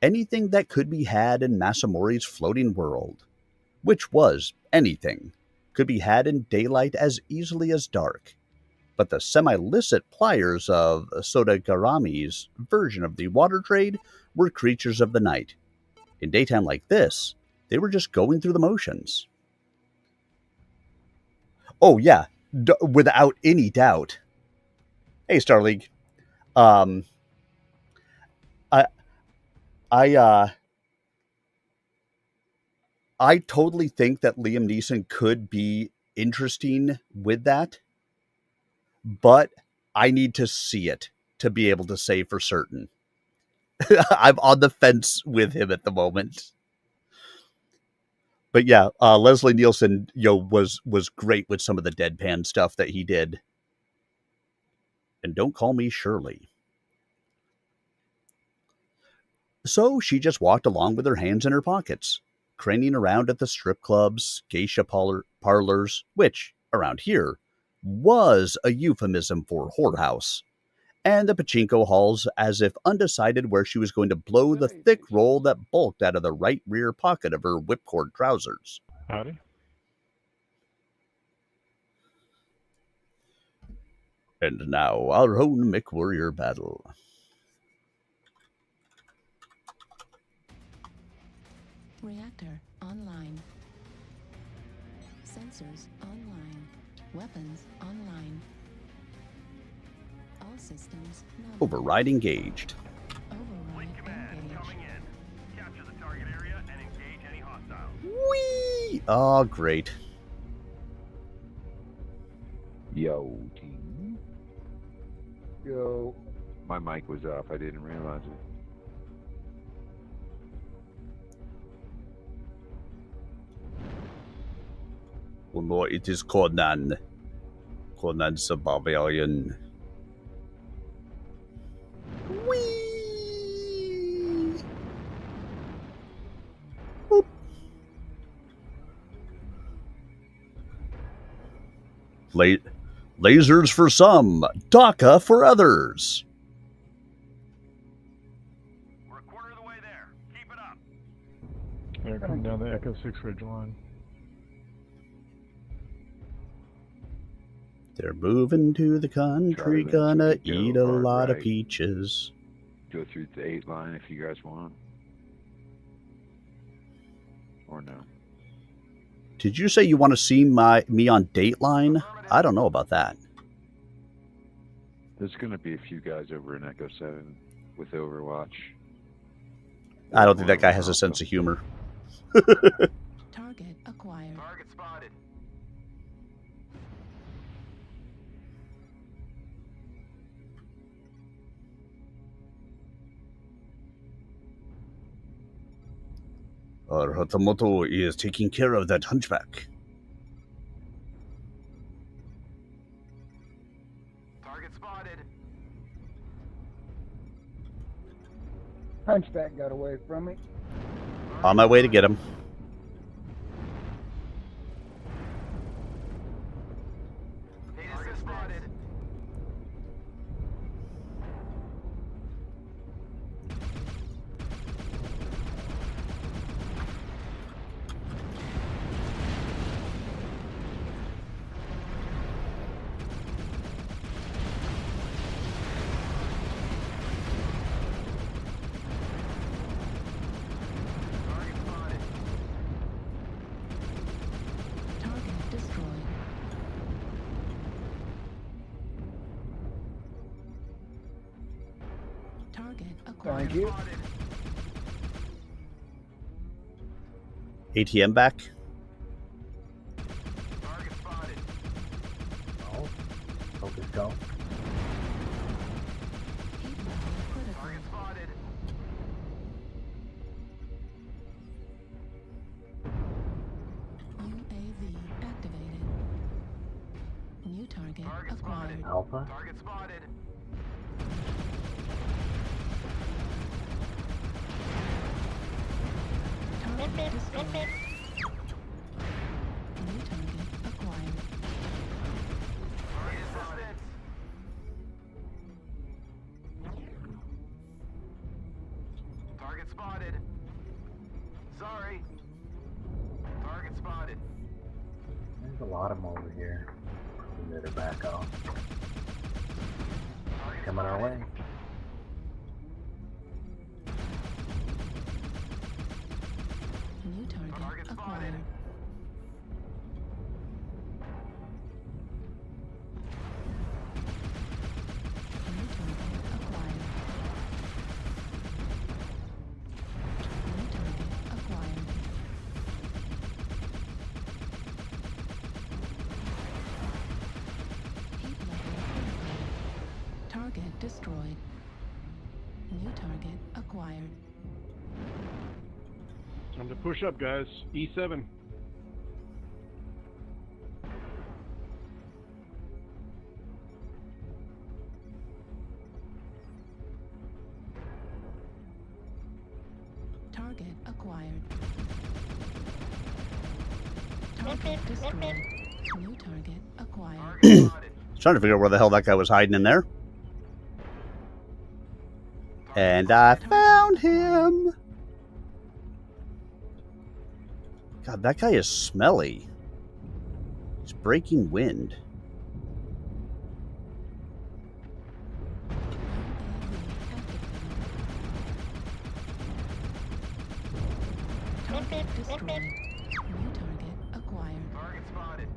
Anything that could be had in Masamori's floating world, which was anything, could be had in daylight as easily as dark. But the semi-licit pliers of Sodagarami's version of the water trade were creatures of the night. In daytime like this, they were just going through the motions. Oh yeah, without any doubt. Hey, Starleague. I totally think that Liam Neeson could be interesting with that, but I need to see it to be able to say for certain. I'm on the fence with him at the moment. But yeah, Leslie Nielsen, was great with some of the deadpan stuff that he did. And don't call me Shirley. So she just walked along with her hands in her pockets, craning around at the strip clubs, geisha parlors, which, around here, was a euphemism for whorehouse, and the pachinko halls, as if undecided where she was going to blow the thick roll that bulked out of the right rear pocket of her whipcord trousers. Howdy. And now, our own MechWarrior battle. Reactor online. Sensors online. Weapons online. All systems nominal. Override engaged. Override engaged. Coming in. Capture the target area and engage any hostiles. Whee! Oh, great. Yo, team. Yo. My mic was off. I didn't realize it. Oh no, it is Conan. Conan's the barbarian. Whee! Boop. Lasers for some, DACA for others. We're a quarter of the way there. Keep it up. They're coming down the Echo 6 Ridge line. They're moving to the country, gonna eat a lot of peaches. Go through the 8 line if you guys want. Or no. Did you say you want to see me on Dateline? I don't know about that. There's going to be a few guys over in Echo 7 with Overwatch. I don't think that guy has a sense of humor. Target acquired. Target spotted. Hatamoto is taking care of that hunchback. Target spotted. Hunchback got away from me. On my way to get him. Target spotted. Target destroyed. Target acquired. Thank you. ATM back. Target spotted. New target acquired. Alpha. Target spotted. Target destroyed. New target acquired. Target spotted. Target spotted. Sorry. Target spotted. There's a lot of them over here. We better back off. Coming our way. New target acquired. New target acquired. New target acquired. Heat level critical. Target destroyed. New target acquired. Time to push up, guys. E7. Target acquired. Target destroyed. New target acquired. Trying to figure out where the hell that guy was hiding in there. And I found him. God, that guy is smelly. He's breaking wind. Target destroyed. New target acquired. Target spotted.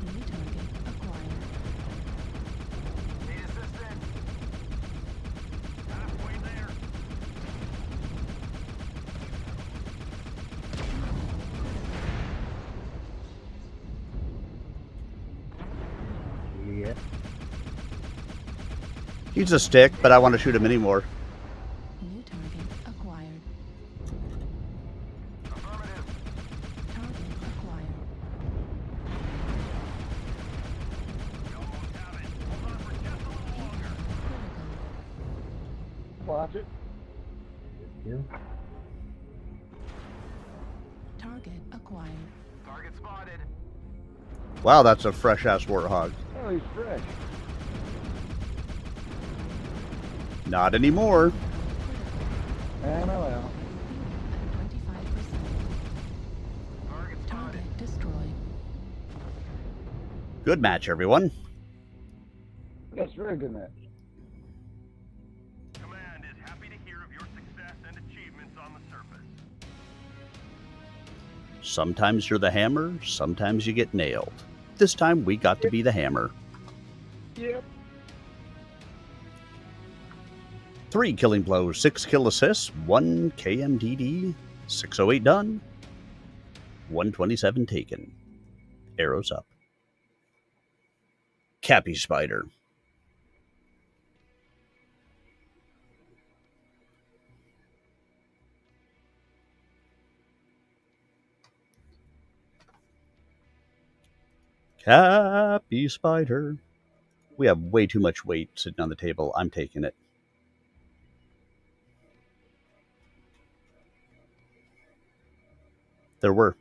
New target acquired. Need assistance. Halfway there. Yeah. He's a stick, but I want to shoot him anymore. New target acquired. Affirmative. Target acquired. You almost have it. Hold on for just a little longer. Critical. Watch it. You? Target acquired. Target spotted. Wow, that's a fresh-ass warthog. Oh, he's fresh. Not anymore. MLL. 25%. Target destroyed. Good match, everyone. Yes, very good match. Command is happy to hear of your success and achievements on the surface. Sometimes you're the hammer, sometimes you get nailed. This time we got to be the hammer. Yep. 3 killing blows, 6 kill assists, 1 KMDD, 608 done, 127 taken. Arrows up. Cappy Spider. Cappy Spider. We have way too much weight sitting on the table. I'm taking it. There were.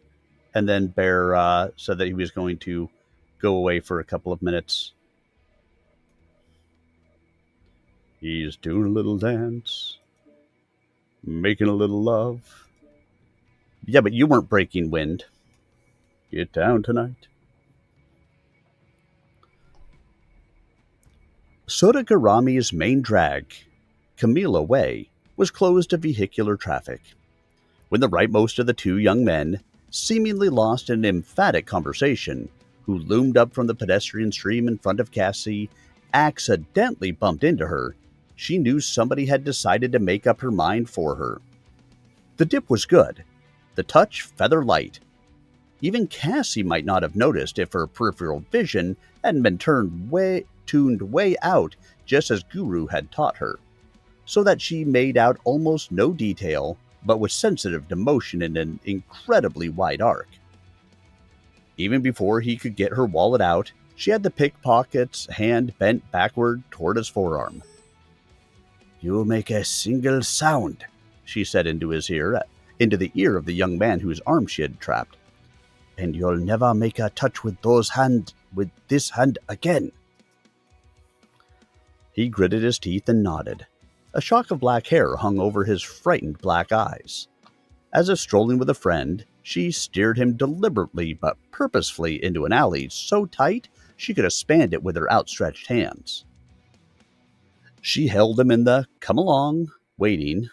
And then Bear said that he was going to go away for a couple of minutes. He's doing a little dance. Making a little love. Yeah, but you weren't breaking wind. Get down tonight. Sodagarami's main drag, Camila Way, was closed to vehicular traffic. When the rightmost of the two young men, seemingly lost in an emphatic conversation, who loomed up from the pedestrian stream in front of Cassie, accidentally bumped into her, she knew somebody had decided to make up her mind for her. The dip was good, the touch feather light. Even Cassie might not have noticed if her peripheral vision hadn't been tuned way out, just as Guru had taught her, so that she made out almost no detail but was sensitive to motion in an incredibly wide arc. Even before he could get her wallet out, she had the pickpocket's hand bent backward toward his forearm. "You make a single sound," she said into the ear of the young man whose arm she had trapped, "and you'll never make a touch with this hand again." He gritted his teeth and nodded. A shock of black hair hung over his frightened black eyes. As if strolling with a friend, she steered him deliberately but purposefully into an alley so tight she could have spanned it with her outstretched hands. She held him in the "come along," waiting.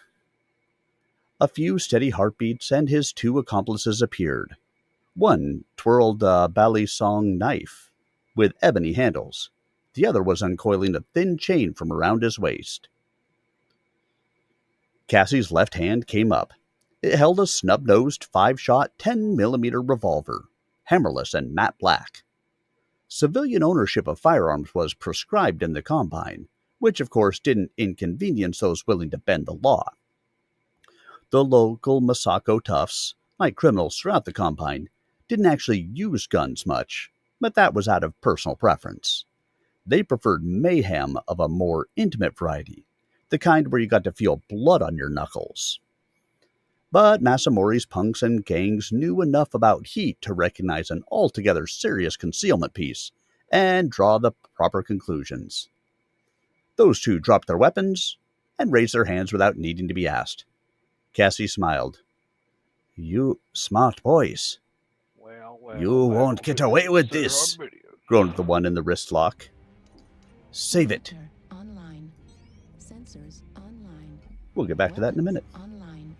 A few steady heartbeats and his two accomplices appeared. One twirled a balisong knife with ebony handles. The other was uncoiling a thin chain from around his waist. Cassie's left hand came up. It held a snub-nosed 5-shot 10mm revolver, hammerless and matte black. Civilian ownership of firearms was prescribed in the Combine, which of course didn't inconvenience those willing to bend the law. The local Masako toughs, like criminals throughout the Combine, didn't actually use guns much, but that was out of personal preference. They preferred mayhem of a more intimate variety, the kind where you got to feel blood on your knuckles. But Masamori's punks and gangs knew enough about heat to recognize an altogether serious concealment piece and draw the proper conclusions. Those two dropped their weapons and raised their hands without needing to be asked. Cassie smiled. "You smart boys. You won't get away with this," groaned the one in the wrist lock. "Save it." Online. Sensors online. We'll get back to that in a minute. Online.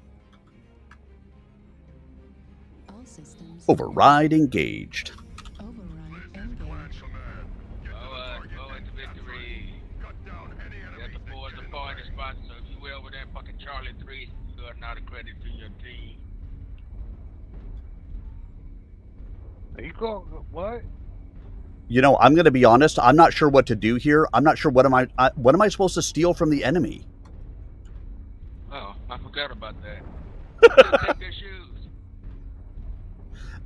All systems. Override engaged. Override engaged. Forward to victory. Get the boys a party spot, so if you will, with that fucking Charlie 3, you are not a credit to your team. Are you going, what? You know, I'm going to be honest. I'm not sure what to do here. I'm not sure what am I supposed to steal from the enemy. Oh, I forgot about that. Take their shoes.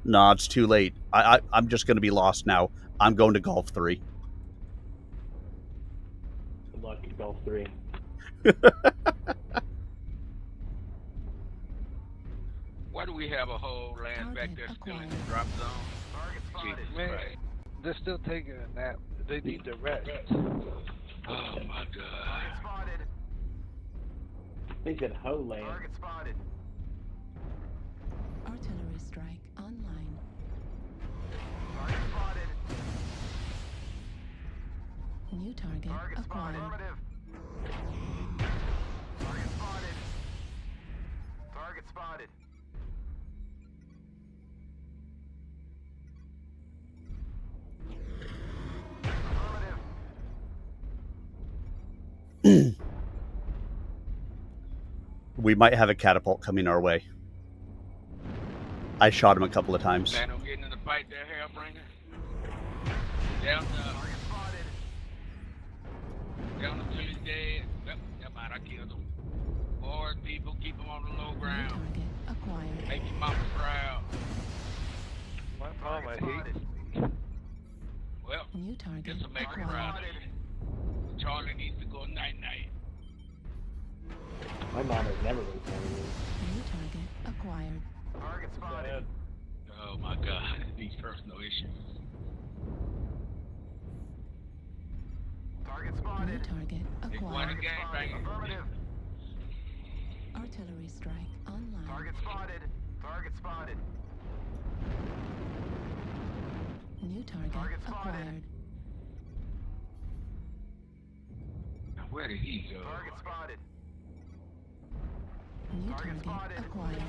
Nah, it's too late. I'm just going to be lost now. I'm going to Golf 3. Good luck at Golf 3. Why do we have a whole land back there still in the drop zone? Man, they're still taking a nap. They need to rest. Oh my god. They said ho land. Artillery strike online. New target acquired. Target spotted. We might have a catapult coming our way. I shot him a couple of times. Plan on getting in the fight there, Hellbringer. Down until he's dead. Yep, I killed him. Forward, people, keep him on the low ground. Acquired. Make your mama proud. My mama hates. Well, new target guess I'll make her proud of you. Charlie needs to go night-night. My mom has never been telling me. New target acquired. Target spotted. Oh my god, these personal issues. Target spotted. New target acquired. Affirmative. Artillery strike online. Target spotted. Target spotted. New target acquired. Now where did he go? Target spotted. New target acquired.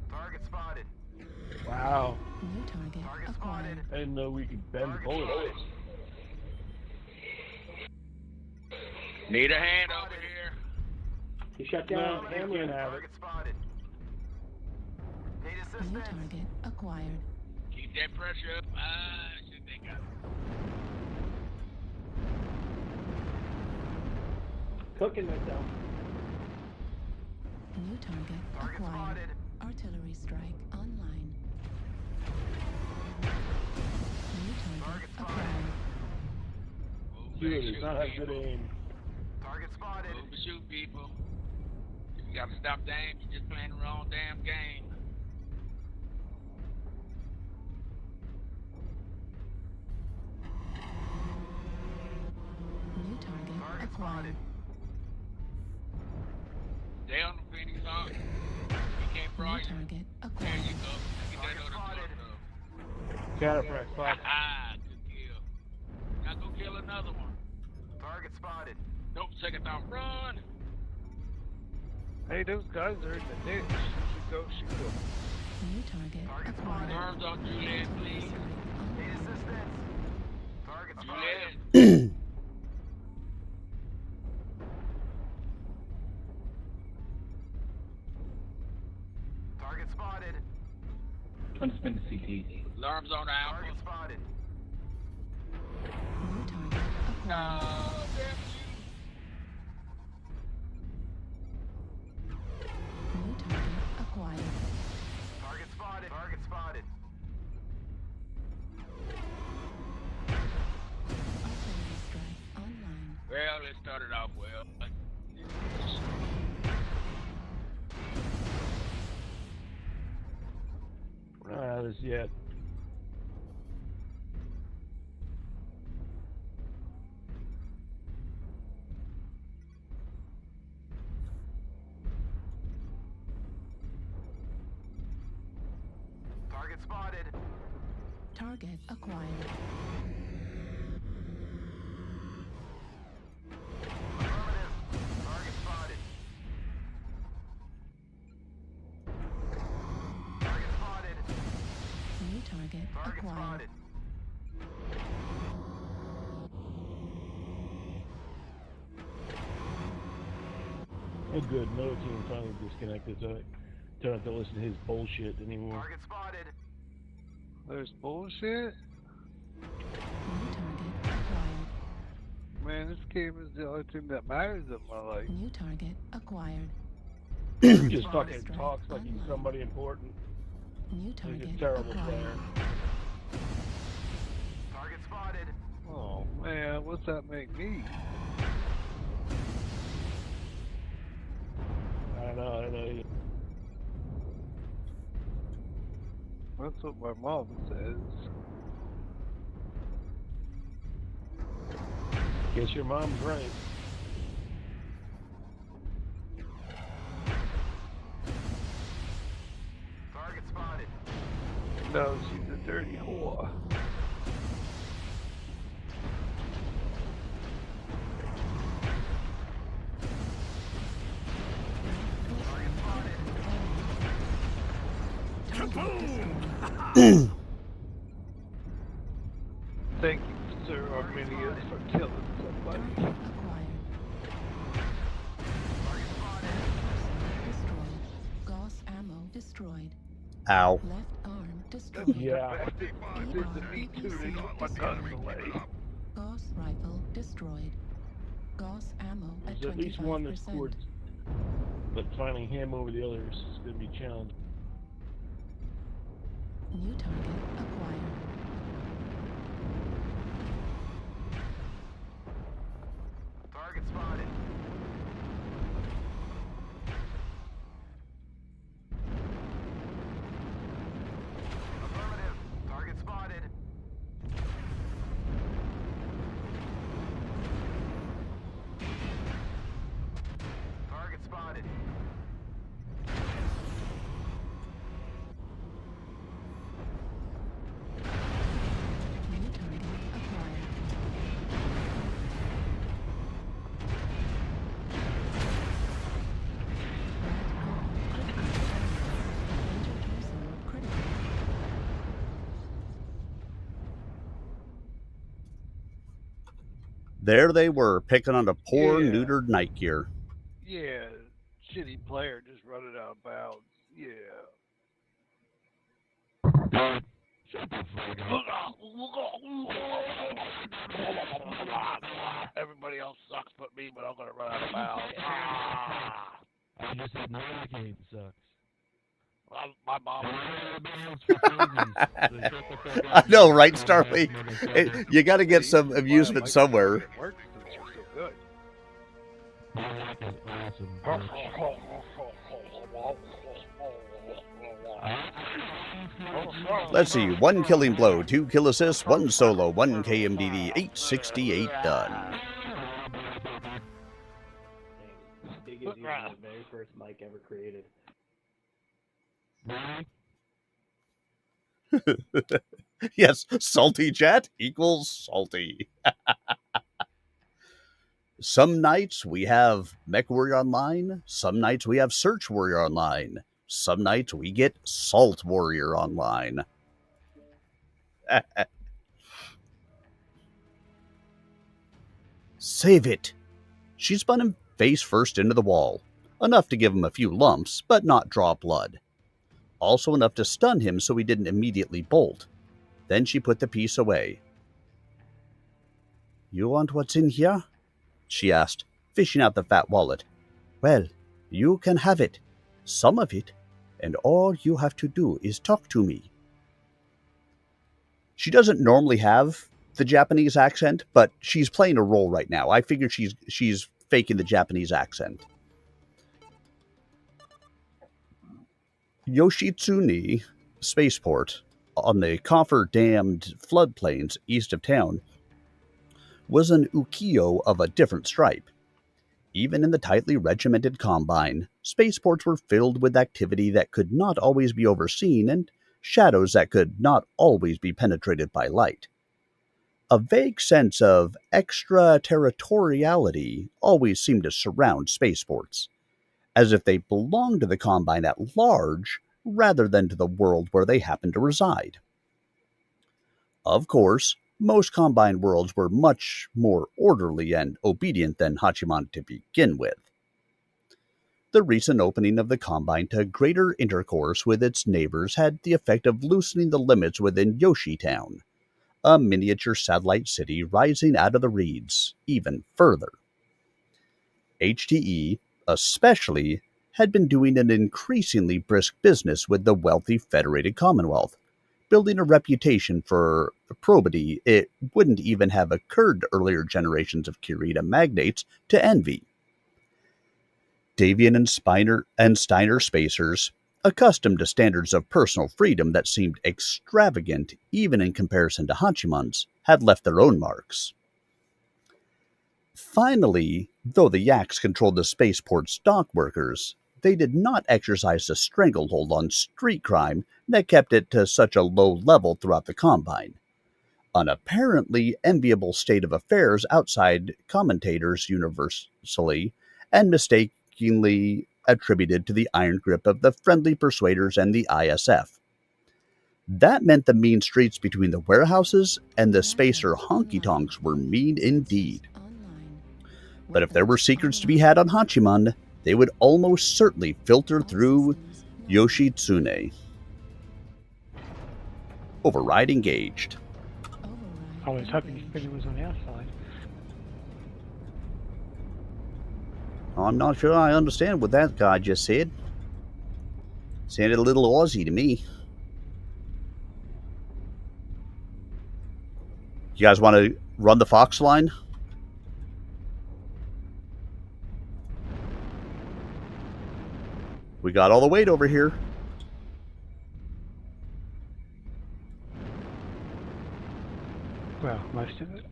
Target spotted. Wow. New target acquired. I didn't know we could bend bullets. Need a hand over here. He shut down. Hamlin have it. Target spotted. Need assistance. New target acquired. Keep that pressure up. Should they got Cooking that down. New target acquired. Artillery strike online. New target acquired. Dude, does not have good aim. Target spotted. Move to shoot people. If you gotta stop the aim, you're just playing the wrong damn game. New target acquired. Stay on the Phoenix on. You can't New fry you. target There acquired. you go. Get that other stuff. Cataphract, fuck. Ah, good kill. Now go kill another one. Target spotted. Nope, second down. Run! Hey, those guys are in the ditch. You should go shoot them. New target acquired. Arms on Juliet, please. Need assistance. Target spotted. Juliet. Target spotted. Trying to spin the CT. Alarms on Alpha. Target spotted. New target acquired. No, damn New target acquired. Target spotted. Target spotted. Artillery strike online. you. Well, it started off well. We're not out of this yet. Target spotted. Target acquired. Affirmative. Target spotted. Target spotted. New target Target acquired. spotted. Oh, good. Another team finally disconnected, so I don't have to listen to his bullshit anymore. Target spotted. There's bullshit? New target acquired. Man, this game is the only thing that matters in my life. New target acquired. He just fucking talks like he's somebody important. New He's target a terrible acquired. player. Target spotted. Oh man, what's that make me? I don't know. That's what my mom says. Guess your mom's right. Target spotted. No, she's a dirty whore. Thank you, Sir Arminius, for killing somebody. Destroyed. Gauss ammo destroyed. Ow. Left arm destroyed. Yeah. Did the meat too, they took my guns away. Gauss rifle destroyed. Gauss ammo at There's at least one that 25%. scored, but finding him over the others is going to be challenging. New target acquired. Target spotted. Affirmative. Target spotted. Target spotted. New target acquired. There they were, picking on a poor, Yeah. neutered night gear. Yeah, shitty player just running out of bounds. Yeah. Everybody else sucks but me, but I'm gonna run out of bounds. I just said no other game sucks. My mom. I know, right, Starly? You got to get some amusement somewhere. It works since you're so good. Let's see. 1 killing blow, 2 kill assists, 1 solo, 1 KMDD, 868 done. Big is using the very first mic ever created. Yes, salty chat equals salty. Some nights we have MechWarrior Online. Some nights we have Search Warrior Online. Some nights we get Salt Warrior Online. Save it. She spun him face first into the wall. Enough to give him a few lumps, but not draw blood. Also enough to stun him so he didn't immediately bolt. Then she put the piece away. You want what's in here? She asked, fishing out the fat wallet. Well, you can have it. Some of it. And all you have to do is talk to me. She doesn't normally have the Japanese accent, but she's playing a role right now. I figured she's faking the Japanese accent. Yoshitsune Spaceport, on the coffer-dammed floodplains east of town, was an ukiyo of a different stripe. Even in the tightly regimented Combine, spaceports were filled with activity that could not always be overseen and shadows that could not always be penetrated by light. A vague sense of extraterritoriality always seemed to surround spaceports, as if they belonged to the Combine at large rather than to the world where they happened to reside. Of course, most Combine worlds were much more orderly and obedient than Hachiman to begin with. The recent opening of the Combine to greater intercourse with its neighbors had the effect of loosening the limits within Yoshi Town, a miniature satellite city rising out of the reeds even further. HTE, especially, had been doing an increasingly brisk business with the wealthy Federated Commonwealth, building a reputation for probity it wouldn't even have occurred to earlier generations of Kirita magnates to envy. Davian and Steiner spacers, accustomed to standards of personal freedom that seemed extravagant even in comparison to Hachiman's, had left their own marks. Finally, though the Yaks controlled the spaceport's dock workers, they did not exercise the stranglehold on street crime that kept it to such a low level throughout the Combine. An apparently enviable state of affairs outside commentators universally, and mistakenly attributed to the iron grip of the friendly persuaders and the ISF. That meant the mean streets between the warehouses and the spacer honky-tonks were mean indeed. But if there were secrets to be had on Hachiman, they would almost certainly filter through Yoshitsune. Override engaged. I was hoping his finger was on our side. I'm not sure I understand what that guy just said. Sounded a little Aussie to me. You guys want to run the Fox line? We got all the weight over here. Well, most of it.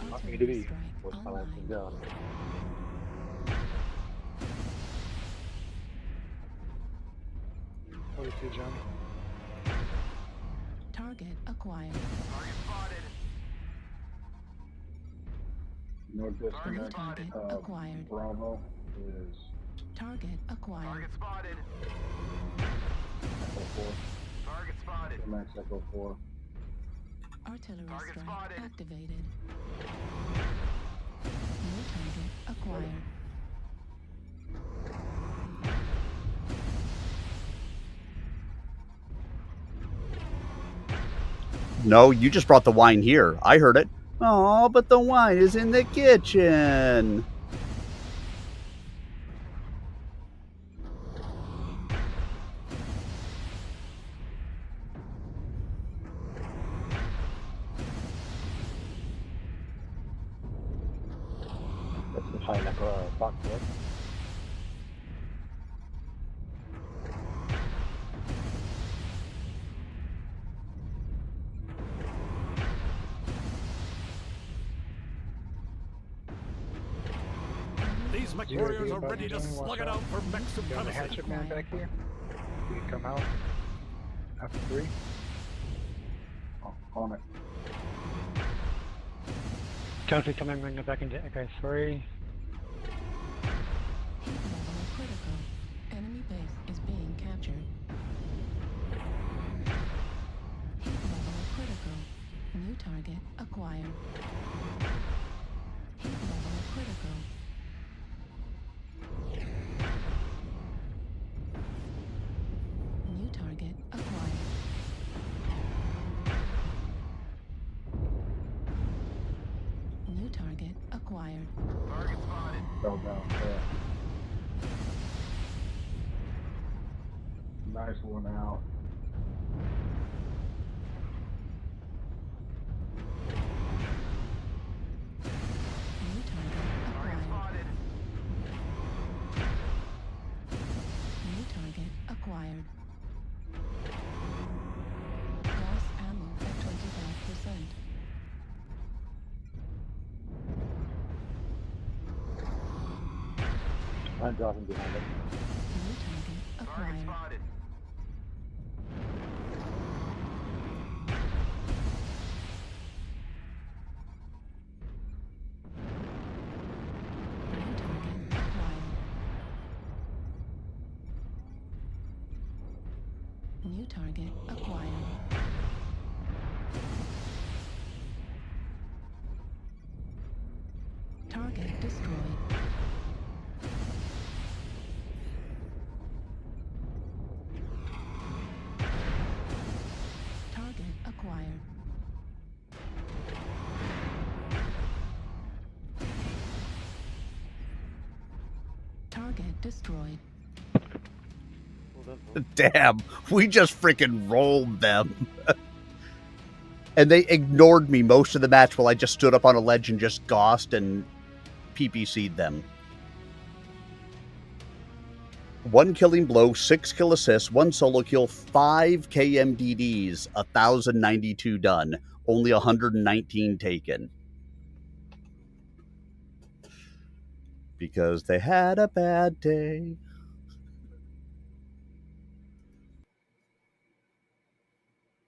Not me to be. What's my last thing done? What is it, John? Target acquired. Target spotted. No disconnect. Target acquired. Bravo is Target acquired. Target spotted. Echo 4. Target spotted. Max Echo 4. Artillery strike activated. New target acquired. No, you just brought the wine here. I heard it. Oh, but the wine is in the kitchen. Let's find like a box. These MechWarriors are ready to slug it out for mech Got a supremacy. hatchet man back here. You can come out after 3. Oh, on it. Country coming back into okay, 3. Heat level critical. Enemy base is being captured. Heat level critical. New target acquired. Heat level critical. New target acquired. New target acquired. Target spotted. Fell down. Nice one out. New target acquired. New target acquired. Lost ammo at 25%. I'm dropping behind it. New target acquired. New target acquired. New target acquired. Target destroyed. Target acquired. Target destroyed. Damn, we just freaking rolled them. And they ignored me most of the match while I just stood up on a ledge and just gossed and PPC'd them. 1 killing blow, 6 kill assists, 1 solo kill, 5 KMDDs, 1,092 done, only 119 taken. Because they had a bad day.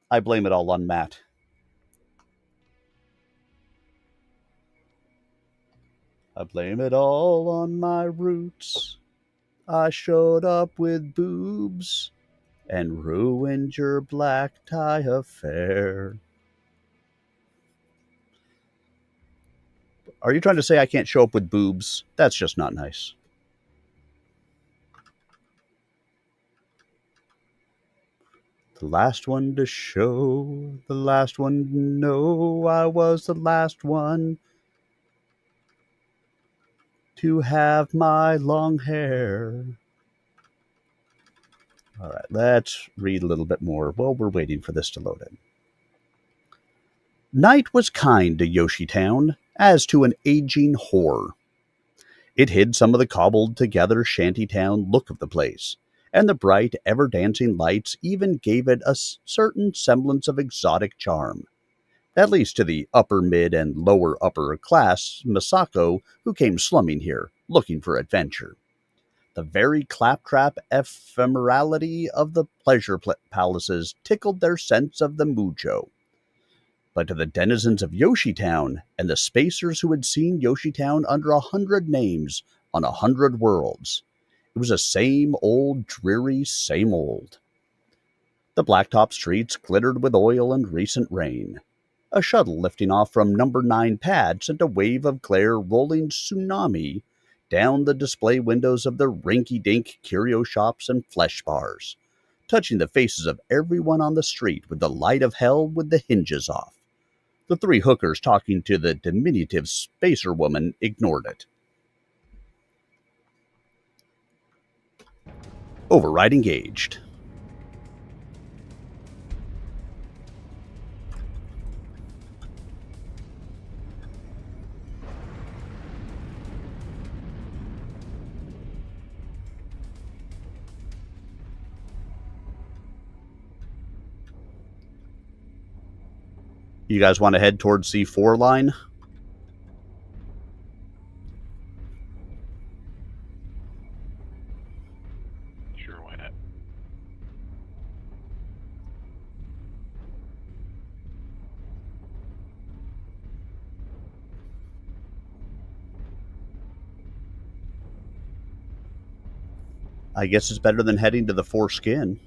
I blame it all on Matt. I blame it all on my roots. I showed up with boobs and ruined your black tie affair. Are you trying to say I can't show up with boobs? That's just not nice. The last one to show, the last one to know, I was the last one to have my long hair. All right, let's read a little bit more while we're waiting for this to load in. Night was kind to Yoshi Town, as to an aging whore. It hid some of the cobbled-together shantytown look of the place, and the bright, ever-dancing lights even gave it a certain semblance of exotic charm, at least to the upper mid and lower upper class Misako who came slumming here, looking for adventure. The very claptrap ephemerality of the pleasure palaces tickled their sense of the mujo. But to the denizens of Yoshitown and the spacers who had seen Yoshitown under 100 names on 100 worlds, it was the same old dreary same old. The blacktop streets glittered with oil and recent rain. A shuttle lifting off from number 9 pad sent a wave of glare rolling tsunami down the display windows of the rinky-dink curio shops and flesh bars, touching the faces of everyone on the street with the light of hell with the hinges off. The 3 hookers talking to the diminutive spacer woman ignored it. Override engaged. You guys want to head towards C4 line? Sure, why not? I guess it's better than heading to the foreskin.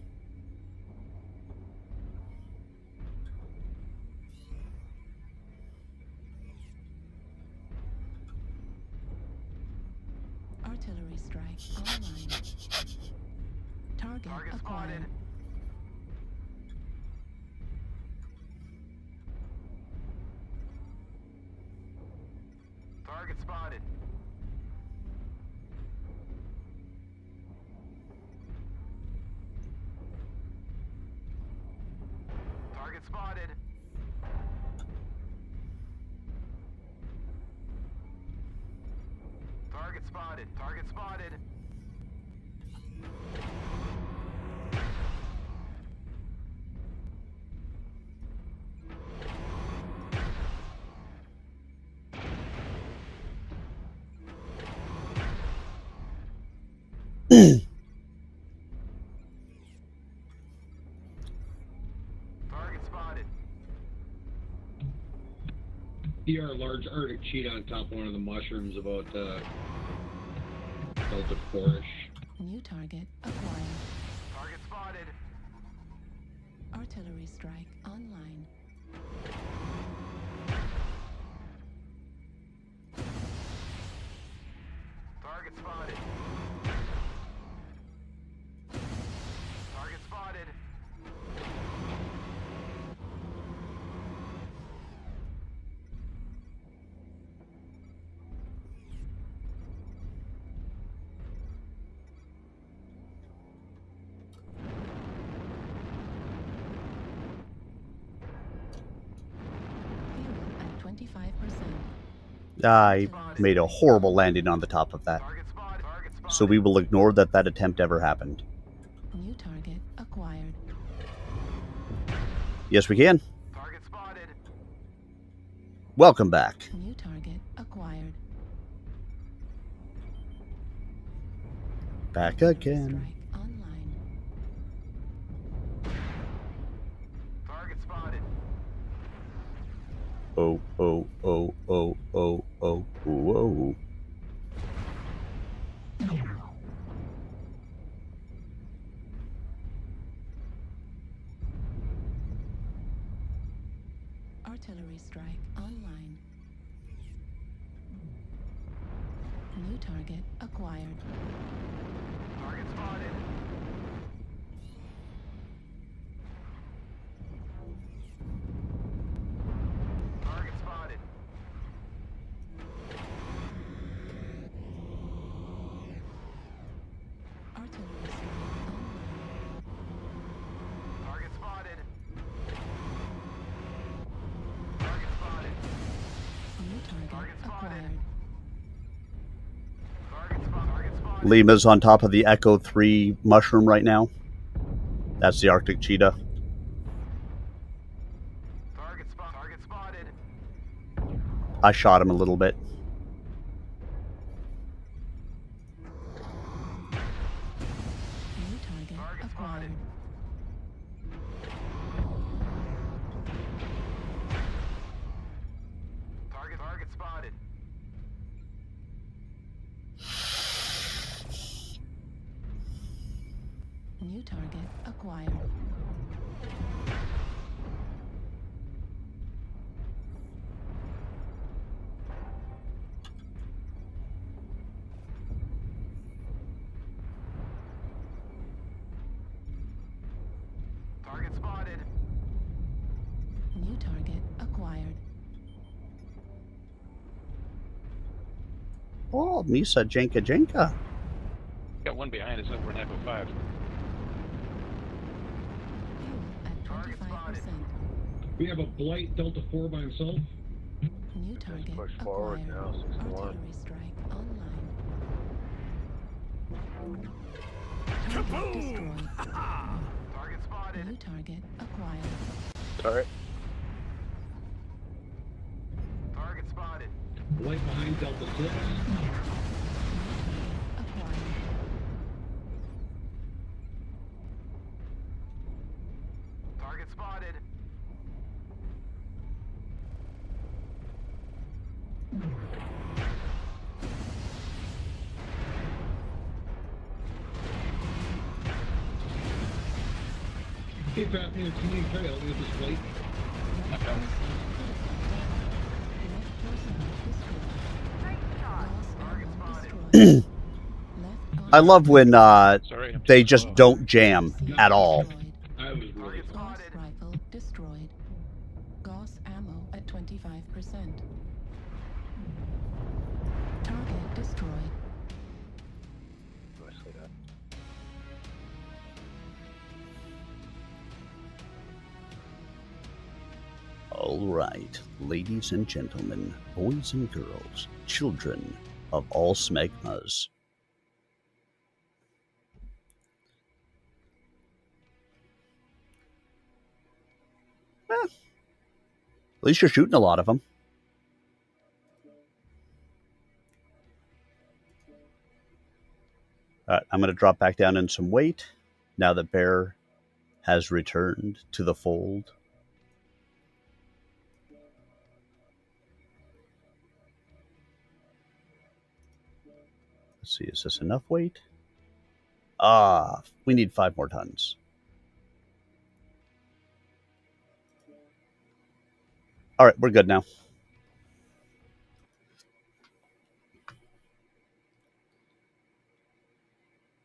Artillery strike online. Target acquired. Target spotted. Target spotted. Target spotted. Target spotted. Target spotted. See our large Arctic cheetah on top of one of the mushrooms about Delta 4-ish. New target acquired. Target spotted. Artillery strike online. Target spotted. Target spotted. Fuel at 25%. I made a horrible landing on the top of that. So we will ignore that attempt ever happened. New target acquired. Yes, we can. Target spotted. Welcome back. New target acquired. Back again. Strike online. Target spotted. Oh, oh, oh, oh, oh, oh, whoa. Artillery strike online. New target acquired. Target spotted. Target spotted. Artillery strike online. Target spotted. Target spotted. New target acquired. Target spotted. Lima's on top of the Echo 3 mushroom right now. That's the Arctic cheetah. Target spotted. I shot him a little bit. New target acquired. Target spotted. New target acquired. Target spotted. New target acquired. Oh, Misa Jenka Jenka. Got one behind us over in Echo 5. Fuel at 25%. We have a Blight Delta 4 by himself. New target Push acquired. forward now, 61. Artillery strike online. Kaboom! Destroyed. Target spotted. New target acquired. Sorry. Target spotted. Blight behind Delta 6. Acquired. Target spotted. Hey, Pat, can you trail with this Blight? I love when they just don't jam at all. I was really Gauss rifle destroyed. Gauss ammo at 25%. Target destroyed. All right, ladies and gentlemen, boys and girls, children of all smegmas. At least you're shooting a lot of them. All right, I'm going to drop back down in some weight now that Bear has returned to the fold. Let's see, is this enough weight? We need 5 more tons. All right, we're good now.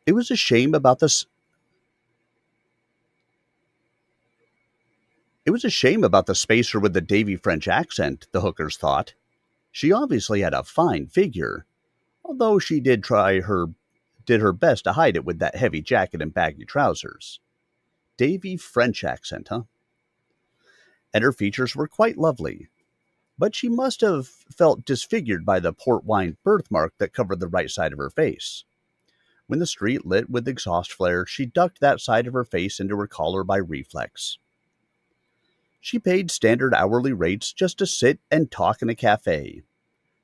It was a shame about this. It was a shame about the spacer with the Davy French accent, the hookers thought. She obviously had a fine figure, although she did her best to hide it with that heavy jacket and baggy trousers. Davy French accent, huh? And her features were quite lovely, but she must have felt disfigured by the port wine birthmark that covered the right side of her face. When the street lit with exhaust flares, she ducked that side of her face into her collar by reflex. She paid standard hourly rates just to sit and talk in a cafe.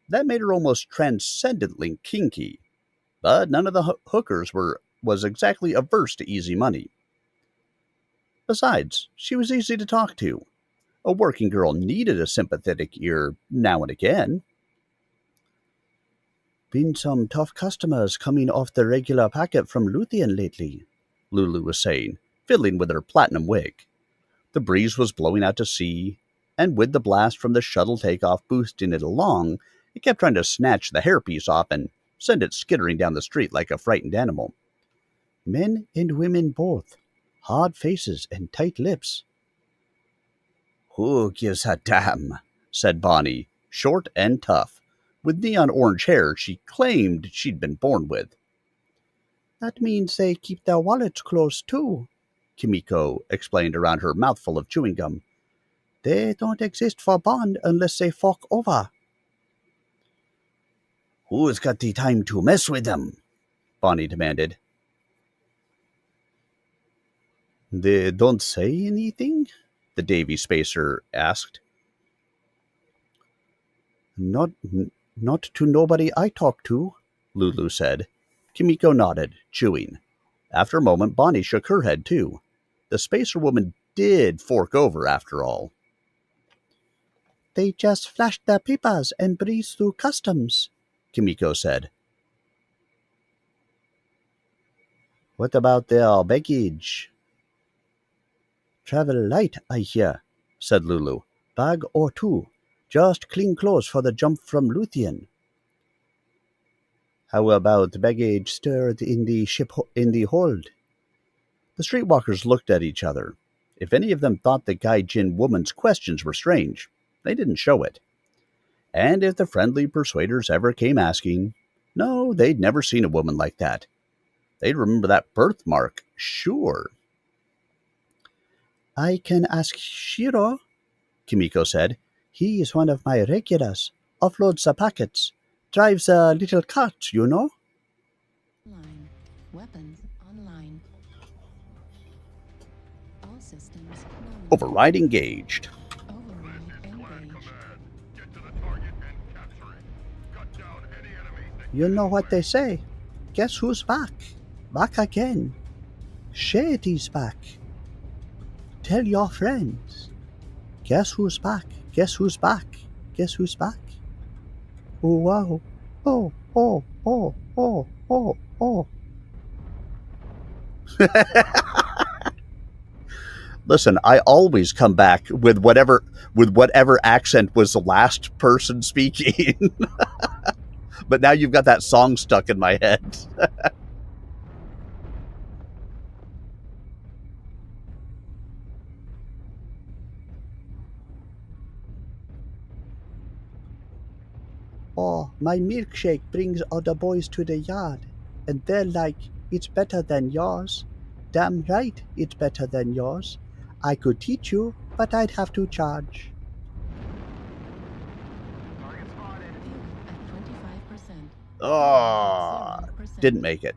That made her almost transcendently kinky, but none of the hookers was exactly averse to easy money. Besides, she was easy to talk to. A working girl needed a sympathetic ear now and again. Been some tough customers coming off the regular packet from Luthien lately, Lulu was saying, fiddling with her platinum wig. The breeze was blowing out to sea, and with the blast from the shuttle takeoff boosting it along, it kept trying to snatch the hairpiece off and send it skittering down the street like a frightened animal. Men and women both. Hard faces and tight lips. Who gives a damn? Said Bonnie, short and tough, with neon orange hair she claimed she'd been born with. That means they keep their wallets close too, Kimiko explained around her mouthful of chewing gum. They don't exist for bond unless they fork over. Who's got the time to mess with them? Bonnie demanded. They don't say anything? The Davy spacer asked. Not to nobody I talk to, Lulu said. Kimiko nodded, chewing. After a moment, Bonnie shook her head too. The spacer woman did fork over after all. They just flashed their papers and breezed through customs, Kimiko said. What about their baggage? Travel light, I hear, said Lulu. Bag or two. Just clean clothes for the jump from Luthien. How about baggage stored in the ship in the hold? The streetwalkers looked at each other. if any of them thought the Gaijin woman's questions were strange, they didn't show it. And if the friendly persuaders ever came asking, no, they'd never seen a woman like that. They'd remember that birthmark, sure. I can ask Shiro, Kimiko said. He is one of my regulars. Offloads the packets. Drives a little cart, you know? Line. Weapons online. All systems nominated. Override engaged. Override engaged. You know what they say. Guess who's back? Back again. Shady's back. Tell your friends. Guess who's back? Guess who's back? Guess who's back? Oh, wow. Oh, oh, oh, oh, oh, oh. Listen, I always come back with whatever accent was the last person speaking. But now you've got that song stuck in my head. Oh, my milkshake brings all the boys to the yard, and they're like, it's better than yours. Damn right, it's better than yours. I could teach you, but I'd have to charge. Oh, didn't make it.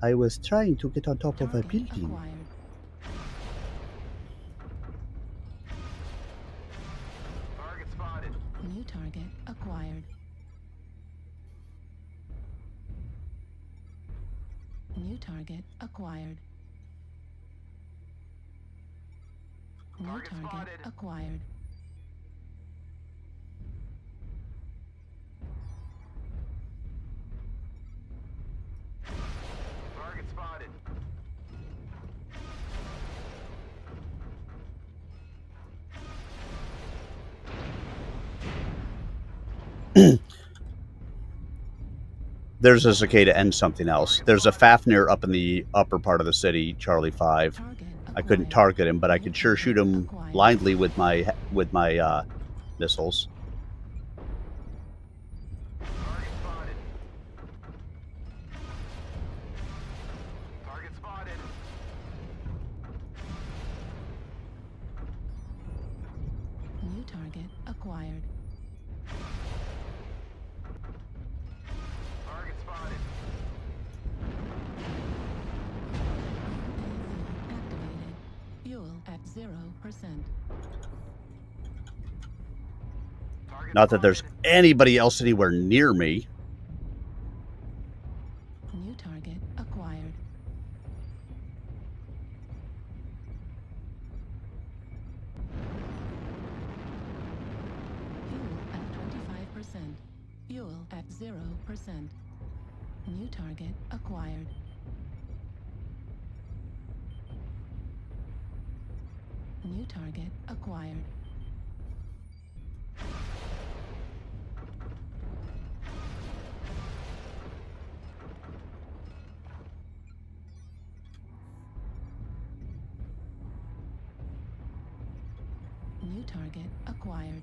I was trying to get on top of a building. New target acquired. New target acquired. New target acquired. Target spotted. There's a cicada and something else. There's a Fafnir up in the upper part of the city, Charlie 5. I couldn't target him, but I could sure shoot him blindly with my missiles. Target spotted. New target acquired. Target spotted. Activated. Fuel at 0%. Not that there's anybody else anywhere near me. New target acquired. Fuel at 25%. Fuel at 0%. New target acquired. New target acquired. New target acquired.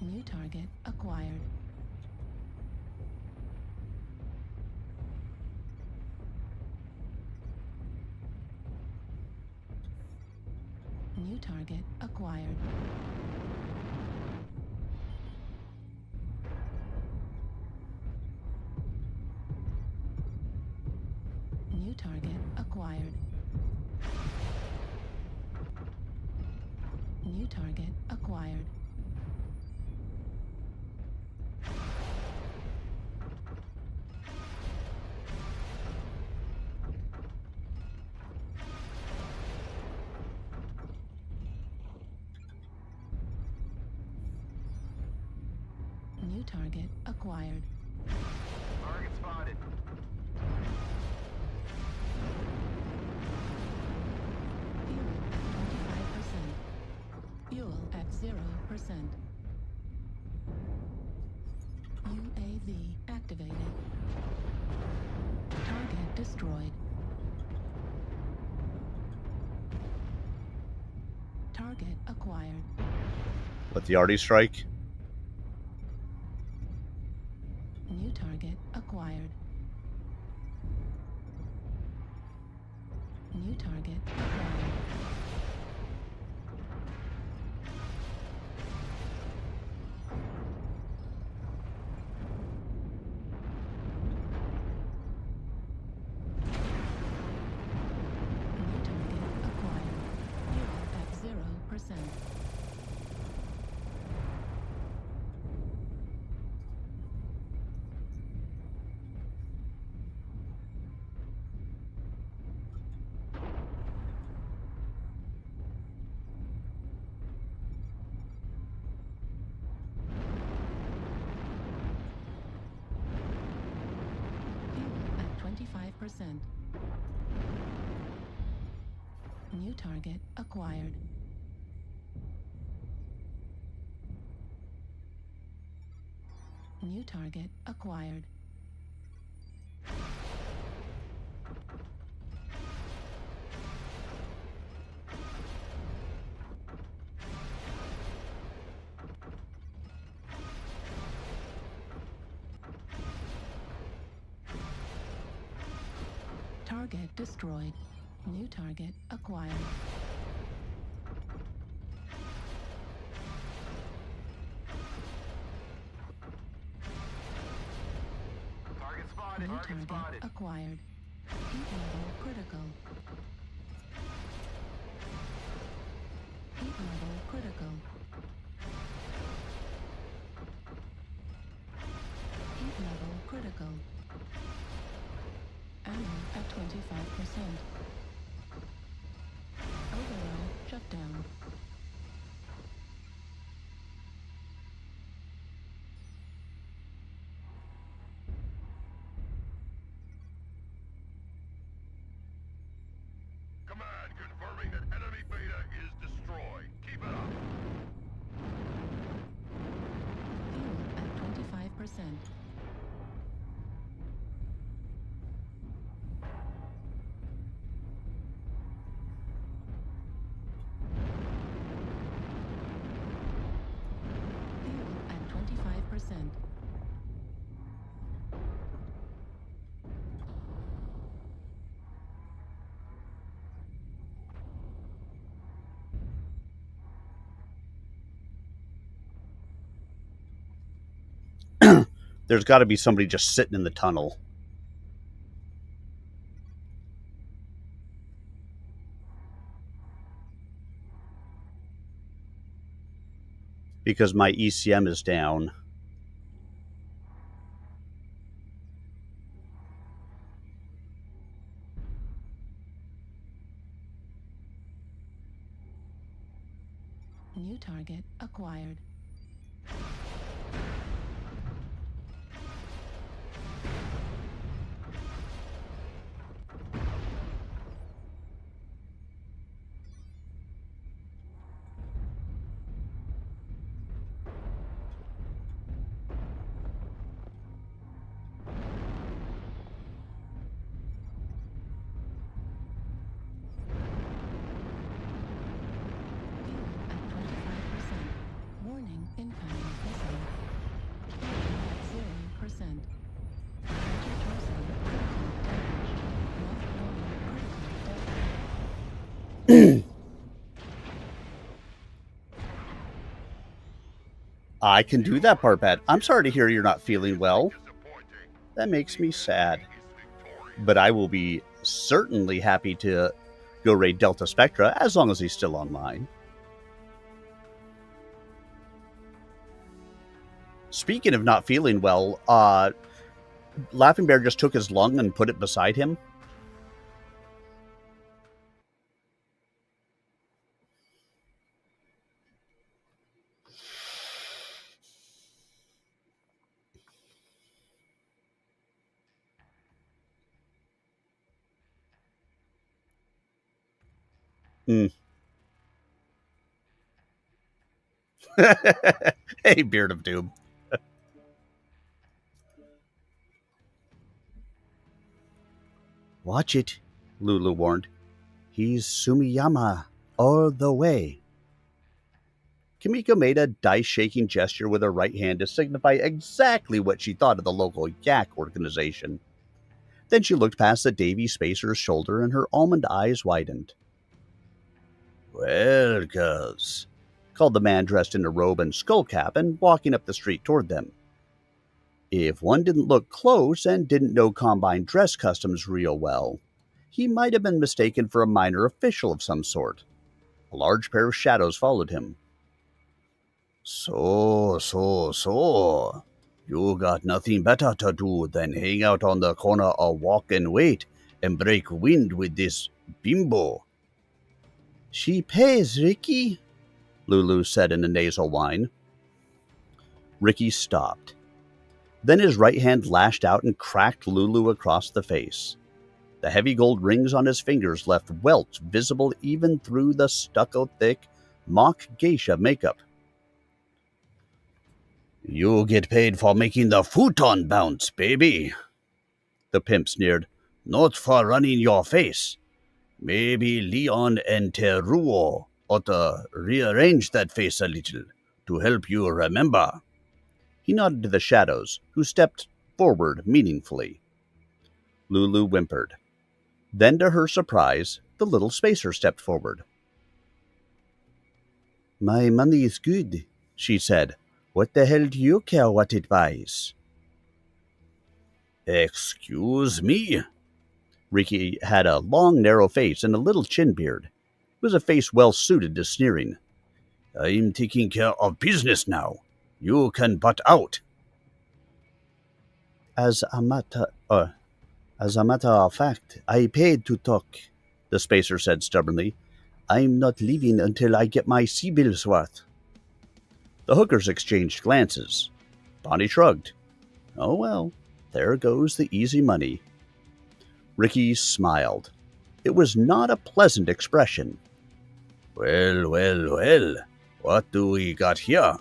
New target acquired. New target acquired. New target acquired. New target acquired. New target acquired. Target spotted. Fuel at 25%. Fuel at 0%. UAV UAV activated. Target destroyed. Target acquired. Let the arty strike. New target acquired. New target acquired. New target acquired. Fuel at 0%. Fuel at 25%. New target acquired. New target acquired. Target destroyed. New target acquired. Target spotted. New Target target spotted. acquired. Heat level critical. Heat level critical. Heat level critical. Ammo at 25%. Override shutdown. Command confirming that enemy beta is destroyed. Keep it up. Fuel at 25%. Fuel at 25%. There's got to be somebody just sitting in the tunnel. Because my ECM is down. New target acquired. Fuel at 25%. Warning incoming missile. Fuel at 0%. Anti-torso critical damage. Left lower critical damage. I can do that part, Pat. I'm sorry to hear you're not feeling well. That makes me sad. But I will be certainly happy to go raid Delta Spectra as long as he's still online. Speaking of not feeling well, Laughing Bear just took his lung and put it beside him. Hey, Beard of Doom. Watch it, Lulu warned. He's Sumiyama all the way. Kimiko made a dice-shaking gesture with her right hand to signify exactly what she thought of the local yak organization. Then she looked past the Davy Spacer's shoulder and her almond eyes widened. Well, girls, called the man dressed in a robe and skullcap and walking up the street toward them. If one didn't look close and didn't know Combine dress customs real well, he might have been mistaken for a minor official of some sort. A large pair of shadows followed him. So. You got nothing better to do than hang out on the corner or walk and wait and break wind with this bimbo. She pays, Ricky, Lulu said in a nasal whine. Ricky stopped. Then his right hand lashed out and cracked Lulu across the face. The heavy gold rings on his fingers left welts visible even through the stucco-thick, mock geisha makeup. You get paid for making the futon bounce, baby, the pimp sneered. Not for running your face. Maybe Leon and Teruo ought to rearrange that face a little to help you remember. He nodded to the shadows, who stepped forward meaningfully. Lulu whimpered. Then, to her surprise, the little spacer stepped forward. My money is good, she said. What the hell do you care what it buys? Excuse me? Ricky had a long, narrow face and a little chin beard. It was a face well suited to sneering. I'm taking care of business now. You can butt out. As a matter of fact, I paid to talk, the spacer said stubbornly. I'm not leaving until I get my C-bills worth. The hookers exchanged glances. Bonnie shrugged. Oh well, there goes the easy money. Ricky smiled. It was not a pleasant expression. Well, what do we got here?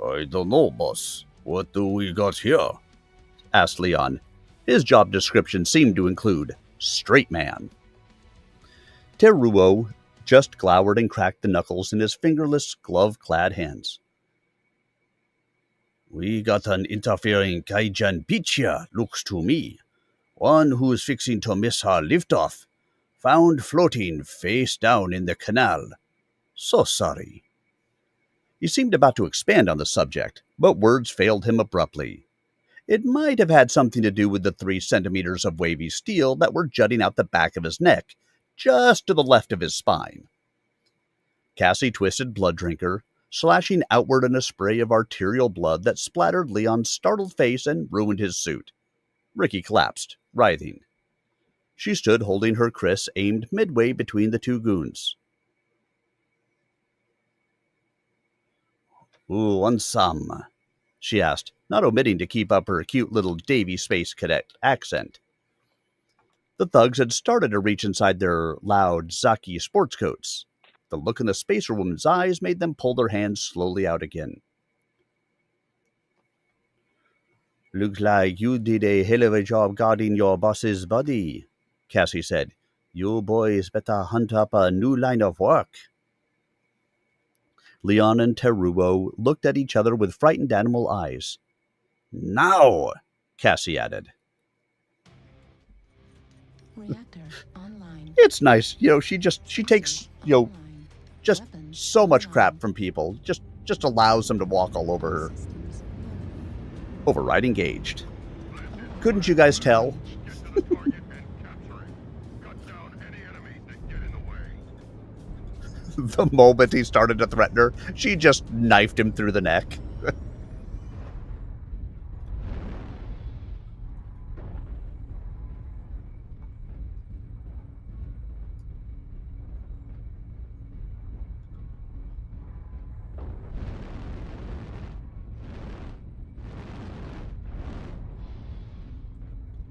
I don't know, boss. What do we got here? Asked Leon. His job description seemed to include straight man. Teruo just glowered and cracked the knuckles in his fingerless, glove-clad hands. We got an interfering Gaijin bitch here, looks to me. One who's fixing to miss her liftoff. Found floating face down in the canal. So sorry. He seemed about to expand on the subject, but words failed him abruptly. It might have had something to do with the 3 centimeters of wavy steel that were jutting out the back of his neck, just to the left of his spine. Cassie twisted Blood Drinker, slashing outward in a spray of arterial blood that splattered Leon's startled face and ruined his suit. Ricky collapsed, writhing. She stood holding her kris aimed midway between the 2 goons. Who wants some? She asked, not omitting to keep up her cute little Davy Space Cadet accent. The thugs had started to reach inside their loud Zaki sports coats. The look in the spacer woman's eyes made them pull their hands slowly out again. Looks like you did a hell of a job guarding your boss's body, Cassie said. You boys better hunt up a new line of work. Leon and Teruo looked at each other with frightened animal eyes. Now, Cassie added. Reactor online. It's nice, she takes, just so much crap from people, just allows them to walk all over her. Override engaged. Couldn't you guys tell? The moment he started to threaten her, she just knifed him through the neck.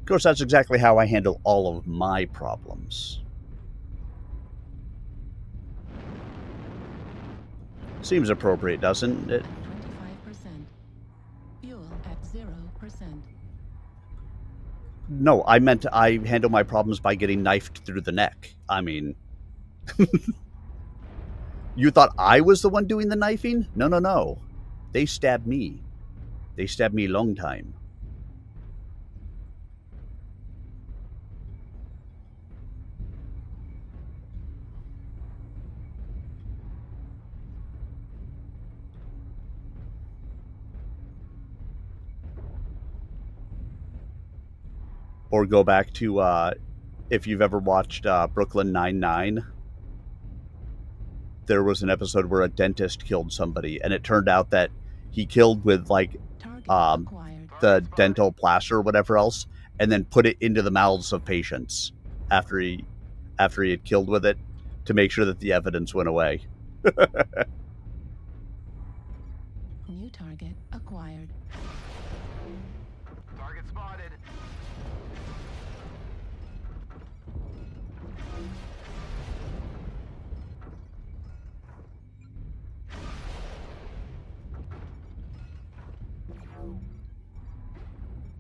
Of course, that's exactly how I handle all of my problems. Seems appropriate, doesn't it? 25%. Fuel at 0%. No, I meant I handle my problems by getting knifed through the neck. I mean, you thought I was the one doing the knifing? No, no, no. They stabbed me. They stabbed me long time. Or go back to, if you've ever watched Brooklyn Nine-Nine, there was an episode where a dentist killed somebody, and it turned out that he killed with, like, the dental plaster or whatever else, and then put it into the mouths of patients after he had killed with it to make sure that the evidence went away. New target acquired. Target spotted.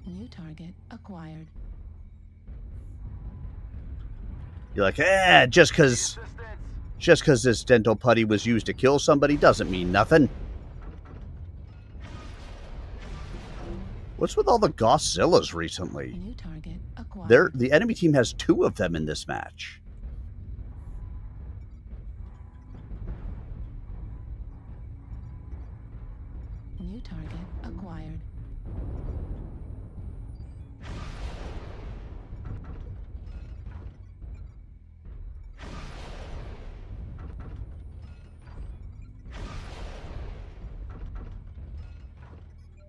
New target acquired. You're like, just because this dental putty was used to kill somebody doesn't mean nothing. What's with all the Godzillas recently? New target acquired. The enemy team has 2 of them in this match. New target acquired.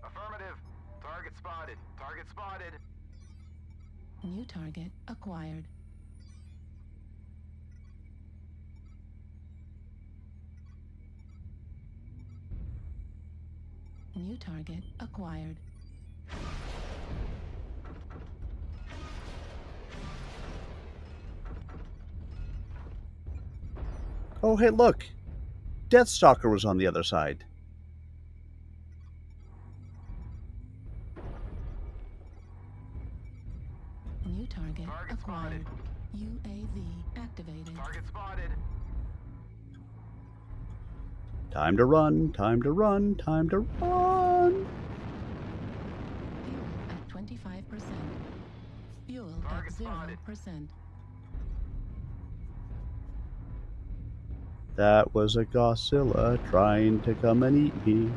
Affirmative. Target spotted. Target spotted. New target acquired. New target acquired. Oh, hey, look. Deathstalker was on the other side. New target acquired. UAV activated. Target spotted. Time to run, time to run, time to run. Fuel at 25%. Fuel at 0%. That was a Godzilla trying to come and eat me.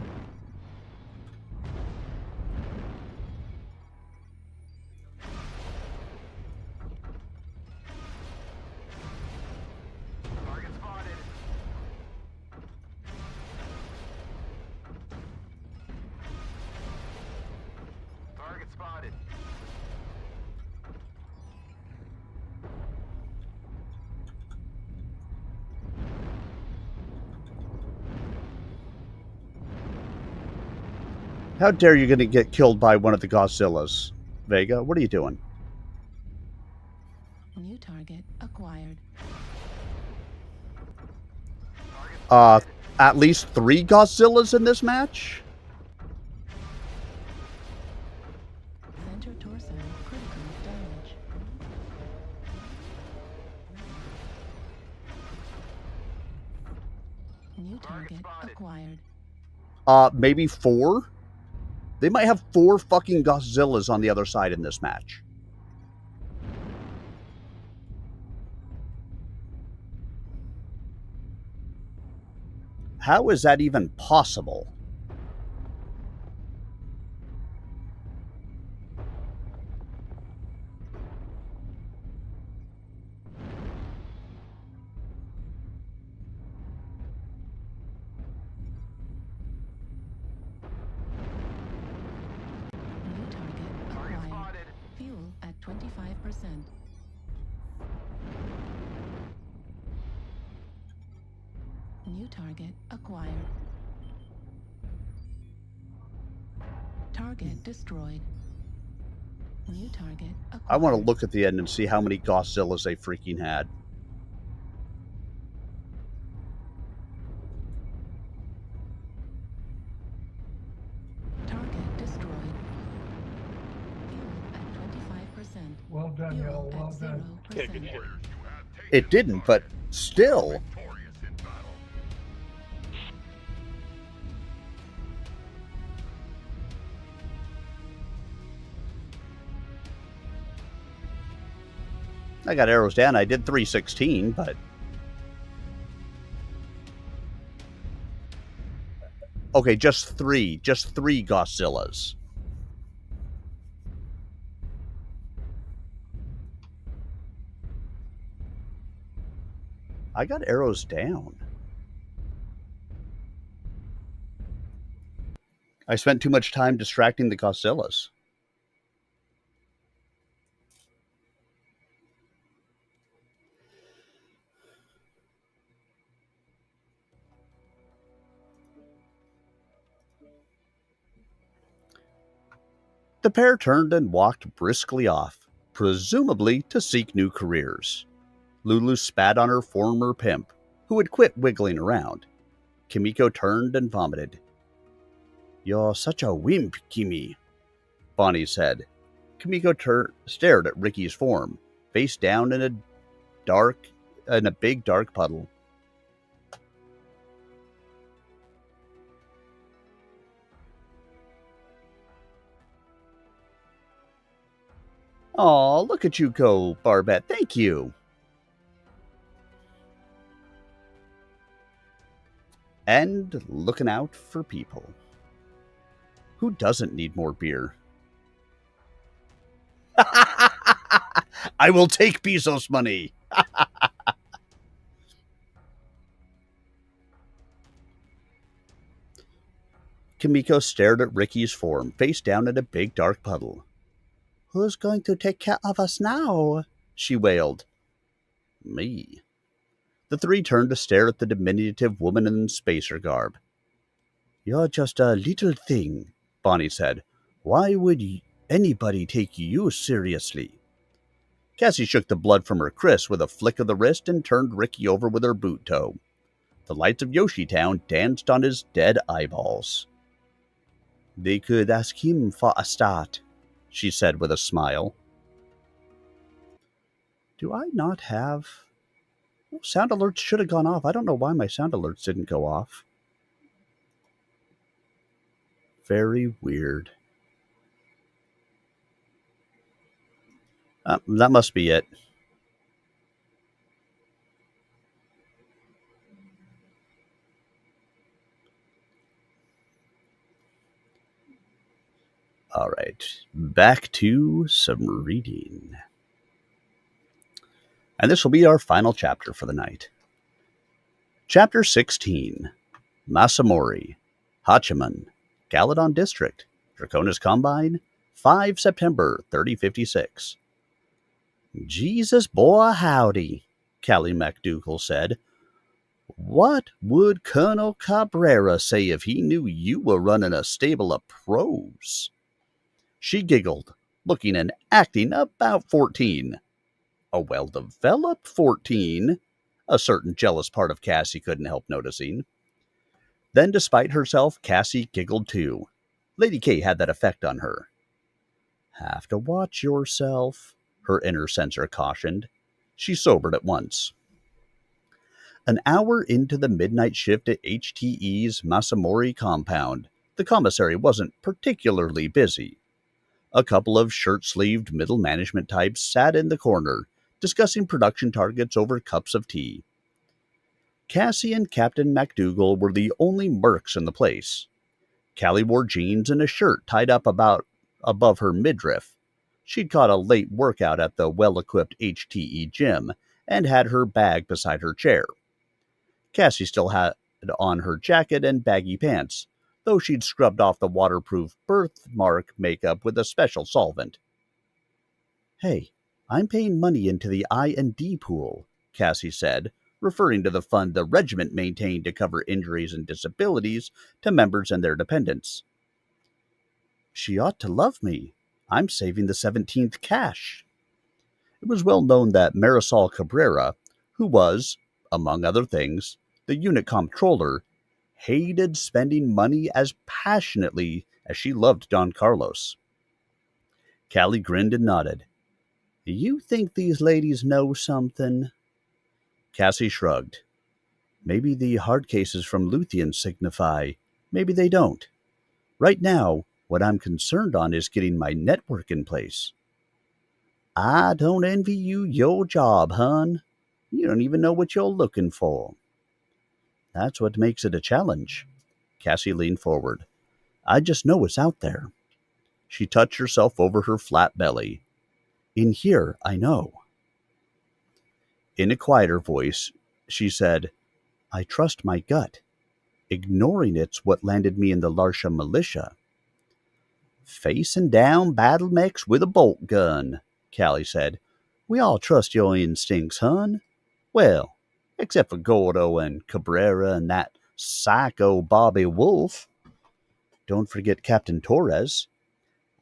Target spotted. Target spotted. How dare you gonna get killed by one of the Godzillas? Vega, what are you doing? New target acquired. At least 3 Godzillas in this match? Center torso critical damage. New target acquired. Maybe 4? They might have 4 fucking Godzillas on the other side in this match. How is that even possible? New target acquired. Fuel at 25%. New target acquired. Target destroyed. New target acquired. I want to look at the end and see how many Godzillas they freaking had. Target destroyed. Fuel at 25%. done, y'all. Well done. Yeah, good shit. It didn't, but still. I got arrows down. I did 316, but... Okay, just three Godzillas. I got arrows down. I spent too much time distracting the Godzillas. The pair turned and walked briskly off, presumably to seek new careers. Lulu spat on her former pimp, who had quit wiggling around. Kimiko turned and vomited. "You're such a wimp, Kimmy," Bonnie said. Kimiko stared at Ricky's form, face down in a big dark puddle. "Aw, look at you go, Barbette. Thank you." And looking out for people. Who doesn't need more beer? I will take Bezos' money. Kimiko stared at Ricky's form, face down in a big dark puddle. "Who's going to take care of us now?" she wailed. "Me." The three turned to stare at the diminutive woman in spacer garb. "You're just a little thing," Bonnie said. "Why would anybody take you seriously?" Cassie shook the blood from her kris with a flick of the wrist and turned Ricky over with her boot toe. The lights of Yoshi Town danced on his dead eyeballs. "They could ask him for a start," she said with a smile. Do I not have... Well, sound alerts should have gone off. I don't know why my sound alerts didn't go off. Very weird. That must be it. All right, back to some reading. And this will be our final chapter for the night. Chapter 16, Masamori, Hachiman, Galadon District, Draconis Combine, 5 September 3056. "Jesus, boy, howdy," Callie MacDougall said. "What would Colonel Cabrera say if he knew you were running a stable of pros?" She giggled, looking and acting about 14. A well-developed 14, a certain jealous part of Cassie couldn't help noticing. Then, despite herself, Cassie giggled too. Lady K had that effect on her. "Have to watch yourself," her inner censor cautioned. She sobered at once. An hour into the midnight shift at HTE's Masamori compound, the commissary wasn't particularly busy. A couple of shirt-sleeved middle management types sat in the corner, discussing production targets over cups of tea. Cassie and Captain MacDougall were the only mercs in the place. Callie wore jeans and a shirt tied up about above her midriff. She'd caught a late workout at the well-equipped HTE gym and had her bag beside her chair. Cassie still had on her jacket and baggy pants, though she'd scrubbed off the waterproof birthmark makeup with a special solvent. "Hey, I'm paying money into the I&D pool," Cassie said, referring to the fund the regiment maintained to cover injuries and disabilities to members and their dependents. "She ought to love me. I'm saving the 17th cash." It was well known that Marisol Cabrera, who was, among other things, the unit comptroller, hated spending money as passionately as she loved Don Carlos. Callie grinned and nodded. You think these ladies know something? Cassie shrugged. Maybe the hard cases from Luthien signify. Maybe they don't. Right now, what I'm concerned on is getting my network in place. I don't envy you your job, hun. You don't even know what you're looking for. That's what makes it a challenge. Cassie leaned forward. I just know it's out there. She touched herself over her flat belly. In here, I know. In a quieter voice, she said, I trust my gut. Ignoring it's what landed me in the Larsha militia. Facing down battle mechs with a bolt gun, Callie said. We all trust your instincts, hun. Well, except for Gordo and Cabrera and that psycho Bobby Wolf. Don't forget Captain Torres.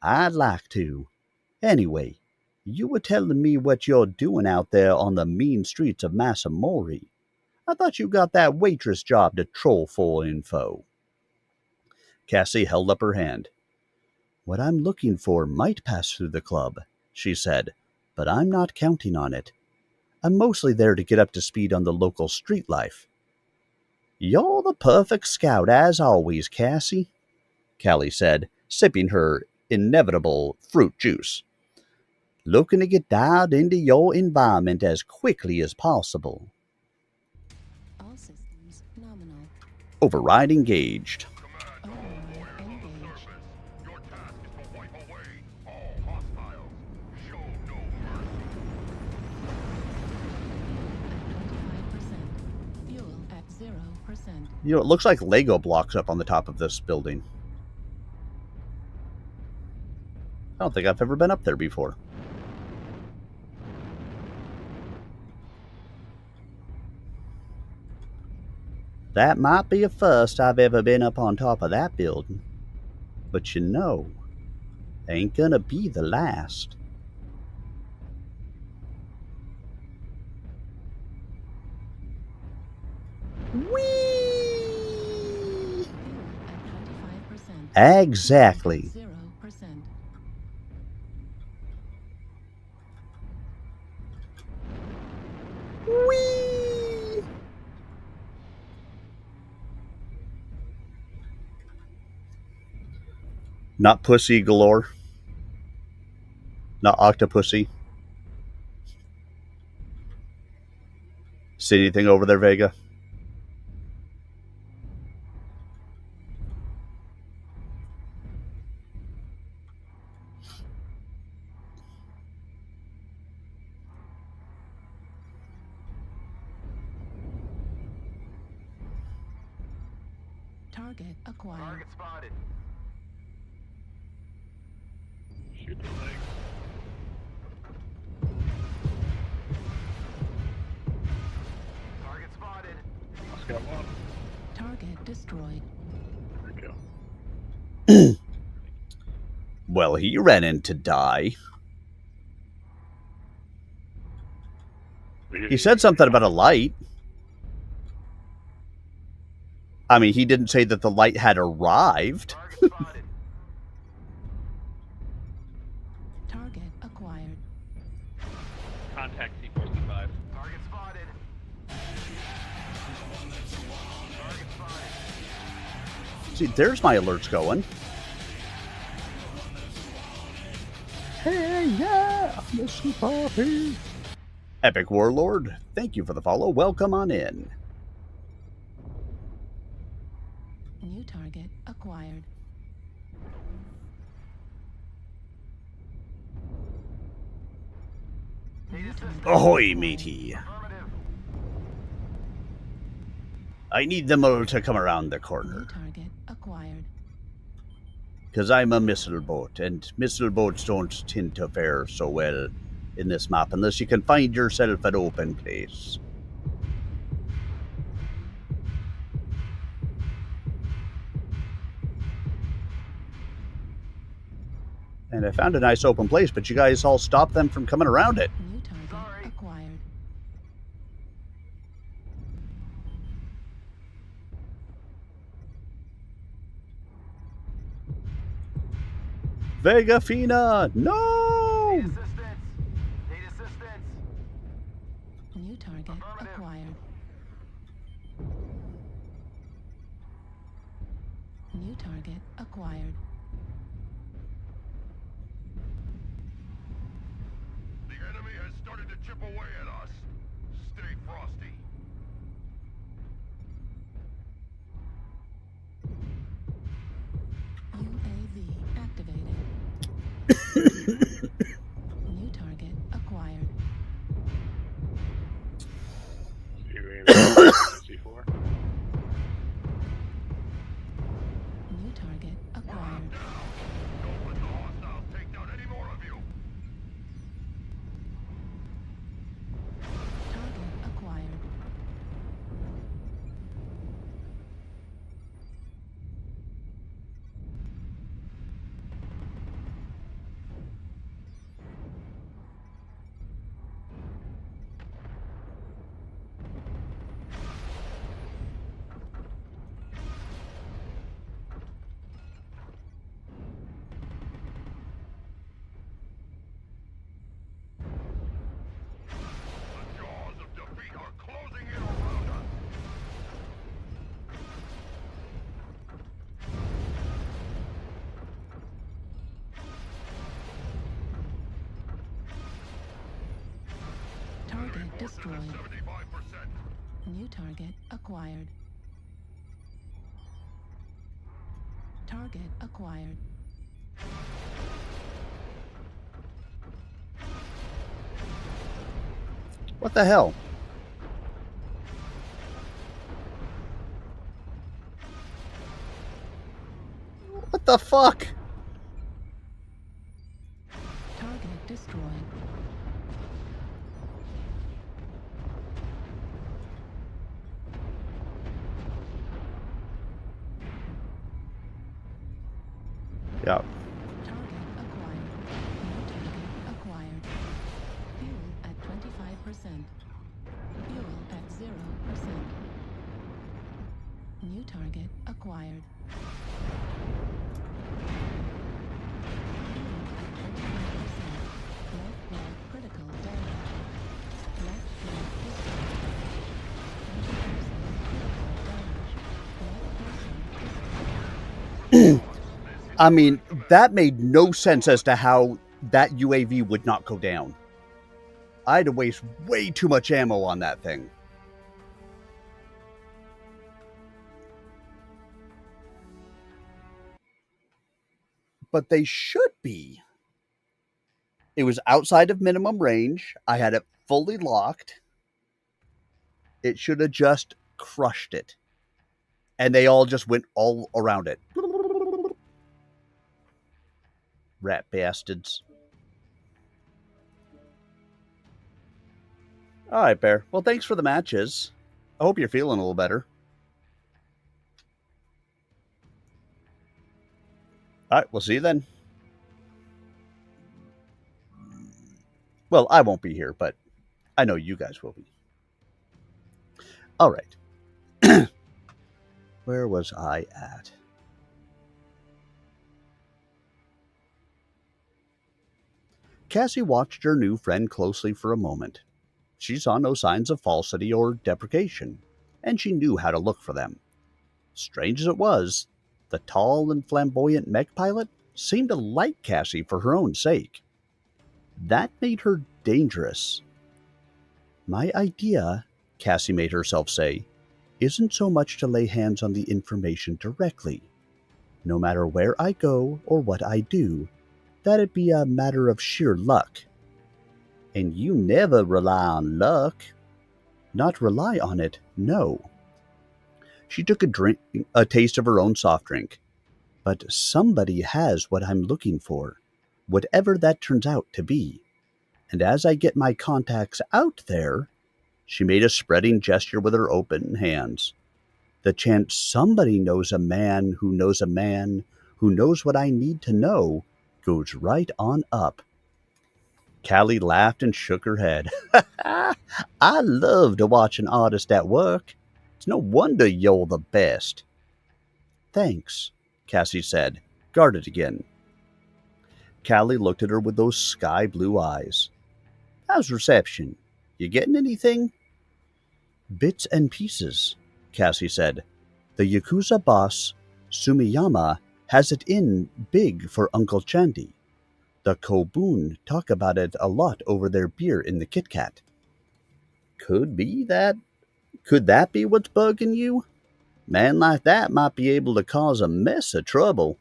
I'd like to. Anyway, you were telling me what you're doing out there on the mean streets of Masamori. I thought you got that waitress job to troll for info. Cassie held up her hand. What I'm looking for might pass through the club, she said, but I'm not counting on it. I'm mostly there to get up to speed on the local street life. You're the perfect scout as always, Cassie, Callie said, sipping her inevitable fruit juice. Looking to get dialed into your environment as quickly as possible. All systems nominal. Override engaged. Fuel at 0%. You know, it looks like Lego blocks up on the top of this building. I don't think I've ever been up there before. That might be a first I've ever been up on top of that building. But you know, ain't gonna be the last. Whee! Exactly. 0%. Whee! Not pussy galore. Not octopussy. See anything over there, Vega? Target acquired. Target spotted. Shoot the legs. Target spotted. Just got one. Target destroyed. There we go. Well, he ran in to die. He said something about a light. I mean, he didn't say that the light had arrived. Target acquired. Contact C4C5. Target spotted. Target spotted. See, there's my alerts going. Hey, yeah, Mr. Poppy. Epic Warlord, thank you for the follow. Welcome on in. New target acquired. Ahoy, matey. I need them all to come around the corner. New target acquired. Because I'm a missile boat, and missile boats don't tend to fare so well in this map unless you can find yourself an open place. And I found a nice open place, but you guys all stopped them from coming around it. New target acquired. Vega Fina, no! Assistance. Need target acquired. The enemy has started to chip away at us. Stay frosty. UAV activated. New target acquired. C4. New target acquired. Don't let the hostiles take down any more of you. Target acquired. The jaws of defeat are closing in around us. Target destroyed. 75%. New target acquired. Target acquired. What the hell? What the fuck? Target destroyed. Yeah. Target acquired. New target acquired. Fuel at 25%. Fuel at 0%. New target acquired. Fuel at 25%. Left leg critical damage. Left leg destroyed. 20% critical damage. Left person destroyed. I mean, that made no sense as to how that UAV would not go down. I had to waste way too much ammo on that thing. But they should be. It was outside of minimum range. I had it fully locked. It should have just crushed it. And they all just went all around it. Rat bastards. All right, Bear. Well, thanks for the matches. I hope you're feeling a little better. All right, we'll see you then. Well, I won't be here, but I know you guys will be. All right. Where was I at? Cassie watched her new friend closely for a moment. She saw no signs of falsity or deprecation, and she knew how to look for them. Strange as it was, the tall and flamboyant mech pilot seemed to like Cassie for her own sake. That made her dangerous. My idea, Cassie made herself say, isn't so much to lay hands on the information directly. No matter where I go or what I do, that'd be a matter of sheer luck. And you never rely on luck. Not rely on it, no. She took a taste of her own soft drink. But somebody has what I'm looking for, whatever that turns out to be. And as I get my contacts out there, she made a spreading gesture with her open hands. The chance somebody knows a man who knows a man who knows what I need to know goes right on up. Callie laughed and shook her head. I love to watch an artist at work. It's no wonder you're the best. Thanks, Cassie said, guarded again. Callie looked at her with those sky blue eyes. How's reception? You getting anything? Bits and pieces, Cassie said. The Yakuza boss, Sumiyama, has it in big for Uncle Chandy. The Coboon talk about it a lot over their beer in the Kit Kat. Could that be what's bugging you? Man like that might be able to cause a mess of trouble,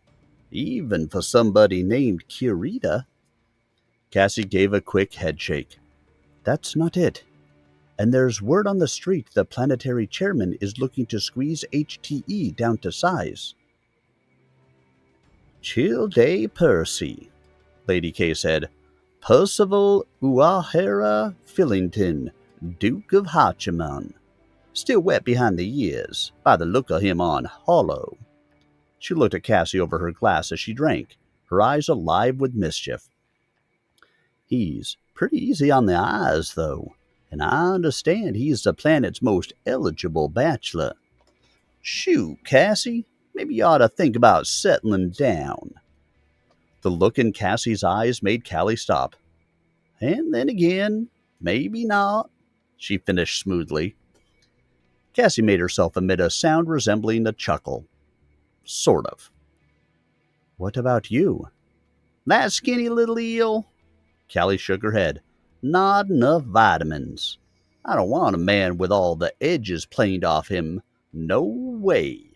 even for somebody named Kurita. Cassie gave a quick headshake. That's not it. And there's word on the street the planetary chairman is looking to squeeze HTE down to size. Childay Percy, Lady K said. Percival Uahara Fillington, Duke of Hachiman. Still wet behind the ears, by the look of him on hollow. She looked at Cassie over her glass as she drank, her eyes alive with mischief. He's pretty easy on the eyes, though, and I understand he's the planet's most eligible bachelor. Shoot, Cassie, maybe you ought to think about settling down. The look in Cassie's eyes made Callie stop. And then again, maybe not, she finished smoothly. Cassie made herself emit a sound resembling a chuckle. Sort of. What about you? That skinny little eel? Callie shook her head. Not enough vitamins. I don't want a man with all the edges planed off him. No way.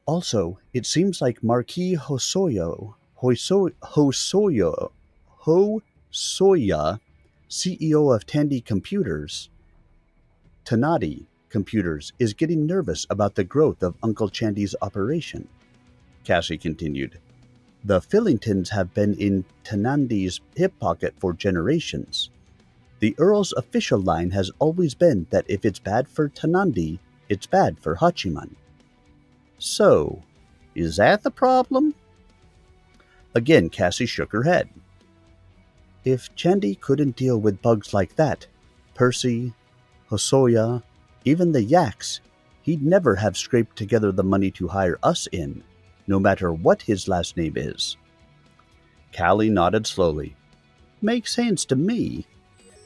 Also, it seems like Marquis Hosoya, CEO of Tanadi Computers, is getting nervous about the growth of Uncle Chandy's operation. Cassie continued. The Fillingtons have been in Tanandi's hip pocket for generations. The Earl's official line has always been that if it's bad for Tanandi, it's bad for Hachiman. So, is that the problem? Again, Cassie shook her head. If Chandy couldn't deal with bugs like that, Percy, Hosoya, even the Yaks, he'd never have scraped together the money to hire us in, no matter what his last name is. Callie nodded slowly. Makes sense to me.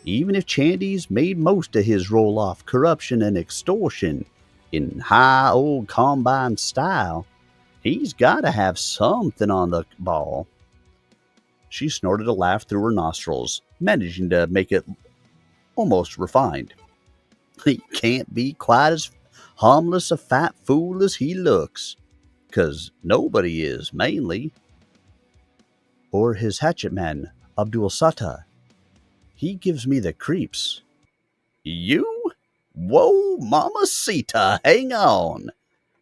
Even if Chandy's made most of his roll off corruption and extortion in high old Combine style, he's got to have something on the ball. She snorted a laugh through her nostrils, managing to make it almost refined. He can't be quite as harmless a fat fool as he looks, 'cause nobody is, mainly. Or his hatchet man, Abdul Sata. He gives me the creeps. You? Whoa, mamacita, hang on.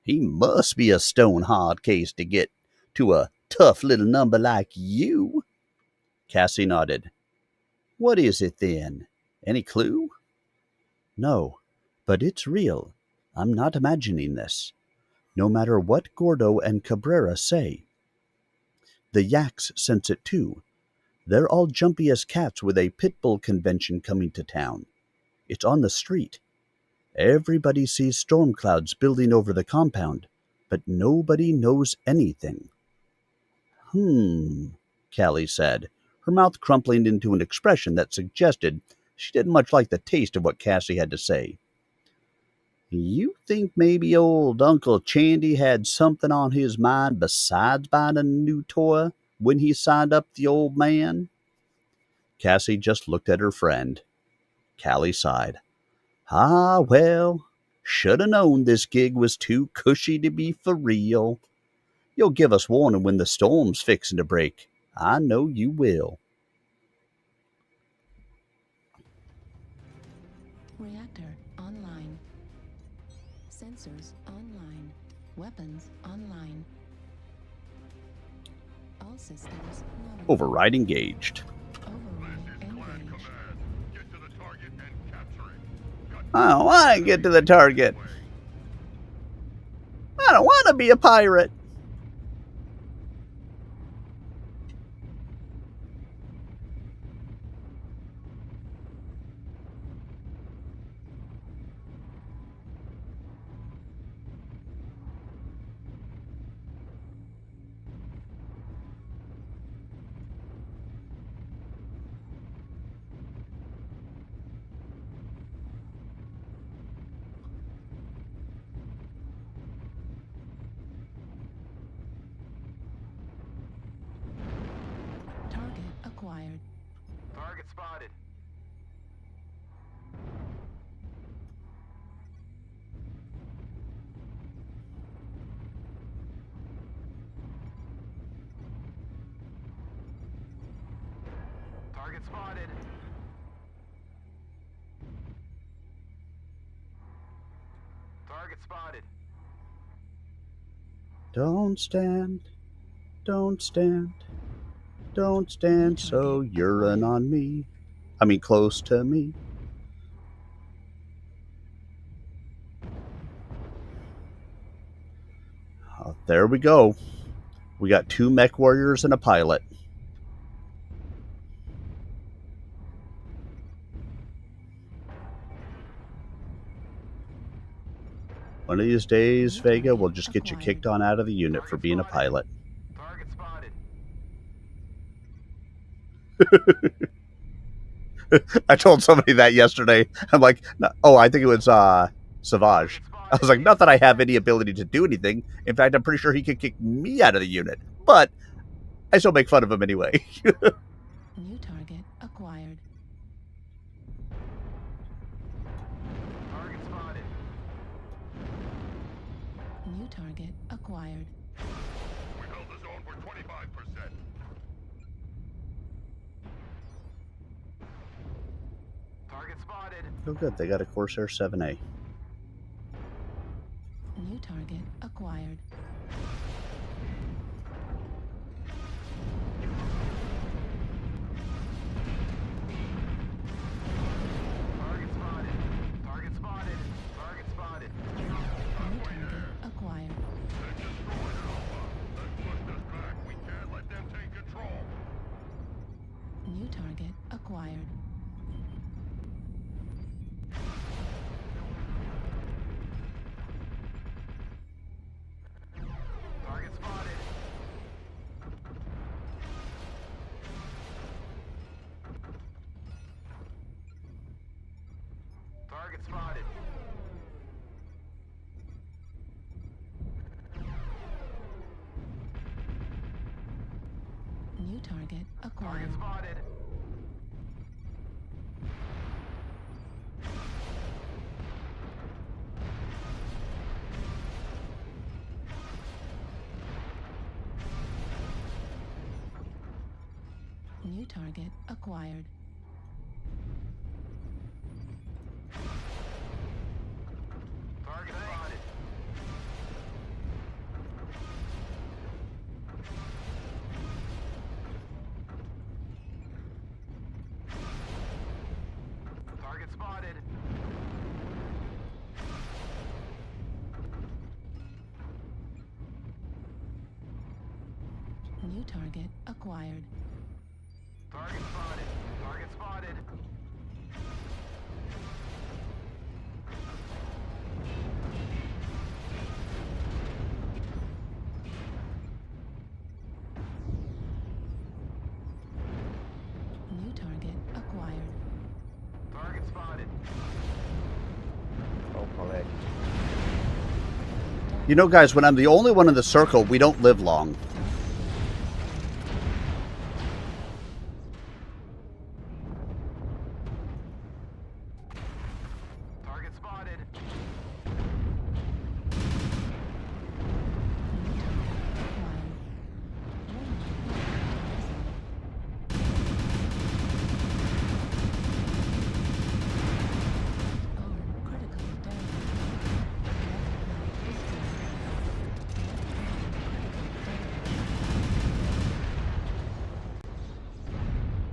He must be a stone-hard case to get to a tough little number like you. Cassie nodded. What is it, then? Any clue? No, but it's real. I'm not imagining this. No matter what Gordo and Cabrera say. The Yaks sense it too. They're all jumpy as cats with a pit bull convention coming to town. It's on the street. Everybody sees storm clouds building over the compound, but nobody knows anything. Callie said, her mouth crumpling into an expression that suggested she didn't much like the taste of what Cassie had to say. You think maybe old Uncle Chandy had something on his mind besides buying a new toy when he signed up the old man? Cassie just looked at her friend. Callie sighed. Ah, well, should have known this gig was too cushy to be for real. You'll give us warning when the storm's fixing to break. I know you will. Reactor online. Sensors online. Weapons online. All systems nominal. Override engaged. I don't want to get to the target. I don't want to be a pirate. Target spotted. Target spotted. Target spotted. Don't stand. Don't stand. Don't stand so urine on me. I mean, close to me. There we go. We got 2 mech warriors and a pilot. One of these days, Vega, we'll just get you kicked on out of the unit for being a pilot. Target spotted. I told somebody that yesterday. I'm like, no, oh, I think it was Savage. I was like, not that I have any ability to do anything. In fact, I'm pretty sure he could kick me out of the unit. But I still make fun of him anyway. New target acquired. Target spotted. New target acquired. We held the zone for 25%. Target spotted. Oh, good. They got a Corsair 7A. New target acquired. Target spotted. Target spotted. Target spotted. New target acquired. They destroyed Alpha. Let's push this back. We can't let them take control. New target acquired. Target spotted. Target spotted. New target acquired. Target spotted. New target acquired. Target spotted. Target spotted. New target acquired. Target spotted. Target spotted. New target acquired. Target spotted. Hopefully. You know, guys, when I'm the only one in the circle, we don't live long. Target spotted.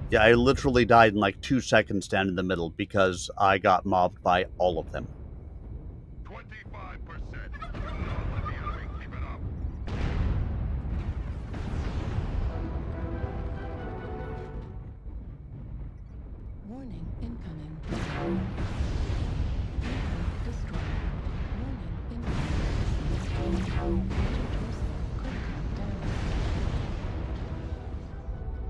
Yeah, I literally died in like 2 seconds down in the middle because I got mobbed by all of them. 25%. Don't let the enemy keep it up. Warning incoming. Destroyed. Warning incoming.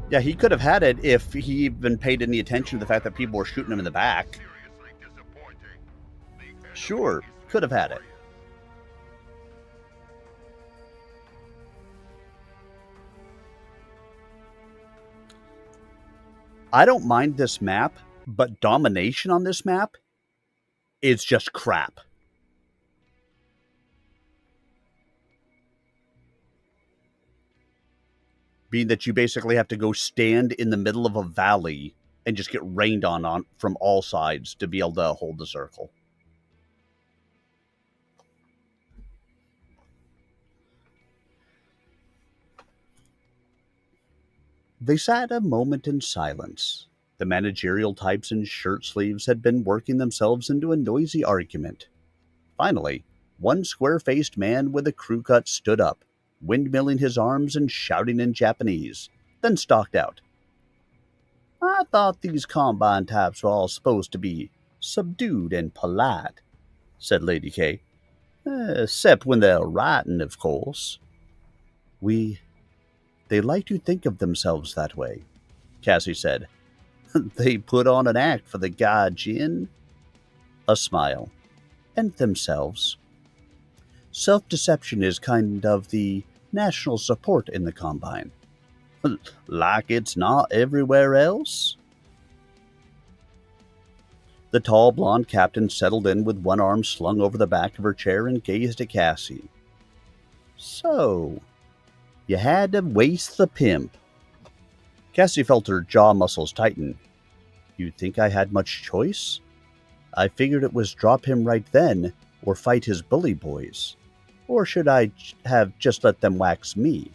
Yeah, he could have had it if he even paid any attention to the fact that people were shooting him in the back. Sure, could have had it. I don't mind this map, but domination on this map is just crap. Being that you basically have to go stand in the middle of a valley and just get rained on from all sides to be able to hold the circle. They sat a moment in silence. The managerial types in shirt sleeves had been working themselves into a noisy argument. Finally, one square-faced man with a crew cut stood up, windmilling his arms and shouting in Japanese, then stalked out. I thought these Combine types were all supposed to be subdued and polite, said Lady K. Except when they're writing, of course. They like to think of themselves that way, Cassie said. They put on an act for the Gaijin. A smile. And themselves. Self-deception is kind of the national support in the Combine. Like it's not everywhere else? The tall blonde captain settled in with one arm slung over the back of her chair and gazed at Cassie. So, you had to waste the pimp. Cassie felt her jaw muscles tighten. You think I had much choice? I figured it was drop him right then or fight his bully boys. Or should I have just let them wax me?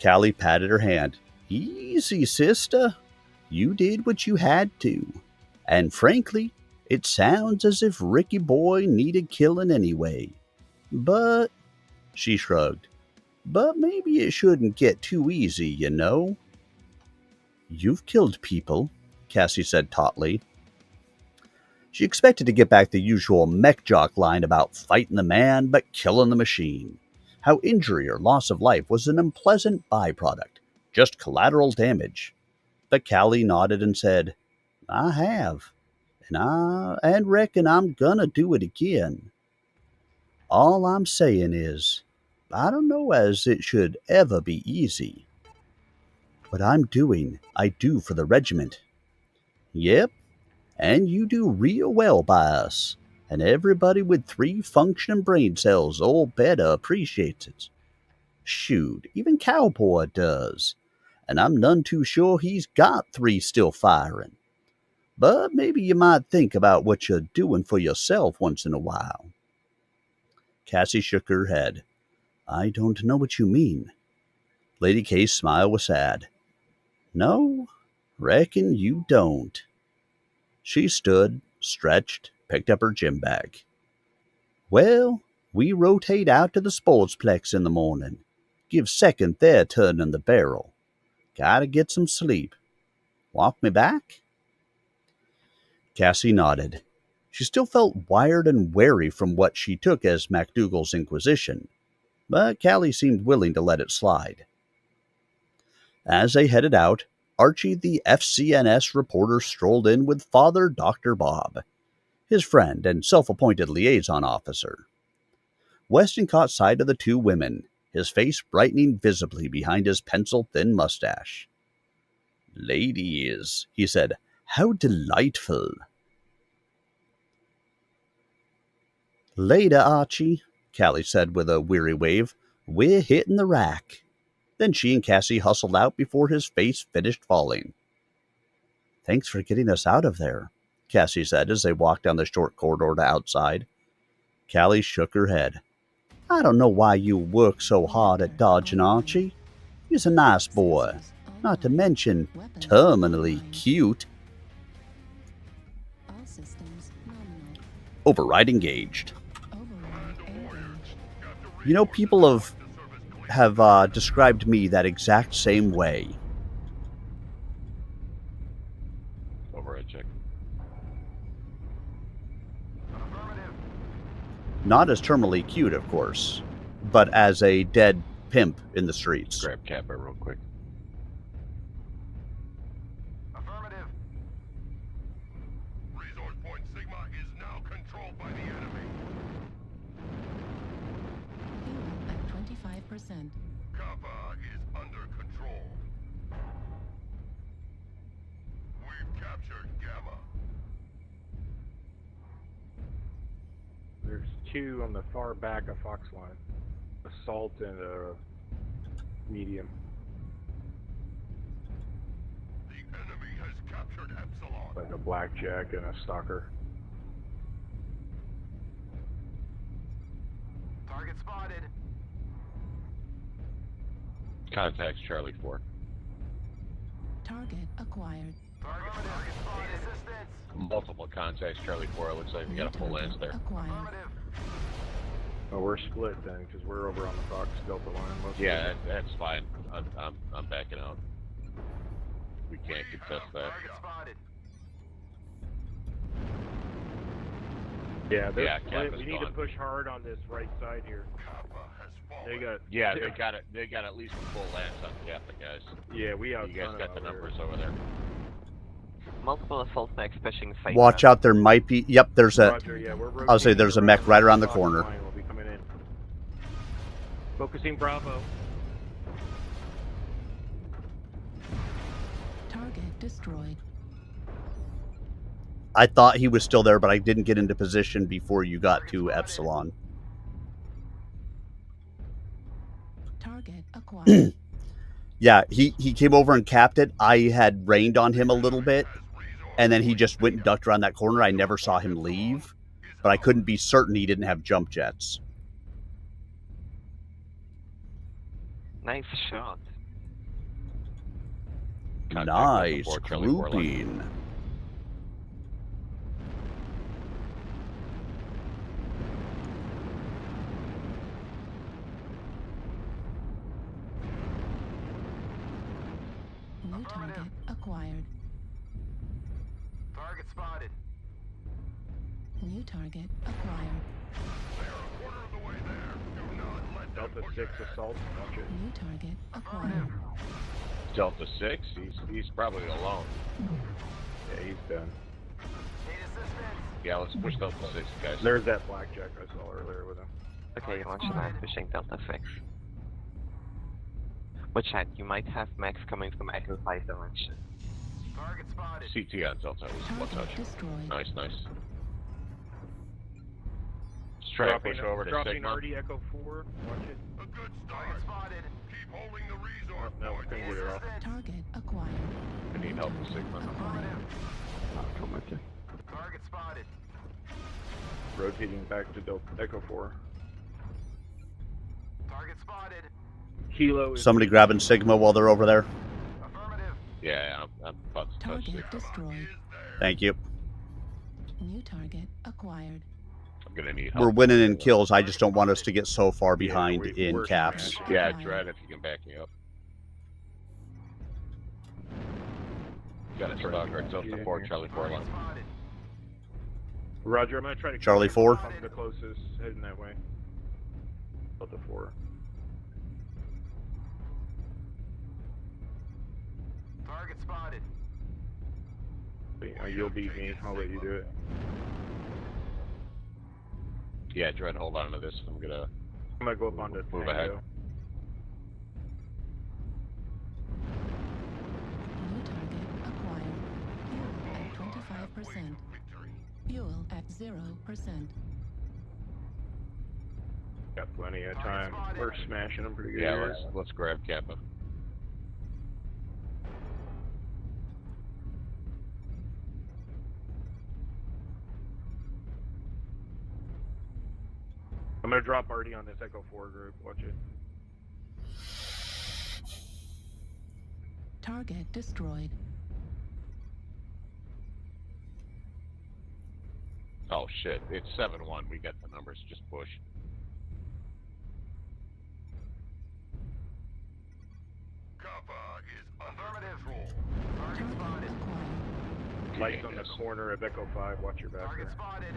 Callie patted her hand. Easy, sister. You did what you had to. And frankly, it sounds as if Ricky Boy needed killing anyway. But, she shrugged, but maybe it shouldn't get too easy, you know. You've killed people, Cassie said tautly. She expected to get back the usual mech jock line about fighting the man but killing the machine. How injury or loss of life was an unpleasant byproduct, just collateral damage. But Callie nodded and said, I have, and reckon I'm gonna do it again. All I'm saying is, I don't know as it should ever be easy. What I'm doing, I do for the regiment. Yep, and you do real well by us, and everybody with 3 functioning brain cells all better appreciates it. Shoot, even Cowboy does, and I'm none too sure he's got 3 still firing. But maybe you might think about what you're doing for yourself once in a while. Cassie shook her head. I don't know what you mean. Lady K's smile was sad. No, reckon you don't. She stood, stretched, picked up her gym bag. Well, we rotate out to the sportsplex in the morning. Give second their turn in the barrel. Gotta get some sleep. Walk me back? Cassie nodded. She still felt wired and wary from what she took as MacDougall's inquisition, but Callie seemed willing to let it slide. As they headed out, Archie the FCNS reporter strolled in with Father Dr. Bob, his friend and self-appointed liaison officer. Weston caught sight of the 2 women, his face brightening visibly behind his pencil-thin mustache. Ladies, he said, how delightful. Later, Archie, Callie said with a weary wave. We're hitting the rack. Then she and Cassie hustled out before his face finished falling. Thanks for getting us out of there, Cassie said as they walked down the short corridor to outside. Callie shook her head. I don't know why you work so hard at dodging Archie. He's a nice boy, not to mention terminally cute. Override engaged. You know, people have described me that exact same way. Override check. Not as terminally cute, of course, but as a dead pimp in the streets. Grab Kappa real quick. Affirmative. Resource point Sigma is now controlled by the enemy. Fuel at 25%. Kappa is under control. two on the far back of Fox Line. Assault and a medium. The enemy has captured Epsilon. Like a blackjack and a stalker. Target spotted. Contacts Charlie 4. Target acquired. Target spotted. Assistance. Multiple contacts Charlie 4. It looks like we got a full lance there. Acquired. Oh, we're split then, because we're over on the Fox Delta line. Yeah, that's fine. I'm backing out. We can't contest that. Target spotted. Yeah, Kappa's we need to gone. push hard on this right side here. They got. Yeah, they got at least a full lance on Kappa, guys. Yeah, we You guys got the numbers over there. Multiple assault mechs pushing face. Watch out, there might be. Yep, there's a. Roger, yeah, we're I'll say there's a mech right around the corner. Line will be coming in. Focusing Bravo. Target destroyed. I thought he was still there, but I didn't get into position before you got to Epsilon. Target acquired. Yeah, he came over and capped it. I had rained on him a little bit, and then he just went and ducked around that corner. I never saw him leave, but I couldn't be certain he didn't have jump jets. Nice shot. Nice grouping. New target acquired. Target spotted. New target acquired. They are a quarter of the way there. Do not let them Delta 6 assault. Watch it. New target acquired. Delta 6? He's probably alone. Yeah, he's done. Yeah, let's push Delta 6, guys. There's that blackjack I saw earlier with him. Okay, watch that, pushing Delta 6. Watch out, you might have mechs coming from Echo 5 direction. Target spotted. CT on Delta. One touch. Destroyed. Nice, nice. Let's try to push over to dropping Sigma. RD Echo 4. Watch it. A good start. Spotted. Keep holding the resource. No, we couldn't get it off. Target acquired. I need help with Sigma. Target spotted. Rotating back to Delta Echo 4. Target spotted. Kilo is Somebody grabbing Sigma while they're over there. Affirmative. Yeah, I'm about to touch Target Sigma. destroyed. Thank you. New target acquired. I'm gonna need help. We're winning in kills. I just don't want us to get so far behind in we're caps. smashing. Yeah, Dread, if you can back me up. Got a stalker at Delta 4, Charlie 4 line. Roger, I'm gonna try to Charlie 4. I'm the closest, heading that way. Delta 4. Target spotted. You'll beat me. I'll let you do it. Yeah, Dread, hold on to this. I'm gonna go up onto move ahead. Tango. New target acquired. Fuel at 25%. Fuel at 0%. Got plenty of time. We're smashing them pretty good. Yeah, here. let's grab Kappa. I'm gonna drop RD on this Echo 4 group. Watch it. Target destroyed. Oh shit, it's 7-1. We got the numbers. Just push. Kappa is under control. Target Target spotted. acquired. Lights on the corner of Echo 5. Watch your back Target there. spotted.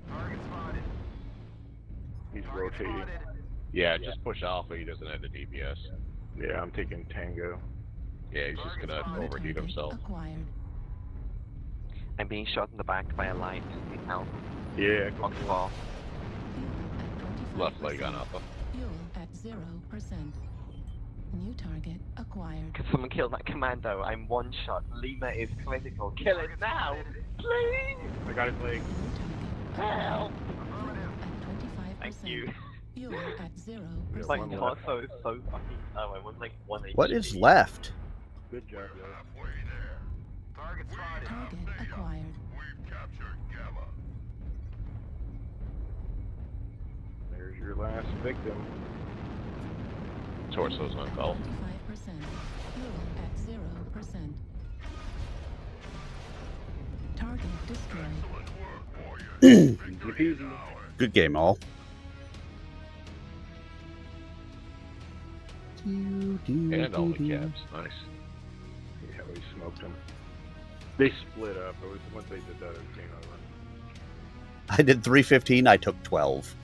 Target spotted. He's Target rotating. spotted. Yeah, just push Alpha. He doesn't have the DPS. Yeah, I'm taking Tango. Yeah, he's just gonna overheat himself. Acquired. I'm being shot in the back by a light. Need help. Yeah, Box ball. Fuel at 25%. Left leg on Alpha. Fuel at 0%. New target acquired. Could someone kill that commando? I'm one shot. Lima is critical. Kill it now! Please! I got his leg. Help! At 25%. Thank you. Fuel at 0%. My torso is so fucking low. I was like 1 HP. What is left? Good job, guys. Target spotted. Target acquired. We've captured Gamma. There's your last victim. Torso's on call. 25%. Fuel at 0%. Target destroyed. Easy peasy. Good game, all. And all the caps. Nice. Yeah, we smoked them. They split up. Once they did that, it was game over. I did 315. I took 12.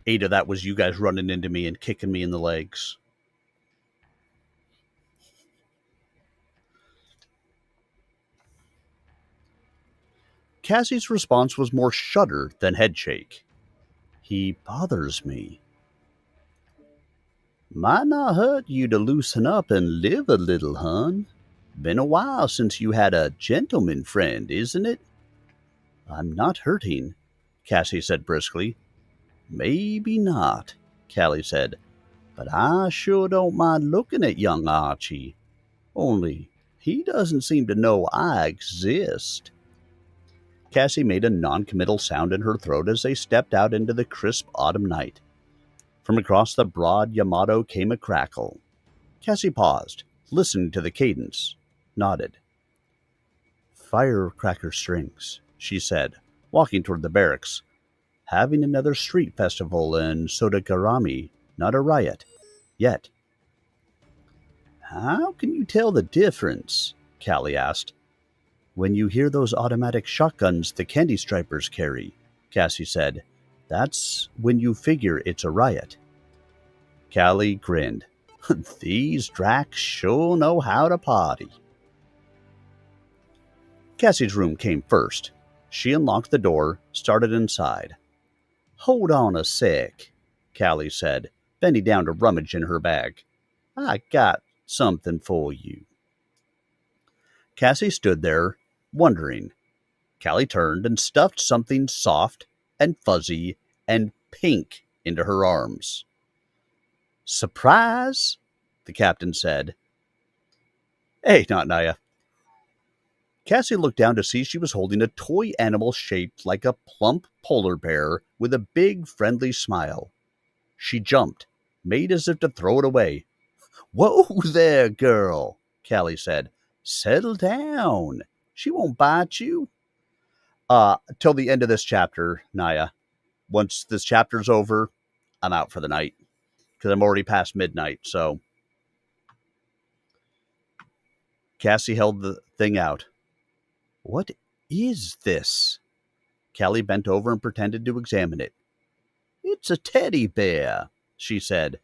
8 of that was you guys running into me and kicking me in the legs. Cassie's response was more shudder than headshake. He bothers me. Might not hurt you to loosen up and live a little, hun. Been a while since you had a gentleman friend, isn't it? I'm not hurting, Cassie said briskly. Maybe not, Callie said, but I sure don't mind looking at young Archie. Only, he doesn't seem to know I exist. Cassie made a non-committal sound in her throat as they stepped out into the crisp autumn night. From across the broad Yamato came a crackle. Cassie paused, listened to the cadence, nodded. Firecracker strings, she said, walking toward the barracks. Having another street festival in Sodagarami, not a riot. Yet. How can you tell the difference? Callie asked. When you hear those automatic shotguns the candy stripers carry, Cassie said. That's when you figure it's a riot. Callie grinned. These Dracs sure know how to party. Cassie's room came first. She unlocked the door, started inside. Hold on a sec, Callie said, bending down to rummage in her bag. I got something for you. Cassie stood there, wondering. Callie turned and stuffed something soft and fuzzy and pink into her arms. Surprise, the captain said. Hey, not Naya. Cassie looked down to see she was holding a toy animal shaped like a plump polar bear with a big, friendly smile. She jumped, made as if to throw it away. Whoa there, girl, Callie said. Settle down. She won't bite you. Till the end of this chapter, Naya. Once this chapter's over, I'm out for the night. Because I'm already past midnight, so. Cassie held the thing out. What is this? Callie bent over and pretended to examine it. It's a teddy bear, she said.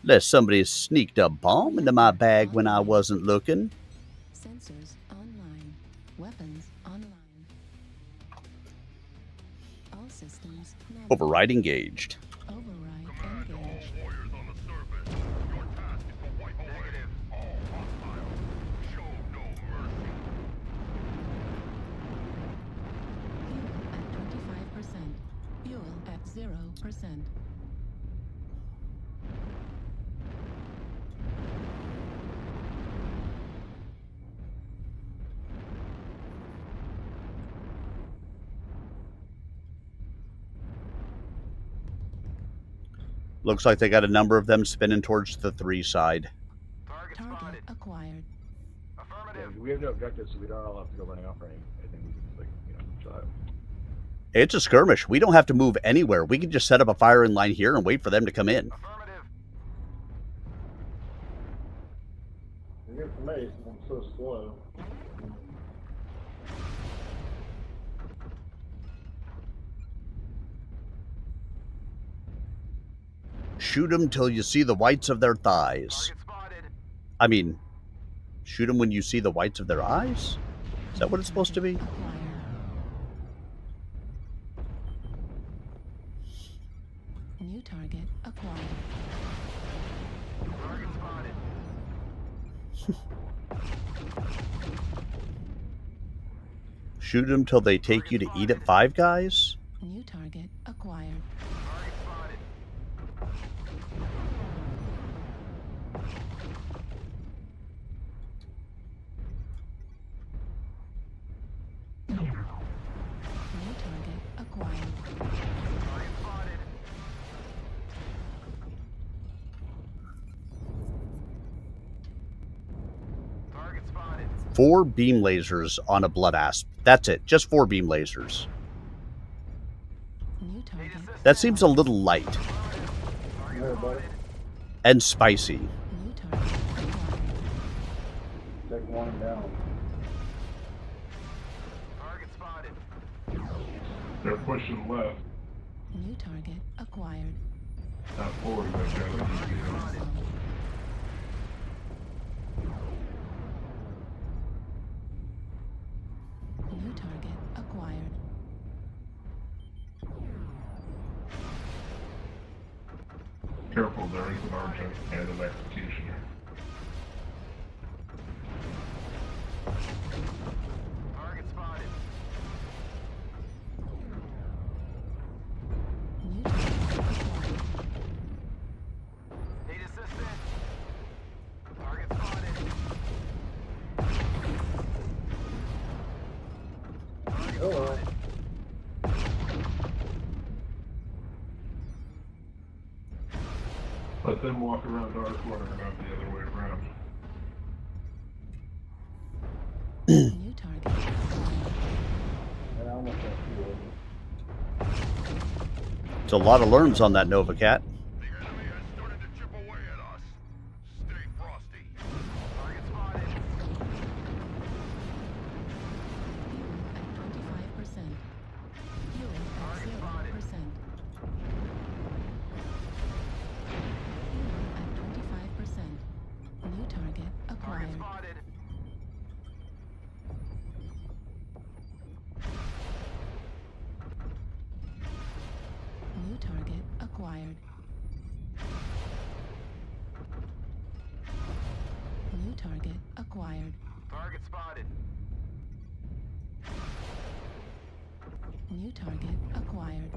Unless somebody sneaked a bomb into my bag when I wasn't looking. Sensors online. Weapons online. All systems nominal. Override engaged. Override engaged. Warriors on the surface. Your task is to wipe away all hostiles. Show no mercy. Fuel at 25%. Fuel at 0%. Looks like they got a number of them spinning towards the 3 side. Target acquired. Yeah, we have no objectives, so we don't all have to go running off or anything. I think we can just, chill out. It's a skirmish. We don't have to move anywhere. We can just set up a firing line here and wait for them to come in. You're good for me, I'm so slow. Shoot them till you see the whites of their thighs. I mean, shoot them when you see the whites of their eyes? Is that what it's supposed to be? New target acquired. Target spotted. Shoot them till they take you to eat at Five Guys? New target acquired. Target spotted. New target acquired. Target spotted. 4 beam lasers on a blood asp. That's it. Just 4 beam lasers. New target. That seems a little light. And spicy. New target acquired. Take one down. Target spotted. They're pushing left. New target acquired. Not forward, but New target acquired. careful, there is an argent and an executioner. Target spotted. New target acquired. Need assistance. Target spotted. Target spotted. Let them walk around our corner and not the other way around. New target. And I almost got 2 of them. It's a lot of learns on that Nova Cat. The enemy has started to chip away at us. Stay frosty. Target spotted. Fuel at 25%. Fuel at 0%. New target acquired. Target spotted. New target acquired. New target acquired. Target spotted. New target acquired.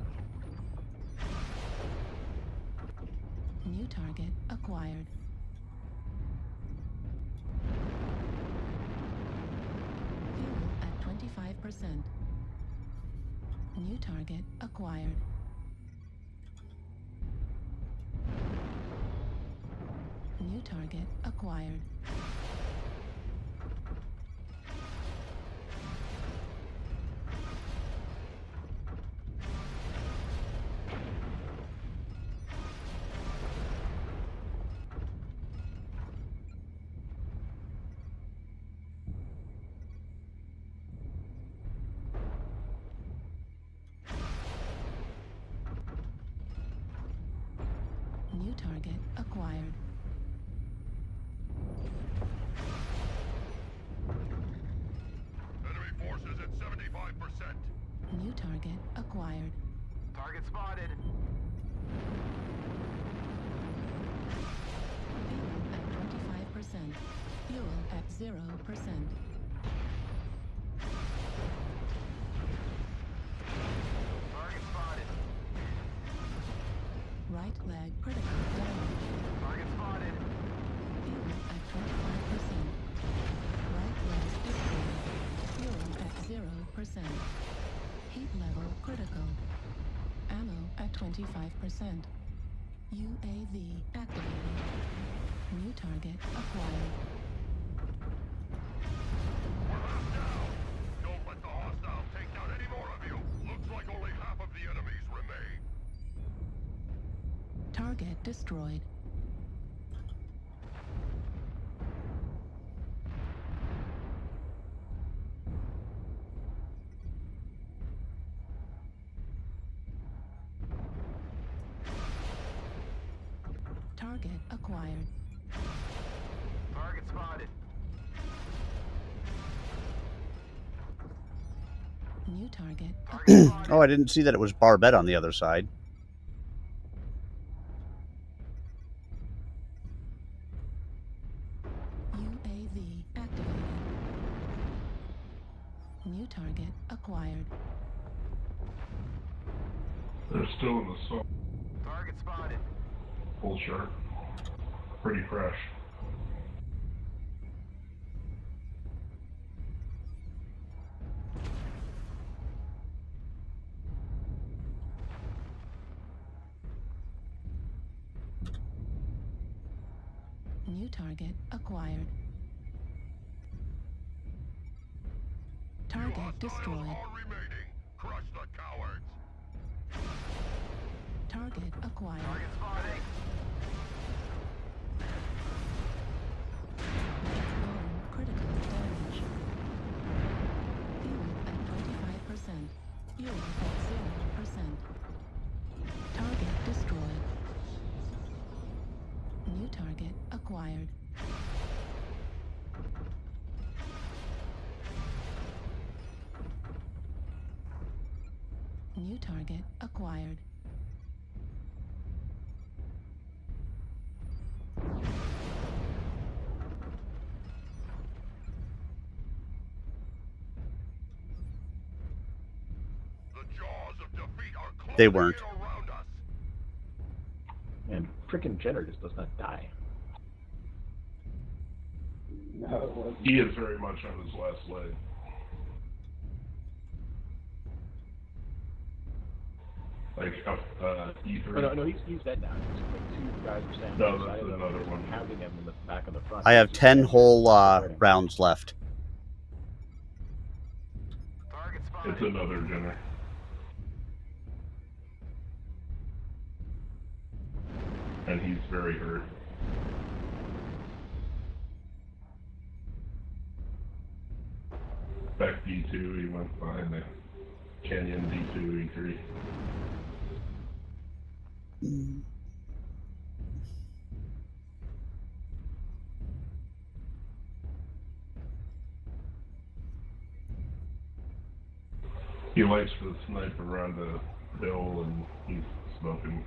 New target acquired. Fuel at 25%. New target acquired. New target acquired. New target acquired. Enemy forces at 75%. New target acquired. Target spotted. Fuel at 25%. Fuel at 0%. Target spotted. Right leg critical damage. Target spotted. Fuel at 25%. Right leg destroyed. Fuel at 0%. Heat level critical. Ammo at 25%. UAV activated. New target acquired. Don't let the hostiles take down any more of you. Looks like only half of the enemies remain. Target destroyed. Target acquired. Target spotted. New target Oh, I didn't see that it was Barbette on the other side. acquired. They're still in the salt. Target spotted. Full shark. Pretty fresh. New target acquired. Target destroyed. Crush the cowards. Target acquired. Target spotting. Critical damage. Fuel at 25%. Fuel at 0%. Target destroyed. New target acquired. New target acquired. They weren't. And frickin' Jenner just does not die. No, He is very much on his last leg. Like, E3. Oh, no, he's dead now. Just like two guys are standing No, beside that's him, another one. pounding him in the back of the front. I have 10 whole rounds left. It's another Jenner. And he's very hurt. Back D2, he went behind the Canyon D2, E3. He likes to snipe around the hill and he's smoking.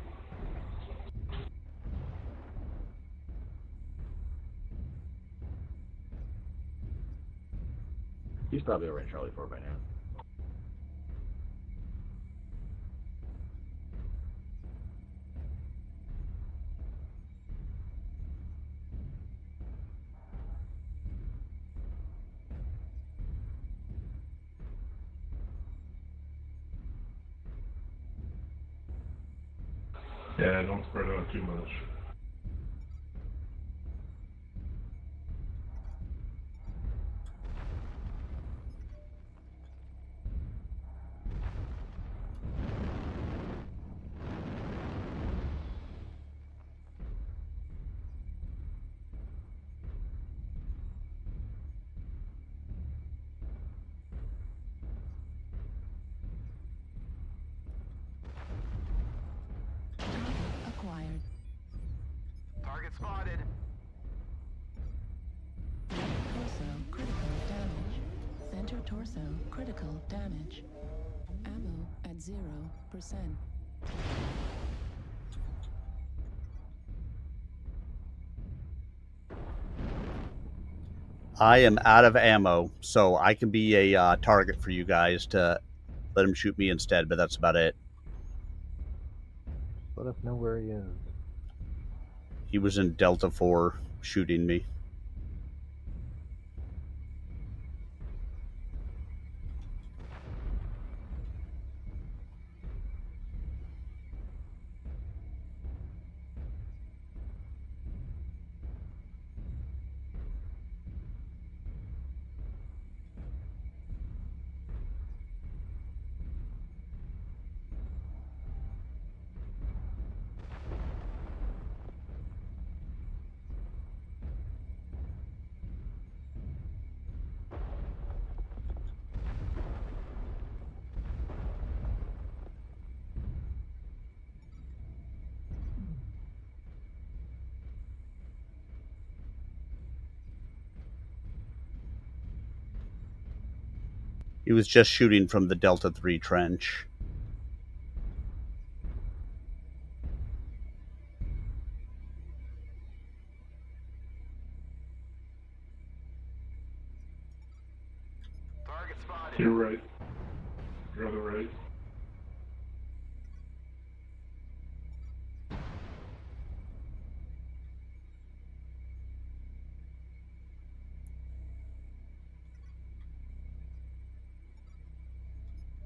He's probably over at Charlie 4 by now. Yeah, don't spread out too much. Acquired. Target spotted. Torso critical damage. Center torso critical damage. Ammo at 0%. I am out of ammo, so I can be a target for you guys to let him shoot me instead, but that's about it. Let us know where he is. He was in Delta 4 shooting me. He was just shooting from the Delta 3 trench. Target spotted. You're right. You're on the right.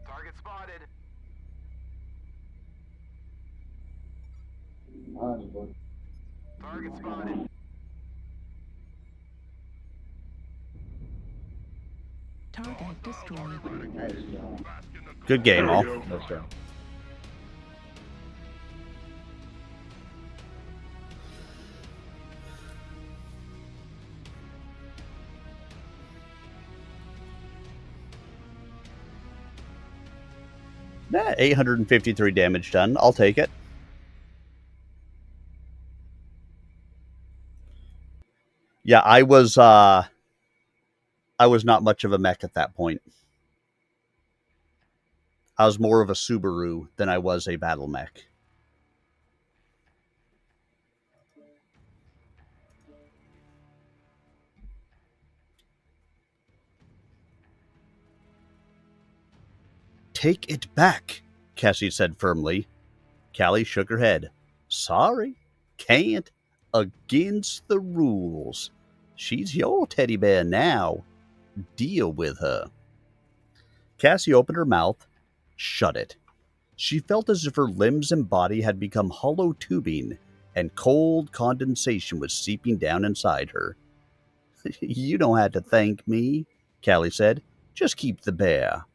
Target spotted. Target spotted. Target destroyed. Good game, all. Let's go. Nah, 853 damage done. I'll take it. Yeah, I was not much of a mech at that point. I was more of a Subaru than I was a battle mech. Take it back, Cassie said firmly. Callie shook her head. Sorry, can't. Against the rules. She's your teddy bear now. Deal with her. Cassie opened her mouth, shut it. She felt as if her limbs and body had become hollow tubing, and cold condensation was seeping down inside her. You don't have to thank me, Callie said. Just keep the bear.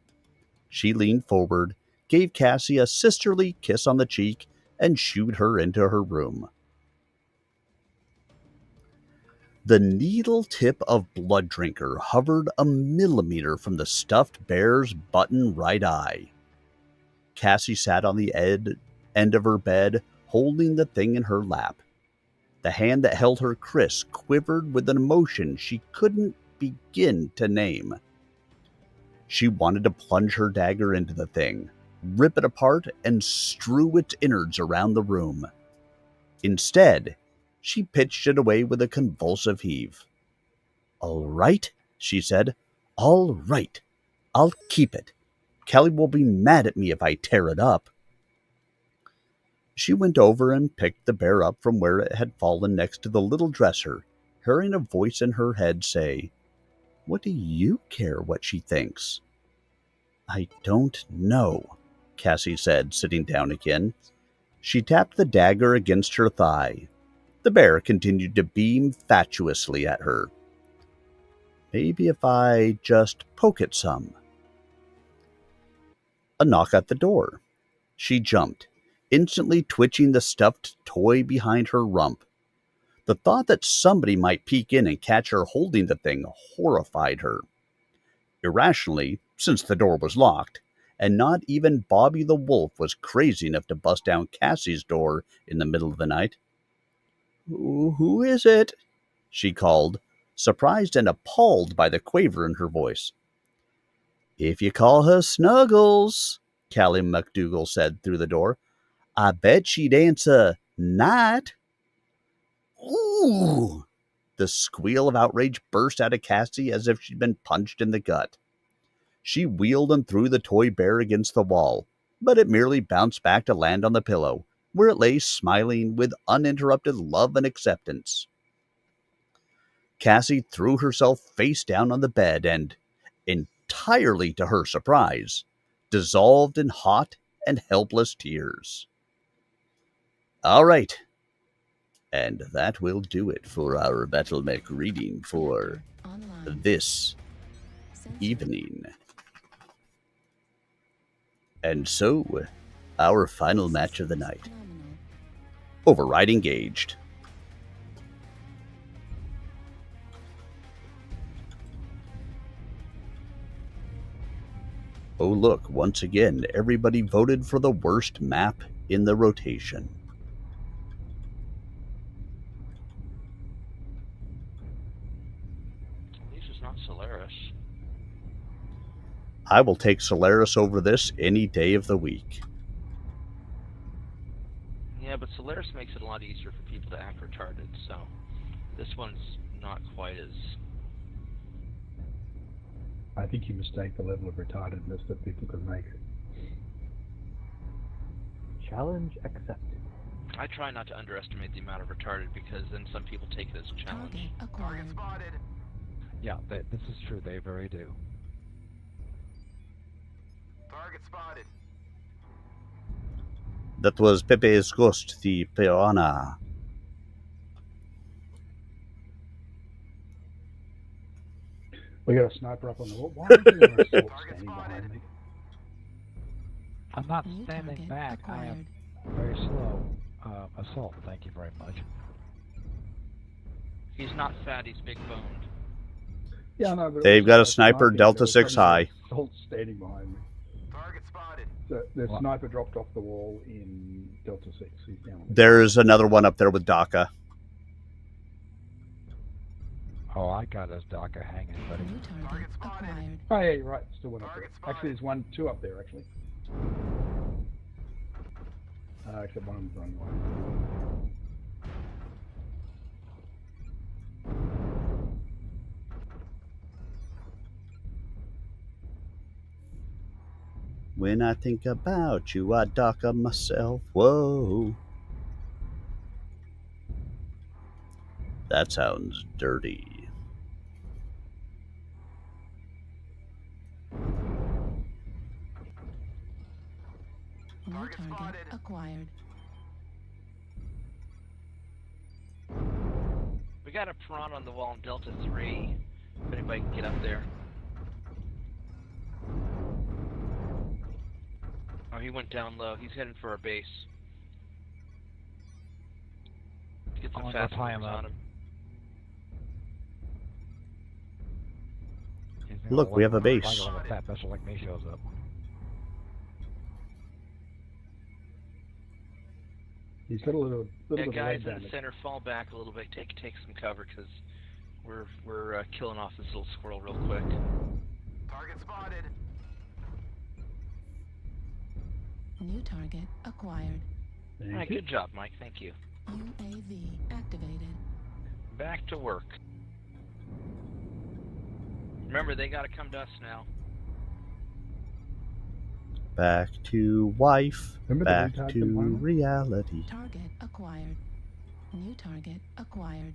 She leaned forward, gave Cassie a sisterly kiss on the cheek, and shooed her into her room. The needle tip of Blood Drinker hovered a millimeter from the stuffed bear's button right eye. Cassie sat on the end of her bed, holding the thing in her lap. The hand that held her Chris quivered with an emotion she couldn't begin to name. She wanted to plunge her dagger into the thing, rip it apart, and strew its innards around the room. Instead, she pitched it away with a convulsive heave. All right, she said. All right. I'll keep it. Callie will be mad at me if I tear it up. She went over and picked the bear up from where it had fallen next to the little dresser, hearing a voice in her head say, What do you care what she thinks? I don't know, Cassie said, sitting down again. She tapped the dagger against her thigh. The bear continued to beam fatuously at her. Maybe if I just poke it some. A knock at the door. She jumped, instantly twitching the stuffed toy behind her rump. The thought that somebody might peek in and catch her holding the thing horrified her. Irrationally, since the door was locked, and not even Bobby the Wolf was crazy enough to bust down Cassie's door in the middle of the night. Who is it? She called, surprised and appalled by the quaver in her voice. If you call her Snuggles, Callie McDougal said through the door, I bet she'd answer Night. Ooh! The squeal of outrage burst out of Cassie as if she'd been punched in the gut. She wheeled and threw the toy bear against the wall, but it merely bounced back to land on the pillow, where it lay smiling with uninterrupted love and acceptance. Cassie threw herself face down on the bed and, entirely to her surprise, dissolved in hot and helpless tears. All right. And that will do it for our BattleTech reading for this evening. And so, our final match of the night. Override engaged. Oh look, once again, everybody voted for the worst map in the rotation. At least it's not Solaris. I will take Solaris over this any day of the week. Yeah, but Solaris makes it a lot easier for people to act retarded, so this one's not quite as... I think you mistake the level of retardedness that people can make it. Challenge accepted. I try not to underestimate the amount of retarded because then some people take it as a challenge. Target acquired. Yeah, this is true. They very do. Target spotted. That was Pepe's Ghost, the Piranha. We got a sniper up on the wall. Why are there an assault standing behind me? I'm not standing back. I am very slow. Assault, thank you very much. He's not fat, he's big boned. Yeah, no, but They've got a sniper Delta 6 high. Assault standing behind me. Target spotted. The sniper dropped off the wall in Delta 6. He's down. There's another one up there with DACA. Oh, I got his DACA hanging, buddy. New target acquired. Oh, yeah, you're right. Still one up there. Actually, there's two up there, actually. Except one of them's running away. When I think about you, I DACA myself. Whoa. That sounds dirty. New target acquired. We got a prawn on the wall in Delta 3. If anybody can get up there. Oh, he went down low. He's heading for our base. Get some fast moves on him. Look, we have a base. Like when a fat vessel like me shows up. He's got a little bit of guys leg in the center, fall back a little bit. Take some cover because we're killing off this little squirrel real quick. Target spotted. New target acquired. Alright, good job, Mike. Thank you. UAV activated. Back to work. Remember, they gotta come to us now. Back to wife. Remember Back to reality. Target acquired. New target acquired.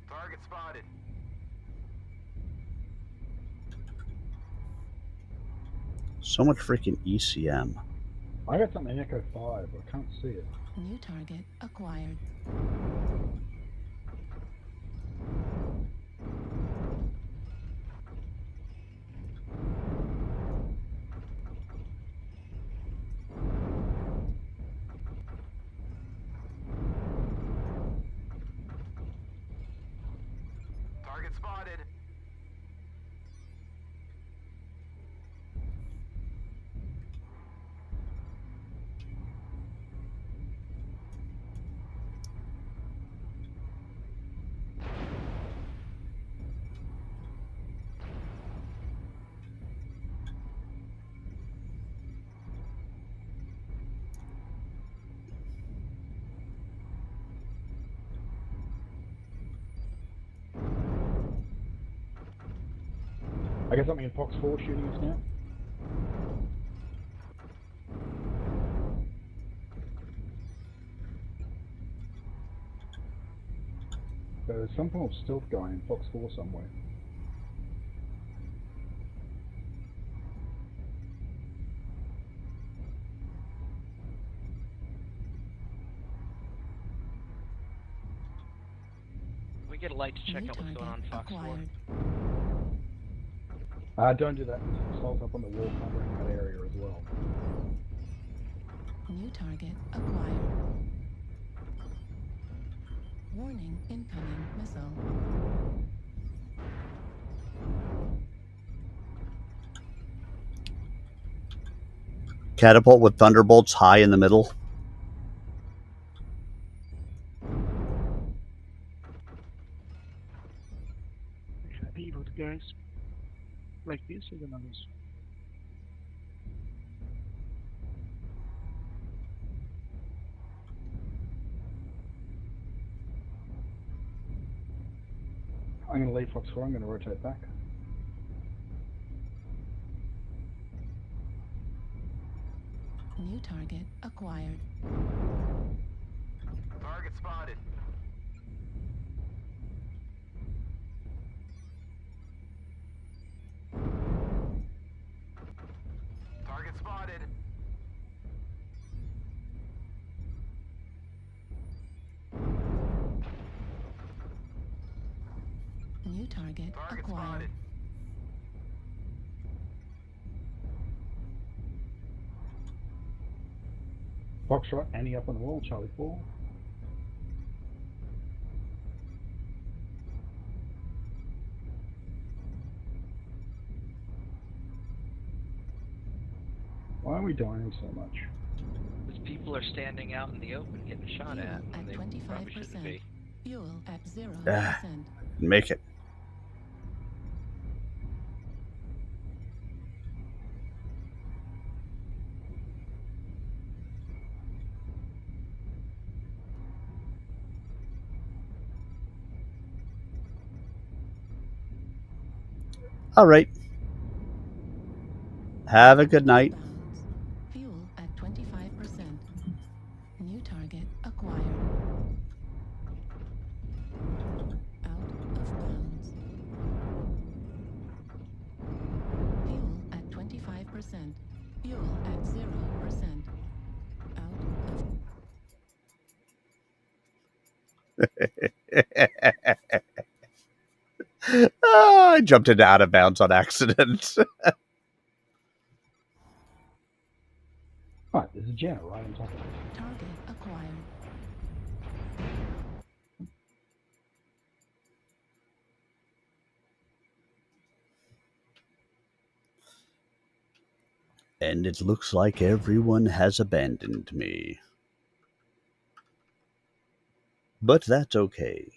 Target spotted. So much freaking ECM. I got something Echo 5, but I can't see it. New target acquired. Target spotted. I got something in Fox 4 shooting us now. There's some form of stealth going in Fox 4 somewhere. We get a light to check out what's going on in Fox 4. Don't do that. There's assault up on the wall covering that area as well. New target acquired. Warning, incoming missile. Catapult with thunderbolts high in the middle. Happy with guys like this or the others. I'm going to leave Fox 4, I'm going to rotate back. New target acquired. Target spotted. Target spotted. New target acquired. Foxtrot, Annie up on the wall, Charlie 4. Why are we dying so much? Because people are standing out in the open getting shot at. And they probably shouldn't be. Fuel at 0%. Make it. All right. Have a good night. Fuel at 25%. New target acquired. Out of bounds. Fuel at 25%. Fuel at 0%. I jumped into out of bounds on accident. Right, there's a Jenna right on top of it. Target acquired. And it looks like everyone has abandoned me. But that's okay.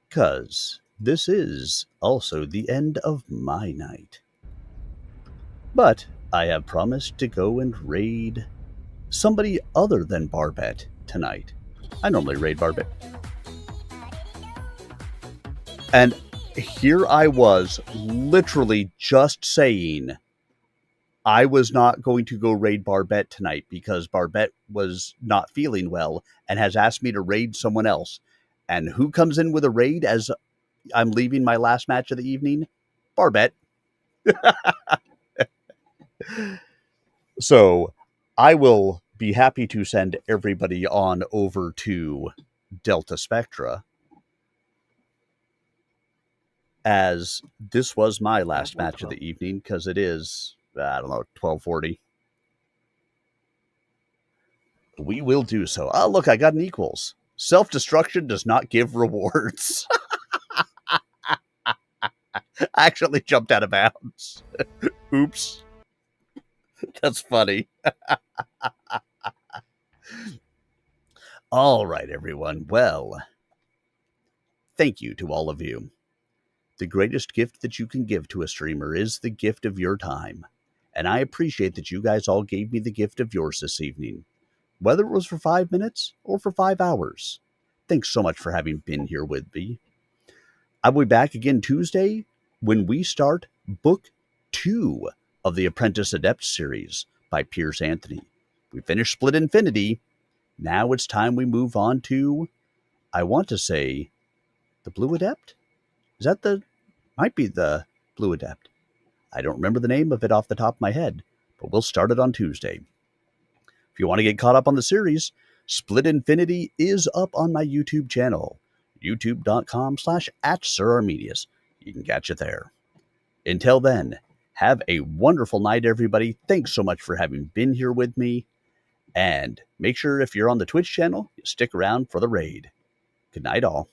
'Cause this is also the end of my night. But I have promised to go and raid somebody other than Barbette tonight. I normally raid Barbette. And here I was literally just saying I was not going to go raid Barbette tonight because Barbette was not feeling well and has asked me to raid someone else. And who comes in with a raid as I'm leaving my last match of the evening? Barbette. So I will be happy to send everybody on over to Delta Spectra, as this was my last match of the evening, because it is, I don't know, 12:40. We will do so. Oh, look, I got an equals. Self-destruction does not give rewards. I actually jumped out of bounds. Oops. That's funny. All right, everyone. Well, thank you to all of you. The greatest gift that you can give to a streamer is the gift of your time. And I appreciate that you guys all gave me the gift of yours this evening, whether it was for 5 minutes or for 5 hours. Thanks so much for having been here with me. I'll be back again Tuesday when we start Book 2 of the Apprentice Adept series by Pierce Anthony. We finished Split Infinity. Now it's time we move on to, I want to say, the Blue Adept? Is that might be the Blue Adept. I don't remember the name of it off the top of my head, but we'll start it on Tuesday. If you want to get caught up on the series, Split Infinity is up on my YouTube channel, youtube.com/@SirArmenius. You can catch it there. Until then, have a wonderful night, everybody. Thanks so much for having been here with me. And make sure if you're on the Twitch channel, you stick around for the raid. Good night, all.